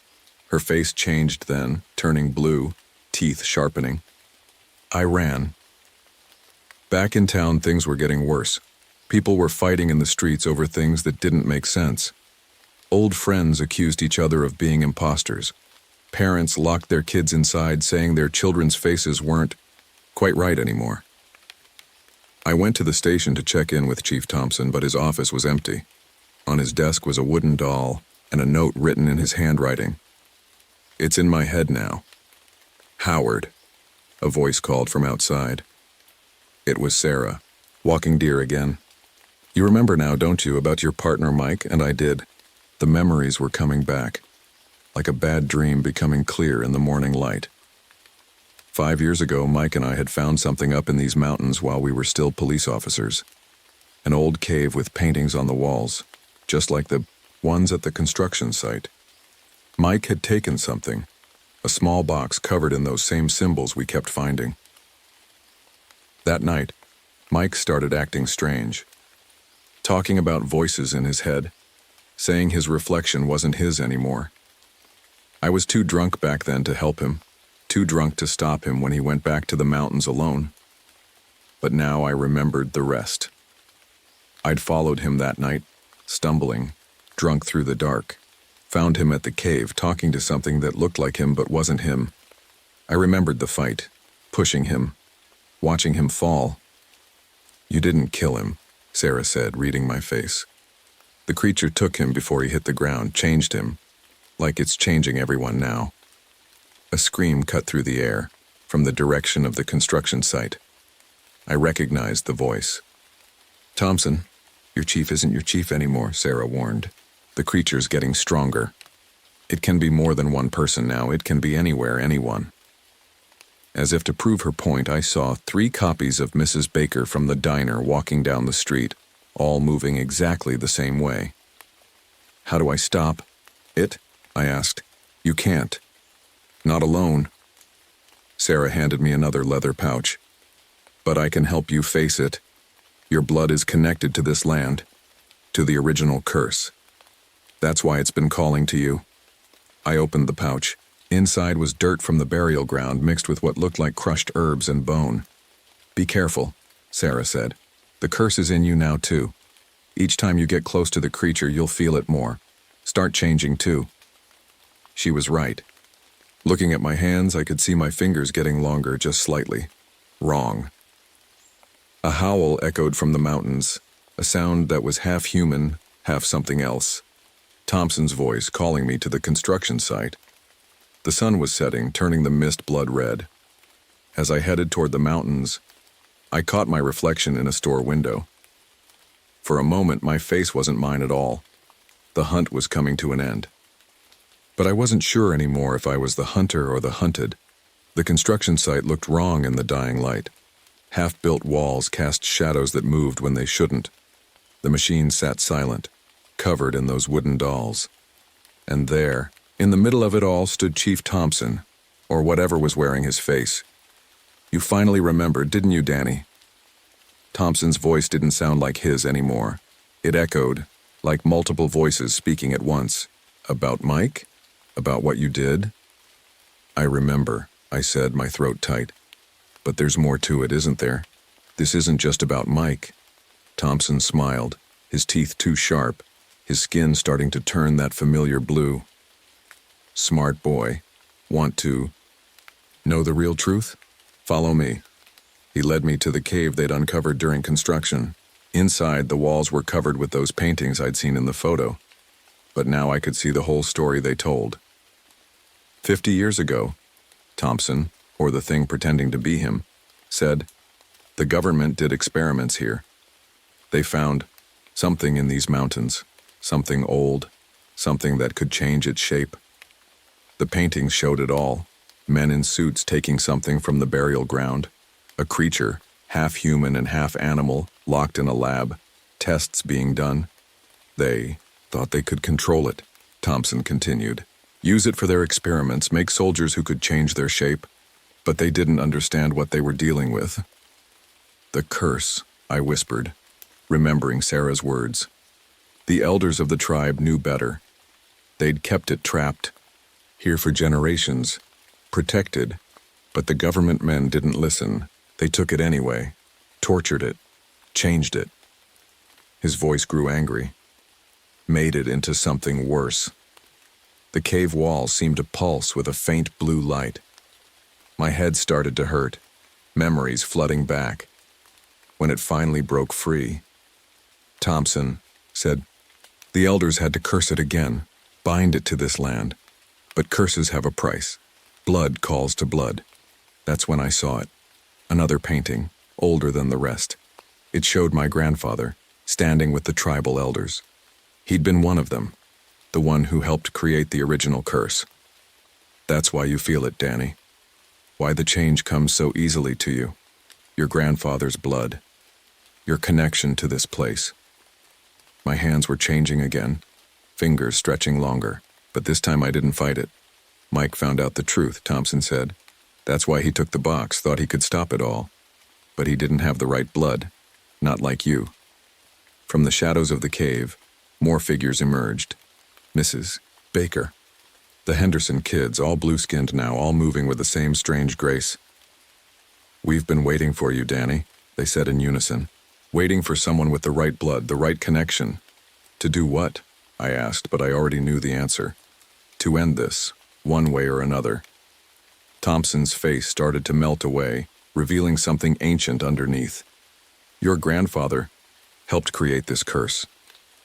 S1: Her face changed then, turning blue, teeth sharpening. I ran. Back in town, things were getting worse. People were fighting in the streets over things that didn't make sense. Old friends accused each other of being imposters. Parents locked their kids inside, saying their children's faces weren't quite right anymore. I went to the station to check in with Chief Thompson, but his office was empty. On his desk was a wooden doll and a note written in his handwriting. It's in my head now. Howard, a voice called from outside. It was Sarah, walking deer again. You remember now, don't you, about your partner Mike? And I did. The memories were coming back, like a bad dream becoming clear in the morning light. 5 years ago, Mike and I had found something up in these mountains while we were still police officers. An old cave with paintings on the walls, just like the ones at the construction site. Mike had taken something, a small box covered in those same symbols we kept finding. That night, Mike started acting strange, talking about voices in his head, saying his reflection wasn't his anymore. I was too drunk back then to help him, too drunk to stop him when he went back to the mountains alone. But now I remembered the rest. I'd followed him that night, stumbling, drunk through the dark. Found him at the cave, talking to something that looked like him but wasn't him. I remembered the fight, pushing him, watching him fall. You didn't kill him, Sarah said, reading my face. The creature took him before he hit the ground, changed him, like it's changing everyone now. A scream cut through the air, from the direction of the construction site. I recognized the voice. Thompson, your chief isn't your chief anymore, Sarah warned. The creature's getting stronger. It can be more than one person now. It can be anywhere, anyone. As if to prove her point, I saw 3 copies of Mrs. Baker from the diner walking down the street, all moving exactly the same way. How do I stop it? I asked. You can't. Not alone. Sarah handed me another leather pouch. But I can help you face it. Your blood is connected to this land, to the original curse. That's why it's been calling to you. I opened the pouch. Inside was dirt from the burial ground mixed with what looked like crushed herbs and bone. Be careful, Sarah said. The curse is in you now too. Each time you get close to the creature, you'll feel it more. Start changing too. She was right. Looking at my hands, I could see my fingers getting longer just slightly. Wrong. A howl echoed from the mountains, a sound that was half human, half something else. Thompson's voice calling me to the construction site. The sun was setting, turning the mist blood red. As I headed toward the mountains, I caught my reflection in a store window. For a moment, my face wasn't mine at all. The hunt was coming to an end. But I wasn't sure anymore if I was the hunter or the hunted. The construction site looked wrong in the dying light. Half-built walls cast shadows that moved when they shouldn't. The machine sat silent, covered in those wooden dolls. And there, in the middle of it all, stood Chief Thompson, or whatever was wearing his face. You finally remembered, didn't you, Danny? Thompson's voice didn't sound like his anymore. It echoed, like multiple voices speaking at once. About Mike? About what you did? I remember, I said, my throat tight. But there's more to it, isn't there? This isn't just about Mike. Thompson smiled, his teeth too sharp, his skin starting to turn that familiar blue. Smart boy. Want to know the real truth? Follow me. He led me to the cave they'd uncovered during construction. Inside, the walls were covered with those paintings I'd seen in the photo. But now I could see the whole story they told. 50 years ago, Thompson, or the thing pretending to be him, said, the government did experiments here. They found something in these mountains, something old, something that could change its shape. The paintings showed it all, men in suits taking something from the burial ground, a creature, half human and half animal, locked in a lab, tests being done. They thought they could control it, Thompson continued. Use it for their experiments, make soldiers who could change their shape. But they didn't understand what they were dealing with. The curse, I whispered, remembering Sarah's words. The elders of the tribe knew better. They'd kept it trapped, here for generations, protected, but the government men didn't listen. They took it anyway, tortured it, changed it. His voice grew angry, made it into something worse. The cave walls seemed to pulse with a faint blue light. My head started to hurt, memories flooding back. When it finally broke free, Thompson said, the elders had to curse it again, bind it to this land. But curses have a price. Blood calls to blood. That's when I saw it. Another painting, older than the rest. It showed my grandfather, standing with the tribal elders. He'd been one of them, the one who helped create the original curse. That's why you feel it, Danny. Why the change comes so easily to you. Your grandfather's blood. Your connection to this place. My hands were changing again, fingers stretching longer. But this time I didn't fight it. Mike found out the truth, Thompson said. That's why he took the box, thought he could stop it all. But he didn't have the right blood. Not like you. From the shadows of the cave, more figures emerged. Mrs. Baker. The Henderson kids, all blue-skinned now, all moving with the same strange grace. We've been waiting for you, Danny, they said in unison. Waiting for someone with the right blood, the right connection. To do what? I asked, but I already knew the answer. To end this, one way or another. Thompson's face started to melt away, revealing something ancient underneath. Your grandfather helped create this curse.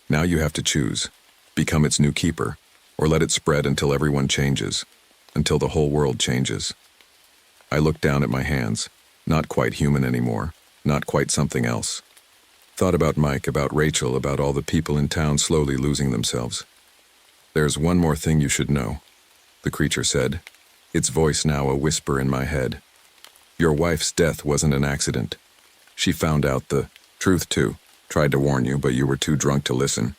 S1: Now you have to choose. Become its new keeper, or let it spread until everyone changes, until the whole world changes. I looked down at my hands, not quite human anymore, not quite something else. Thought about Mike, about Rachel, about all the people in town slowly losing themselves. There's one more thing you should know, the creature said, its voice now a whisper in my head. Your wife's death wasn't an accident. She found out the truth too, tried to warn you, but you were too drunk to listen.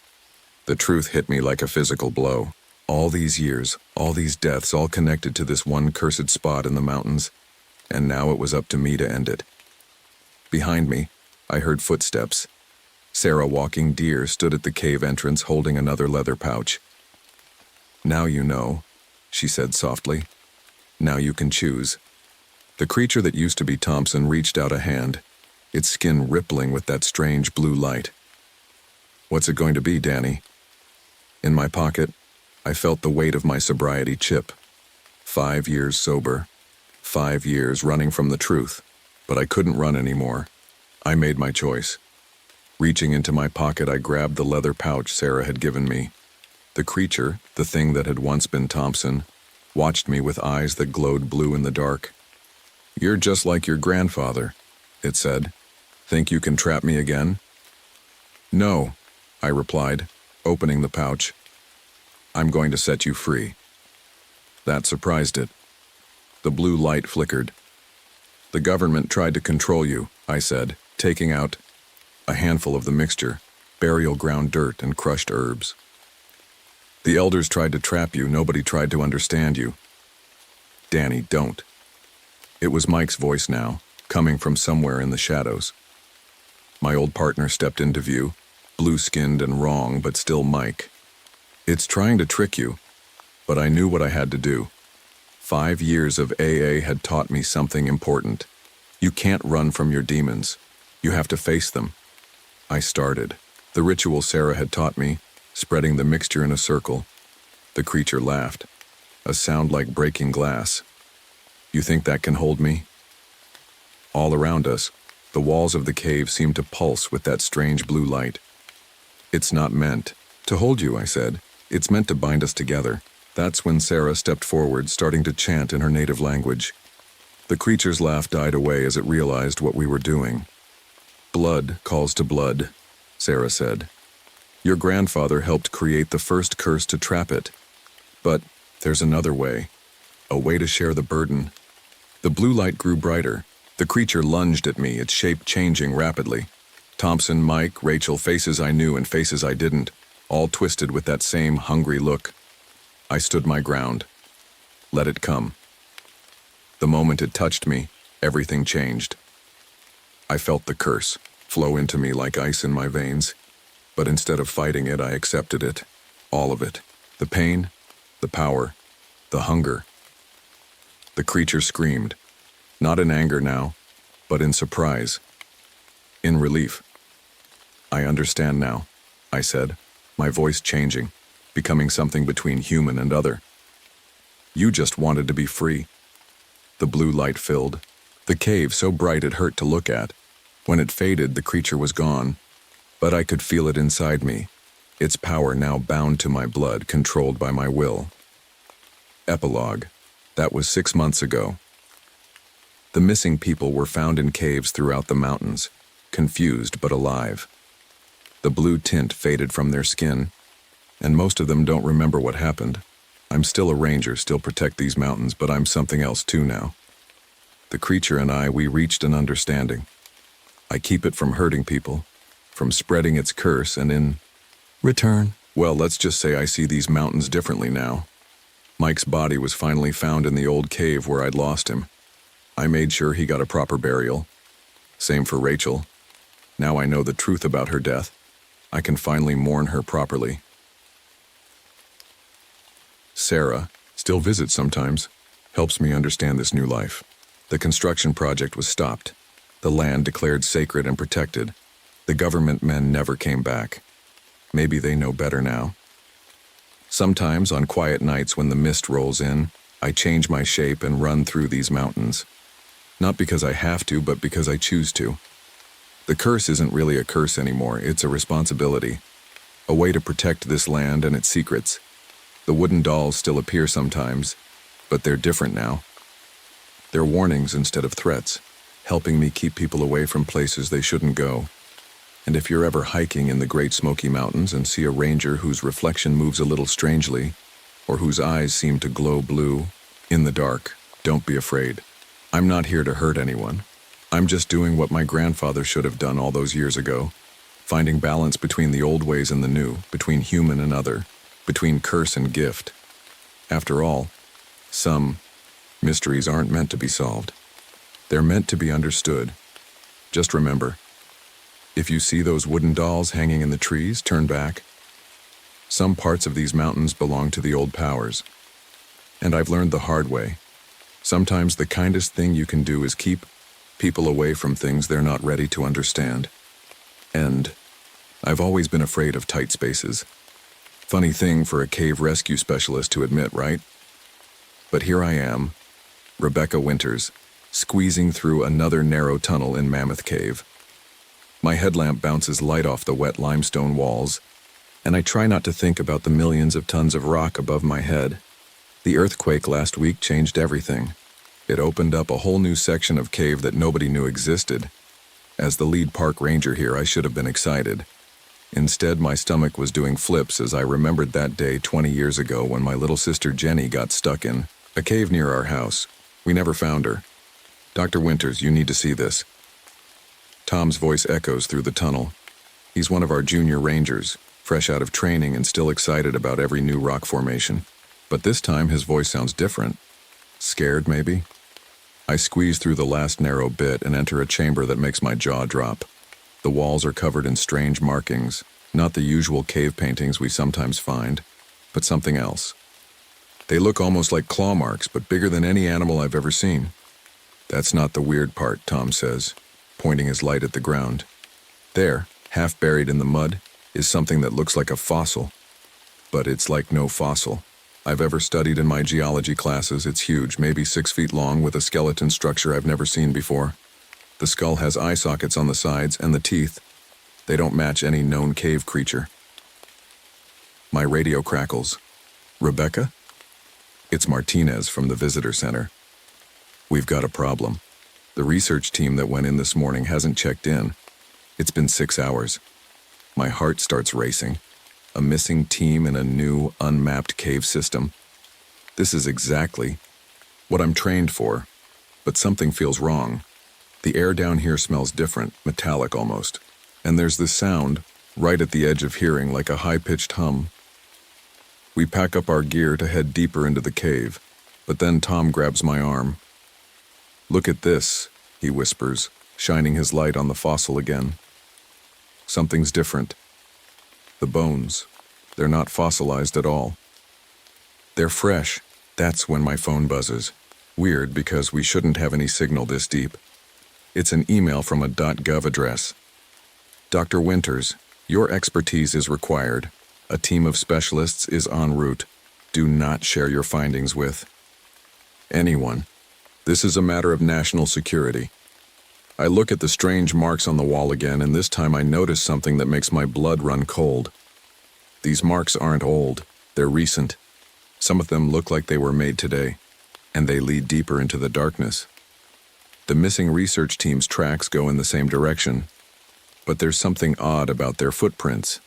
S1: The truth hit me like a physical blow. All these years, all these deaths, all connected to this one cursed spot in the mountains, and now it was up to me to end it. Behind me, I heard footsteps. Sarah, walking deer, stood at the cave entrance holding another leather pouch. Now you know, she said softly. Now you can choose. The creature that used to be Thompson reached out a hand, its skin rippling with that strange blue light. What's it going to be, Danny? In my pocket, I felt the weight of my sobriety chip. 5 years sober. 5 years running from the truth. But I couldn't run anymore. I made my choice. Reaching into my pocket, I grabbed the leather pouch Sarah had given me. The creature, the thing that had once been Thompson, watched me with eyes that glowed blue in the dark. You're just like your grandfather, it said. Think you can trap me again? No, I replied, opening the pouch. I'm going to set you free. That surprised it. The blue light flickered. The government tried to control you, I said, taking out a handful of the mixture, burial ground dirt and crushed herbs. The elders tried to trap you, nobody tried to understand you. Danny, don't. It was Mike's voice now, coming from somewhere in the shadows. My old partner stepped into view, blue-skinned and wrong, but still Mike. It's trying to trick you, but I knew what I had to do. 5 years of AA had taught me something important. You can't run from your demons. You have to face them. I started. The ritual Sarah had taught me, spreading the mixture in a circle. The creature laughed, a sound like breaking glass. You think that can hold me? All around us, the walls of the cave seemed to pulse with that strange blue light. It's not meant to hold you, I said. It's meant to bind us together. That's when Sarah stepped forward, starting to chant in her native language. The creature's laugh died away as it realized what we were doing. Blood calls to blood, Sarah said. Your grandfather helped create the first curse to trap it. But there's another way, a way to share the burden. The blue light grew brighter. The creature lunged at me, its shape changing rapidly. Thompson, Mike, Rachel, faces I knew and faces I didn't, all twisted with that same hungry look. I stood my ground. Let it come. The moment it touched me, everything changed. I felt the curse flow into me like ice in my veins, but instead of fighting it, I accepted it. All of it. The pain, the power, the hunger. The creature screamed, not in anger now, but in surprise, in relief. I understand now, I said, my voice changing, becoming something between human and other. You just wanted to be free. The blue light filled, the cave so bright it hurt to look at. When it faded, the creature was gone, but I could feel it inside me, its power now bound to my blood, controlled by my will. Epilogue. That was 6 months ago. The missing people were found in caves throughout the mountains, confused but alive. The blue tint faded from their skin, and most of them don't remember what happened. I'm still a ranger, still protect these mountains, but I'm something else too now. The creature and I, we reached an understanding. I keep it from hurting people, from spreading its curse, and in return, well, let's just say I see these mountains differently now. Mike's body was finally found in the old cave where I'd lost him. I made sure he got a proper burial. Same for Rachel. Now I know the truth about her death. I can finally mourn her properly. Sarah, still visits sometimes, helps me understand this new life. The construction project was stopped. The land declared sacred and protected. The government men never came back. Maybe they know better now. Sometimes, on quiet nights when the mist rolls in, I change my shape and run through these mountains. Not because I have to, but because I choose to. The curse isn't really a curse anymore, it's a responsibility. A way to protect this land and its secrets. The wooden dolls still appear sometimes, but they're different now. They're warnings instead of threats, helping me keep people away from places they shouldn't go. And if you're ever hiking in the Great Smoky Mountains and see a ranger whose reflection moves a little strangely, or whose eyes seem to glow blue in the dark, don't be afraid. I'm not here to hurt anyone. I'm just doing what my grandfather should have done all those years ago, finding balance between the old ways and the new, between human and other, between curse and gift. After all, some mysteries aren't meant to be solved. They're meant to be understood. Just remember, if you see those wooden dolls hanging in the trees, turn back. Some parts of these mountains belong to the old powers. And I've learned the hard way. Sometimes the kindest thing you can do is keep people away from things they're not ready to understand. And I've always been afraid of tight spaces. Funny thing for a cave rescue specialist to admit, right? But here I am, Rebecca Winters, squeezing through another narrow tunnel in Mammoth Cave. My headlamp bounces light off the wet limestone walls, and I try not to think about the millions of tons of rock above my head. The earthquake last week changed everything. It opened up a whole new section of cave that nobody knew existed. As the lead park ranger here, I should have been excited. Instead, my stomach was doing flips as I remembered that day 20 years ago when my little sister Jenny got stuck in a cave near our house. We never found her. Dr. Winters, you need to see this. Tom's voice echoes through the tunnel. He's one of our junior rangers, fresh out of training and still excited about every new rock formation. But this time his voice sounds different. Scared, maybe? I squeeze through the last narrow bit and enter a chamber that makes my jaw drop. The walls are covered in strange markings, Not the usual cave paintings we sometimes find, but something else. They look almost like claw marks, but bigger than any animal I've ever seen. That's not the weird part, Tom says, pointing his light at the ground. There, half buried in the mud, is something that looks like a fossil. But it's like no fossil I've ever studied in my geology classes. It's huge, maybe 6 feet long, with a skeleton structure I've never seen before. The skull has eye sockets on the sides, and the teeth, they don't match any known cave creature. My radio crackles. Rebecca? It's Martinez from the visitor center. We've got a problem. The research team that went in this morning hasn't checked in. It's been 6 hours. My heart starts racing. A missing team in a new, unmapped cave system. This is exactly what I'm trained for, but something feels wrong. The air down here smells different, metallic almost, and there's this sound right at the edge of hearing, like a high-pitched hum. We pack up our gear to head deeper into the cave, but then Tom grabs my arm. "Look at this," he whispers, shining his light on the fossil again. Something's different. The bones, they're not fossilized at all. They're fresh. That's when my phone buzzes. Weird, because we shouldn't have any signal this deep. It's an email from a .gov address. "Dr. Winters, your expertise is required. A team of specialists is en route. Do not share your findings with anyone. This is a matter of national security." I look at the strange marks on the wall again, and this time I notice something that makes my blood run cold. These marks aren't old, they're recent. Some of them look like they were made today, and they lead deeper into the darkness. The missing research team's tracks go in the same direction, but there's something odd about their footprints.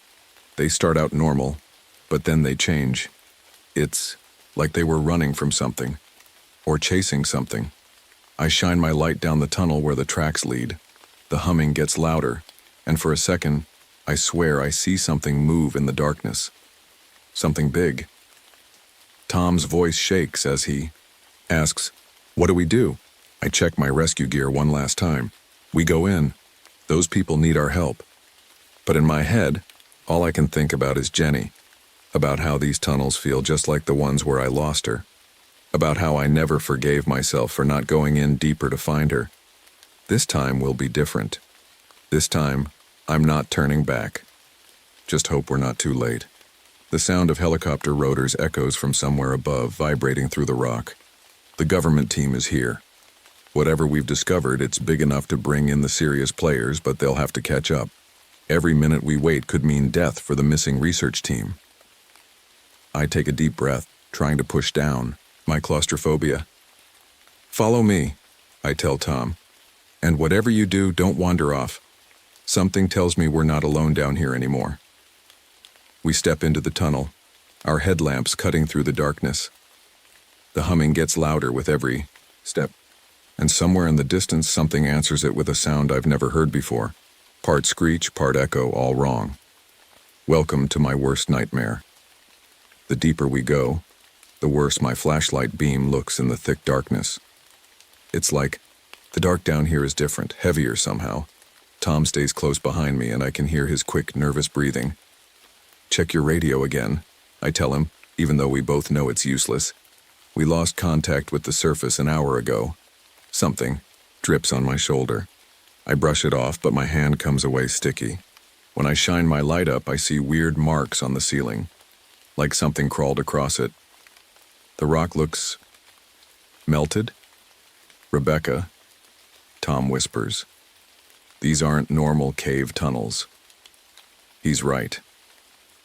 S1: They start out normal, but then they change. It's like they were running from something, or chasing something. I shine my light down the tunnel where the tracks lead. The humming gets louder, and for a second, I swear I see something move in the darkness. Something big. Tom's voice shakes as he asks, "What do we do?" I check my rescue gear one last time. We go in. Those people need our help. But in my head, all I can think about is Jenny, about how these tunnels feel just like the ones where I lost her, about how I never forgave myself for not going in deeper to find her. This time will be different. This time, I'm not turning back. Just hope we're not too late. The sound of helicopter rotors echoes from somewhere above, vibrating through the rock. The government team is here. Whatever we've discovered, it's big enough to bring in the serious players, but they'll have to catch up. Every minute we wait could mean death for the missing research team. I take a deep breath, trying to push down my claustrophobia. "Follow me," I tell Tom. "And whatever you do, don't wander off. Something tells me we're not alone down here anymore." We step into the tunnel, our headlamps cutting through the darkness. The humming gets louder with every step, and somewhere in the distance something answers it with a sound I've never heard before. Part screech, part echo, all wrong. Welcome to my worst nightmare. The deeper we go, the worse my flashlight beam looks in the thick darkness. It's like the dark down here is different, heavier somehow. Tom stays close behind me, and I can hear his quick, nervous breathing. "Check your radio again," I tell him, even though we both know it's useless. We lost contact with the surface an hour ago. Something drips on my shoulder. I brush it off, but my hand comes away sticky. When I shine my light up, I see weird marks on the ceiling, like something crawled across it. The rock looks melted. "Rebecca," Tom whispers, "these aren't normal cave tunnels." He's right.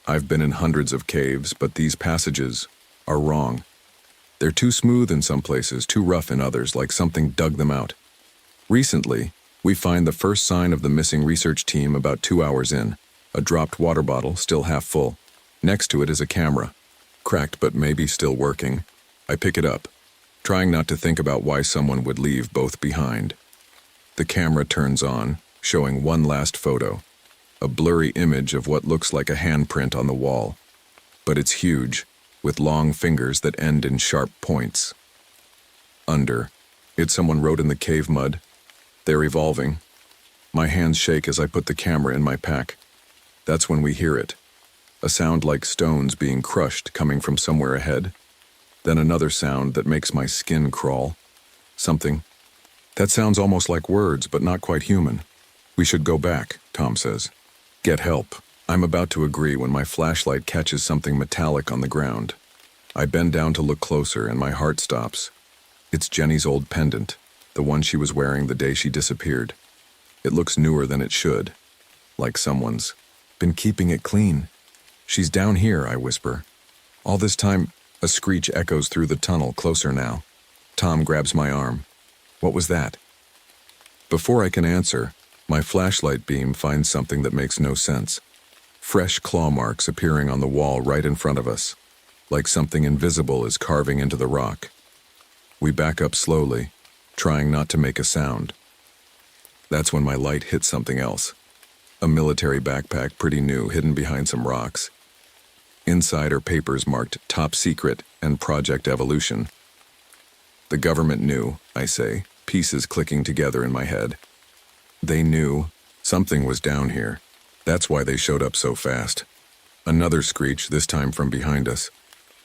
S1: I've been in hundreds of caves, but these passages are wrong. They're too smooth in some places, too rough in others, like something dug them out. Recently, we find the first sign of the missing research team about 2 hours in. A dropped water bottle, still half full. Next to it is a camera, cracked but maybe still working. I pick it up, trying not to think about why someone would leave both behind. The camera turns on, showing one last photo, a blurry image of what looks like a handprint on the wall. But it's huge, with long fingers that end in sharp points. Under, it's someone wrote in the cave mud, "They're evolving." My hands shake as I put the camera in my pack. That's when we hear it. A sound like stones being crushed coming from somewhere ahead. Then another sound that makes my skin crawl. Something. That sounds almost like words, but not quite human. We should go back, Tom says. Get help. I'm about to agree when my flashlight catches something metallic on the ground. I bend down to look closer and my heart stops. It's Jenny's old pendant, the one she was wearing the day she disappeared. It looks newer than it should, like someone's been keeping it clean. She's down here, I whisper. All this time, a screech echoes through the tunnel, closer now. Tom grabs my arm. What was that? Before I can answer, my flashlight beam finds something that makes no sense. Fresh claw marks appearing on the wall right in front of us, like something invisible is carving into the rock. We back up slowly, trying not to make a sound. That's when my light hits something else. A military backpack, pretty new, hidden behind some rocks. Inside are papers marked Top Secret and Project Evolution. The government knew, I say, pieces clicking together in my head. They knew something was down here. That's why they showed up so fast. Another screech, this time from behind us.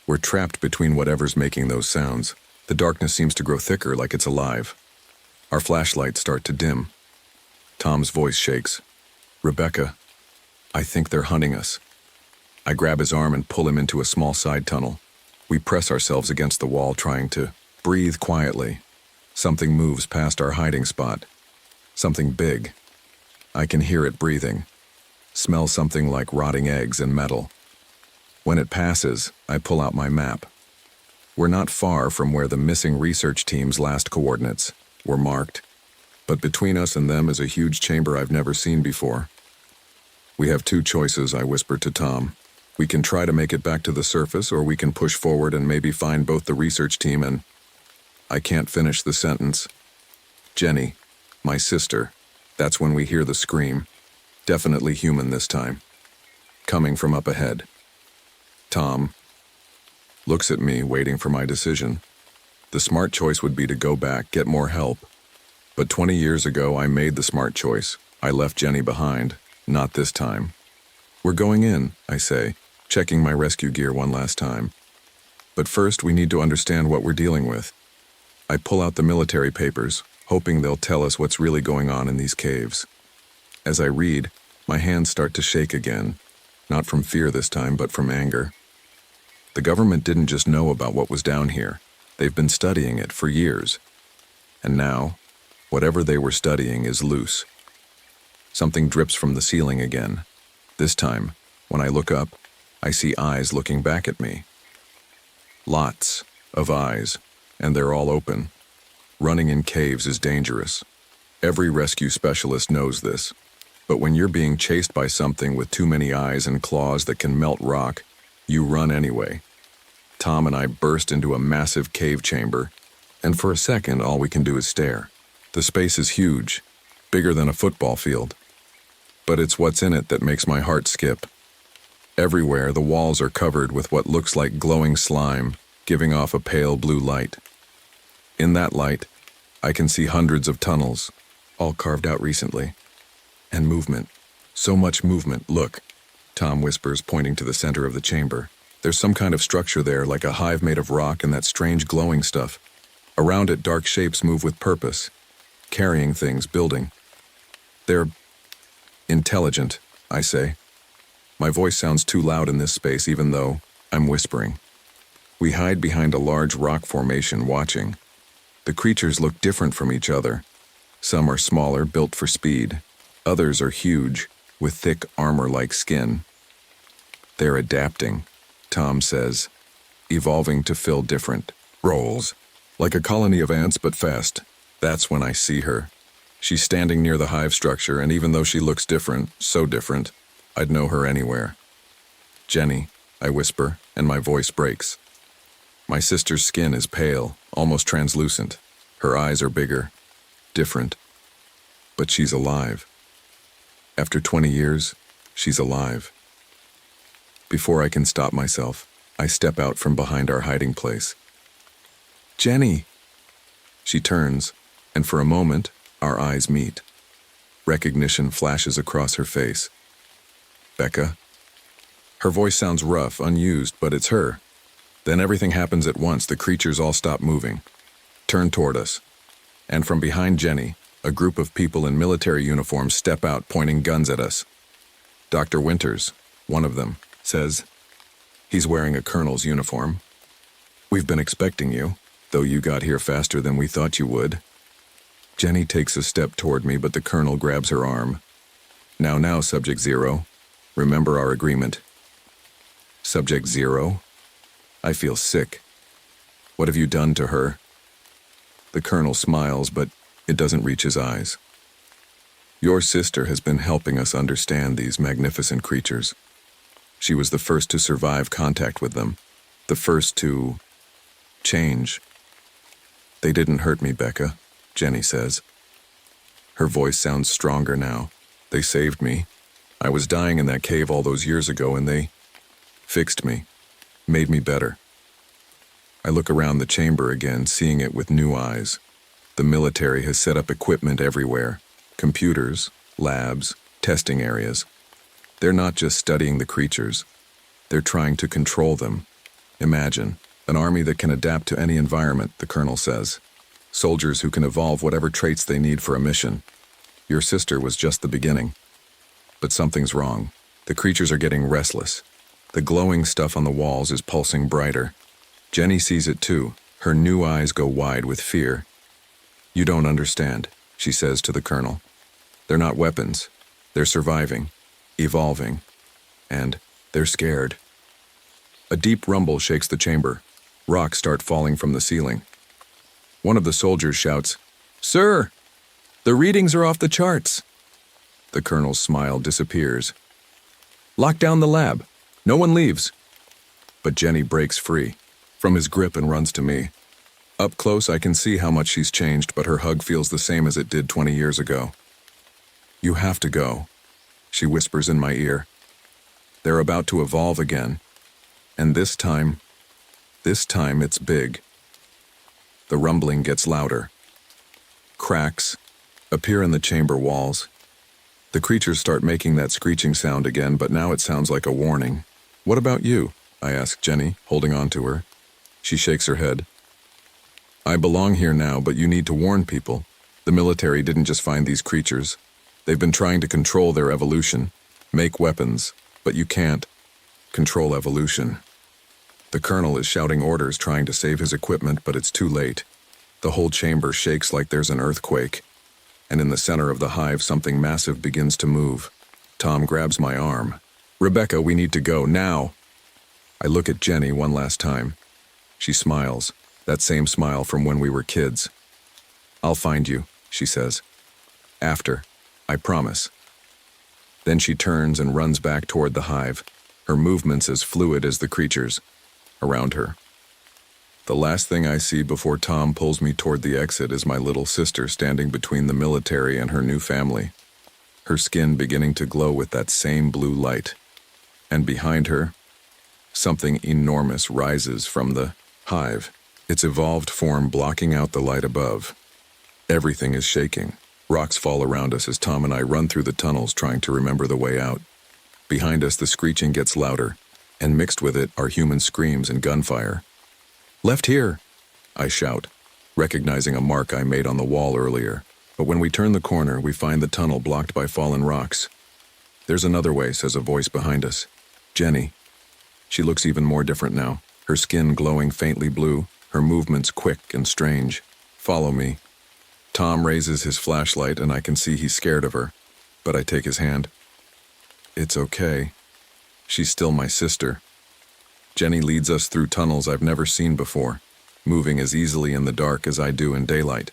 S1: We're trapped between whatever's making those sounds. The darkness seems to grow thicker, like it's alive. Our flashlights start to dim. Tom's voice shakes. Rebecca, I think they're hunting us. I grab his arm and pull him into a small side tunnel. We press ourselves against the wall, trying to breathe quietly. Something moves past our hiding spot. Something big. I can hear it breathing. Smell something like rotting eggs and metal. When it passes, I pull out my map. We're not far from where the missing research team's last coordinates were marked, but between us and them is a huge chamber I've never seen before. We have two choices, I whispered to Tom. We can try to make it back to the surface, or we can push forward and maybe find both the research team and... I can't finish the sentence. Jenny, my sister. That's when we hear the scream. Definitely human this time. Coming from up ahead. Tom looks at me, waiting for my decision. The smart choice would be to go back, get more help. But 20 years ago, I made the smart choice. I left Jenny behind. Not this time. We're going in, I say, checking my rescue gear one last time. But first, we need to understand what we're dealing with. I pull out the military papers, hoping they'll tell us what's really going on in these caves. As I read, my hands start to shake again, not from fear this time, but from anger. The government didn't just know about what was down here. They've been studying it for years. And now, whatever they were studying is loose. Something drips from the ceiling again. This time, when I look up, I see eyes looking back at me. Lots of eyes, and they're all open. Running in caves is dangerous. Every rescue specialist knows this. But when you're being chased by something with too many eyes and claws that can melt rock, you run anyway. Tom and I burst into a massive cave chamber, and for a second all we can do is stare. The space is huge, bigger than a football field. But it's what's in it that makes my heart skip. Everywhere the walls are covered with what looks like glowing slime, giving off a pale blue light. In that light, I can see hundreds of tunnels, all carved out recently. And movement. So much movement. Look, Tom whispers, pointing to the center of the chamber. There's some kind of structure there, like a hive made of rock and that strange glowing stuff. Around it, dark shapes move with purpose, carrying things, building. They're intelligent, I say. My voice sounds too loud in this space, even though I'm whispering. We hide behind a large rock formation, watching. The creatures look different from each other. Some are smaller, built for speed. Others are huge, with thick armor-like skin. They're adapting, Tom says, evolving to fill different roles. Like a colony of ants, but fast. That's when I see her. She's standing near the hive structure, and even though she looks different, so different, I'd know her anywhere. Jenny, I whisper, and my voice breaks. My sister's skin is pale, almost translucent. Her eyes are bigger, different. But she's alive. After 20 years, she's alive. Before I can stop myself, I step out from behind our hiding place. Jenny! She turns, and for a moment, our eyes meet. Recognition flashes across her face. Becca. Her voice sounds rough, unused, but it's her. Then everything happens at once. The creatures all stop moving, turn toward us. And from behind Jenny, a group of people in military uniforms step out, pointing guns at us. Dr. Winters, one of them, says. He's wearing a colonel's uniform. We've been expecting you, though you got here faster than we thought you would. Jenny takes a step toward me, but the colonel grabs her arm. Now, Subject Zero. Remember our agreement. Subject Zero? I feel sick. What have you done to her? The colonel smiles, but it doesn't reach his eyes. Your sister has been helping us understand these magnificent creatures. She was the first to survive contact with them, the first to change. They didn't hurt me, Becca, Jenny says. Her voice sounds stronger now. They saved me. I was dying in that cave all those years ago, and they fixed me, made me better. I look around the chamber again, seeing it with new eyes. The military has set up equipment everywhere. Computers, labs, testing areas. They're not just studying the creatures. They're trying to control them. Imagine, an army that can adapt to any environment, the colonel says. Soldiers who can evolve whatever traits they need for a mission. Your sister was just the beginning. But something's wrong. The creatures are getting restless. The glowing stuff on the walls is pulsing brighter. Jenny sees it too. Her new eyes go wide with fear. You don't understand, she says to the colonel. They're not weapons. They're surviving, evolving, and they're scared. A deep rumble shakes the chamber. Rocks start falling from the ceiling. One of the soldiers shouts, "Sir, the readings are off the charts." The colonel's smile disappears. "Lock down the lab. No one leaves." But Jenny breaks free from his grip and runs to me. Up close, I can see how much she's changed, but her hug feels the same as it did 20 years ago. "You have to go," she whispers in my ear. "They're about to evolve again. And this time it's big." The rumbling gets louder. Cracks appear in the chamber walls. The creatures start making that screeching sound again, but now it sounds like a warning. "What about you?" I ask Jenny, holding on to her. She shakes her head. "I belong here now, but you need to warn people. The military didn't just find these creatures. They've been trying to control their evolution, make weapons, but you can't control evolution." The colonel is shouting orders, trying to save his equipment, but it's too late. The whole chamber shakes like there's an earthquake. And in the center of the hive, something massive begins to move. Tom grabs my arm. "Rebecca, we need to go, now." I look at Jenny one last time. She smiles, that same smile from when we were kids. "I'll find you," she says. "After, I promise." Then she turns and runs back toward the hive, her movements as fluid as the creatures around her. The last thing I see before Tom pulls me toward the exit is my little sister standing between the military and her new family, her skin beginning to glow with that same blue light. And behind her, something enormous rises from the hive, its evolved form blocking out the light above. Everything is shaking. Rocks fall around us as Tom and I run through the tunnels trying to remember the way out. Behind us, the screeching gets louder, and mixed with it are human screams and gunfire. "Left here," I shout, recognizing a mark I made on the wall earlier. But when we turn the corner, we find the tunnel blocked by fallen rocks. "There's another way," says a voice behind us. Jenny. She looks even more different now, her skin glowing faintly blue, her movements quick and strange. "Follow me." Tom raises his flashlight, and I can see he's scared of her, but I take his hand. "It's okay. She's still my sister." Jenny leads us through tunnels I've never seen before, moving as easily in the dark as I do in daylight.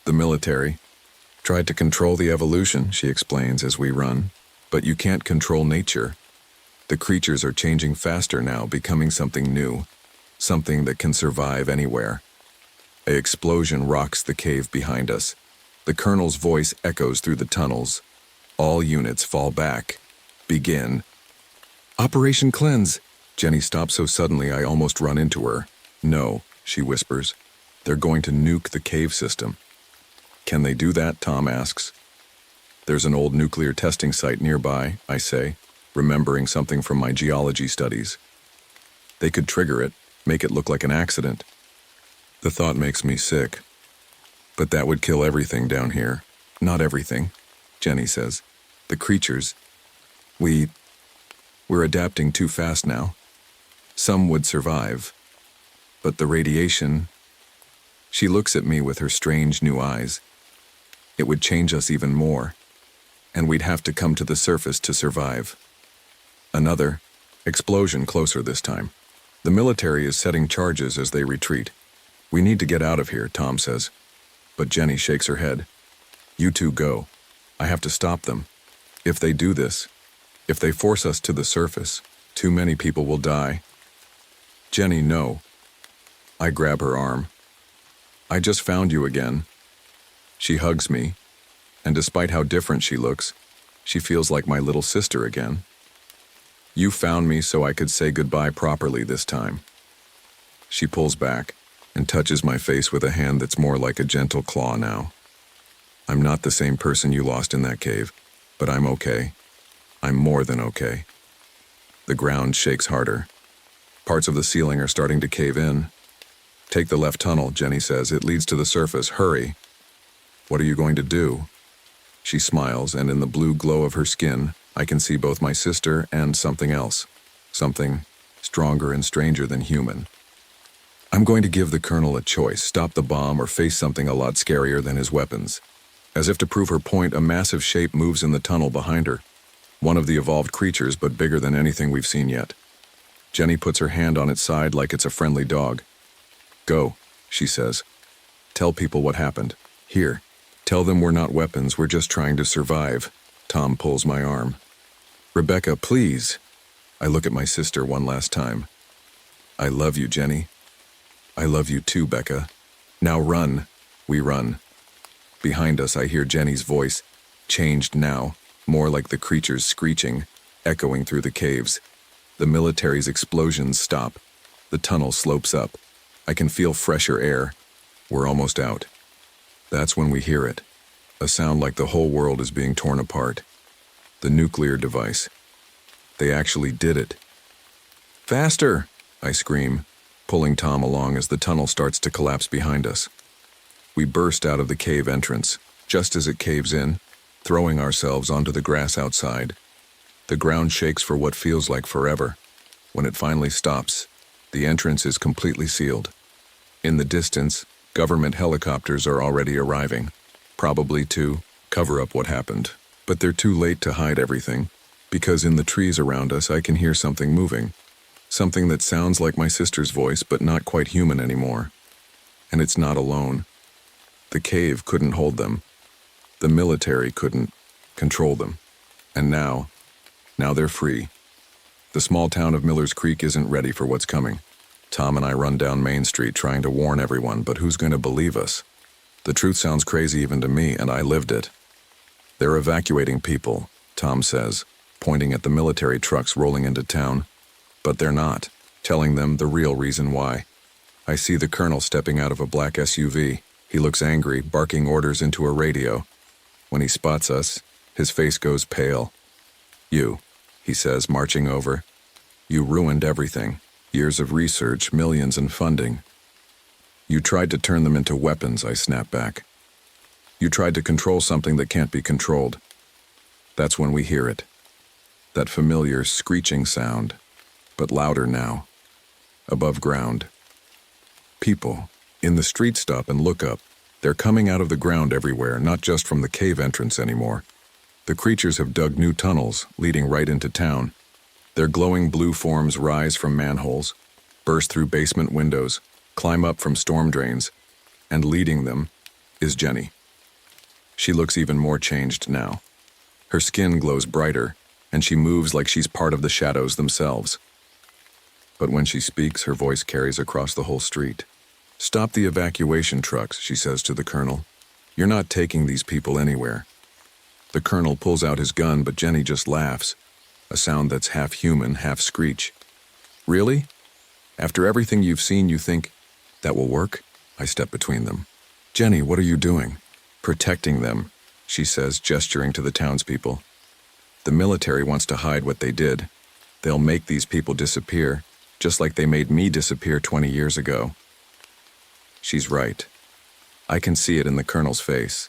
S1: "The military tried to control the evolution," she explains as we run, "but you can't control nature. The creatures are changing faster now, becoming something new, something that can survive anywhere." An explosion rocks the cave behind us. The colonel's voice echoes through the tunnels. All units fall back. Begin. "Operation Cleanse." Jenny stops so suddenly I almost run into her. "No," she whispers. "They're going to nuke the cave system." "Can they do that?" Tom asks. There's an old nuclear testing site nearby, I say, remembering something from my geology studies. They could trigger it, make it look like an accident. The thought makes me sick. But that would kill everything down here. Not everything, Jenny says. The creatures. We're adapting too fast now. Some would survive. But the radiation... She looks at me with her strange new eyes. It would change us even more. And we'd have to come to the surface to survive. Another explosion closer this time. The military is setting charges as they retreat. We need to get out of here, Tom says. But Jenny shakes her head. You two go. I have to stop them. If they do this, if they force us to the surface, too many people will die. Jenny, no. I grab her arm. I just found you again. She hugs me, and despite how different she looks, she feels like my little sister again. You found me so I could say goodbye properly this time. She pulls back and touches my face with a hand that's more like a gentle claw now. I'm not the same person you lost in that cave, but I'm okay. I'm more than okay. The ground shakes harder. Parts of the ceiling are starting to cave in. Take the left tunnel, Jenny says. It leads to the surface. Hurry. What are you going to do? She smiles, and in the blue glow of her skin, I can see both my sister and something else. Something stronger and stranger than human. I'm going to give the colonel a choice, stop the bomb or face something a lot scarier than his weapons. As if to prove her point, a massive shape moves in the tunnel behind her. One of the evolved creatures, but bigger than anything we've seen yet. Jenny puts her hand on its side like it's a friendly dog. Go, she says. Tell people what happened. Here. Tell them we're not weapons, we're just trying to survive. Tom pulls my arm. Rebecca, please. I look at my sister one last time. I love you, Jenny. I love you too, Becca. Now run. We run. Behind us, I hear Jenny's voice, changed now, more like the creature's screeching, echoing through the caves. The military's explosions stop. The tunnel slopes up. I can feel fresher air. We're almost out. That's when we hear it. A sound like the whole world is being torn apart. The nuclear device. They actually did it. Faster! I scream, pulling Tom along as the tunnel starts to collapse behind us. We burst out of the cave entrance, just as it caves in, throwing ourselves onto the grass outside. The ground shakes for what feels like forever. When it finally stops, the entrance is completely sealed. In the distance, government helicopters are already arriving, probably to cover up what happened. But they're too late to hide everything, because in the trees around us I can hear something moving. Something that sounds like my sister's voice, but not quite human anymore. And it's not alone. The cave couldn't hold them. The military couldn't control them. And now they're free. The small town of Miller's Creek isn't ready for what's coming. Tom and I run down Main Street trying to warn everyone, but who's going to believe us? The truth sounds crazy even to me, and I lived it. They're evacuating people, Tom says, pointing at the military trucks rolling into town. But they're not, telling them the real reason why. I see the colonel stepping out of a black SUV. He looks angry, barking orders into a radio. When he spots us, his face goes pale. You, he says, marching over. You ruined everything. Years of research, millions in funding. You tried to turn them into weapons, I snap back. You tried to control something that can't be controlled. That's when we hear it. That familiar screeching sound, but louder now. Above ground. People in the street stop and look up. They're coming out of the ground everywhere, not just from the cave entrance anymore. The creatures have dug new tunnels, leading right into town. Their glowing blue forms rise from manholes, burst through basement windows, climb up from storm drains, and leading them is Jenny. She looks even more changed now. Her skin glows brighter, and she moves like she's part of the shadows themselves. But when she speaks, her voice carries across the whole street. Stop the evacuation trucks, she says to the colonel. You're not taking these people anywhere. The colonel pulls out his gun, but Jenny just laughs, a sound that's half human, half screech. Really? After everything you've seen, you think that will work? I step between them. Jenny, what are you doing? Protecting them. she says, gesturing to the townspeople. The military wants to hide what they did. They'll make these people disappear, just like they made me disappear 20 years ago. She's right. I can see it in the colonel's face.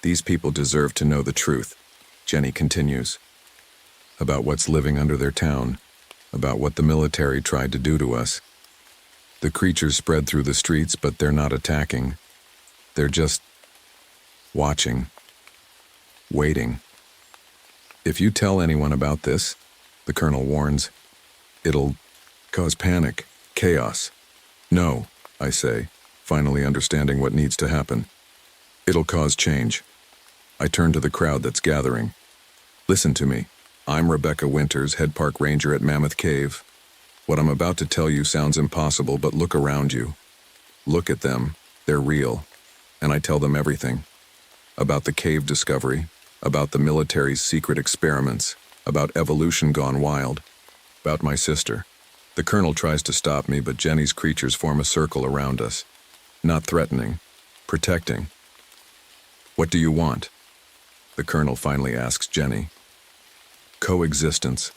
S1: These people deserve to know the truth, Jenny continues. About what's living under their town, about what the military tried to do to us. The creatures spread through the streets, but they're not attacking. They're just watching, waiting. If you tell anyone about this, the colonel warns, it'll cause panic, chaos. No, I say, finally understanding what needs to happen. It'll cause change. I turn to the crowd that's gathering. Listen to me. I'm Rebecca Winters, head park ranger at Mammoth Cave. What I'm about to tell you sounds impossible, but look around you. Look at them. They're real. And I tell them everything. About the cave discovery, about the military's secret experiments, about evolution gone wild, about my sister. The colonel tries to stop me, but Jenny's creatures form a circle around us. Not threatening, protecting. What do you want? The colonel finally asks Jenny. Coexistence,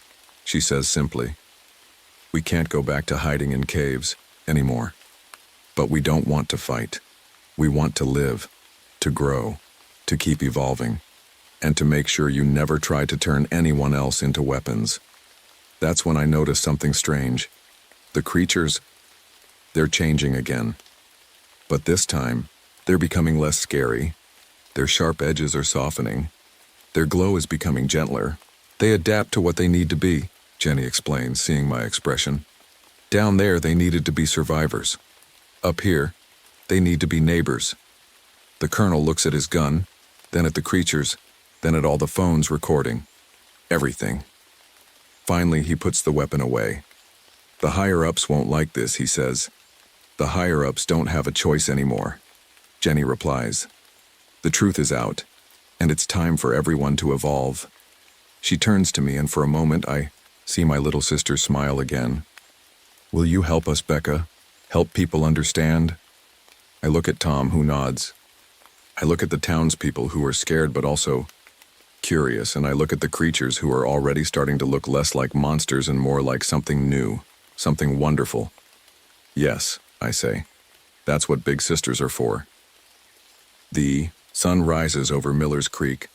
S1: she says simply. We can't go back to hiding in caves anymore. But we don't want to fight. We want to live, to grow, to keep evolving, and to make sure you never try to turn anyone else into weapons. That's when I notice something strange. The creatures, they're changing again. But this time, they're becoming less scary. Their sharp edges are softening. Their glow is becoming gentler. They adapt to what they need to be, Jenny explains, seeing my expression. Down there, they needed to be survivors. Up here, they need to be neighbors. The colonel looks at his gun, then at the creatures, then at all the phones recording. Everything. Finally, he puts the weapon away. The higher-ups won't like this, he says. The higher-ups don't have a choice anymore. Jenny replies. The truth is out, and it's time for everyone to evolve. She turns to me, and for a moment I see my little sister smile again. Will you help us, Becca? Help people understand? I look at Tom, who nods. I look at the townspeople who are scared but also curious, and I look at the creatures who are already starting to look less like monsters and more like something new, something wonderful. Yes, I say. That's what big sisters are for. The sun rises over Miller's Creek,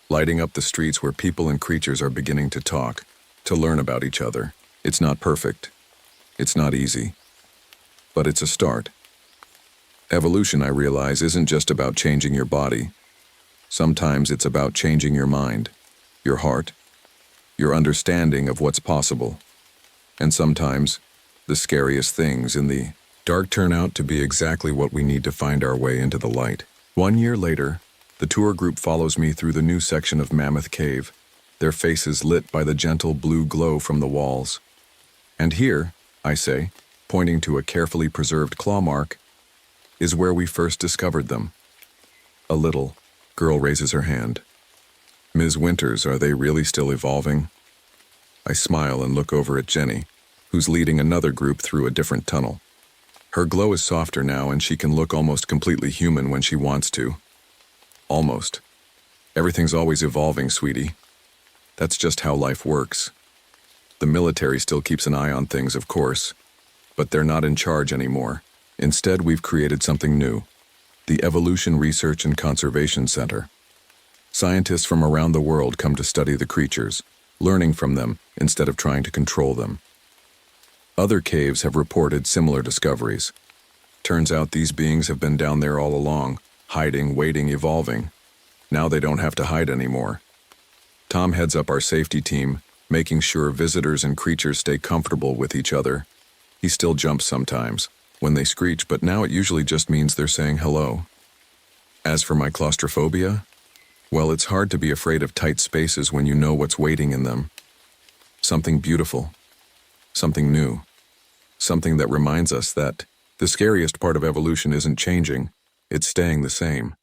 S1: lighting up the streets where people and creatures are beginning to talk, to learn about each other. It's not perfect. It's not easy. But it's a start. Evolution, I realize, isn't just about changing your body. Sometimes it's about changing your mind, your heart, your understanding of what's possible. And sometimes, the scariest things in the dark turn out to be exactly what we need to find our way into the light. 1 year later, the tour group follows me through the new section of Mammoth Cave, their faces lit by the gentle blue glow from the walls. And here, I say, pointing to a carefully preserved claw mark, is where we first discovered them. A little girl raises her hand. Ms. Winters, are they really still evolving? I smile and look over at Jenny, who's leading another group through a different tunnel. Her glow is softer now, and she can look almost completely human when she wants to. Almost. Everything's always evolving, sweetie. That's just how life works. The military still keeps an eye on things, of course, but they're not in charge anymore. Instead, we've created something new, the Evolution Research and Conservation Center. Scientists from around the world come to study the creatures, learning from them instead of trying to control them. Other caves have reported similar discoveries. Turns out these beings have been down there all along, hiding, waiting, evolving. Now they don't have to hide anymore. Tom heads up our safety team, making sure visitors and creatures stay comfortable with each other. He still jumps sometimes when they screech, but now it usually just means they're saying hello. As for my claustrophobia, well, it's hard to be afraid of tight spaces when you know what's waiting in them. Something beautiful, something new, something that reminds us that the scariest part of evolution isn't changing, it's staying the same.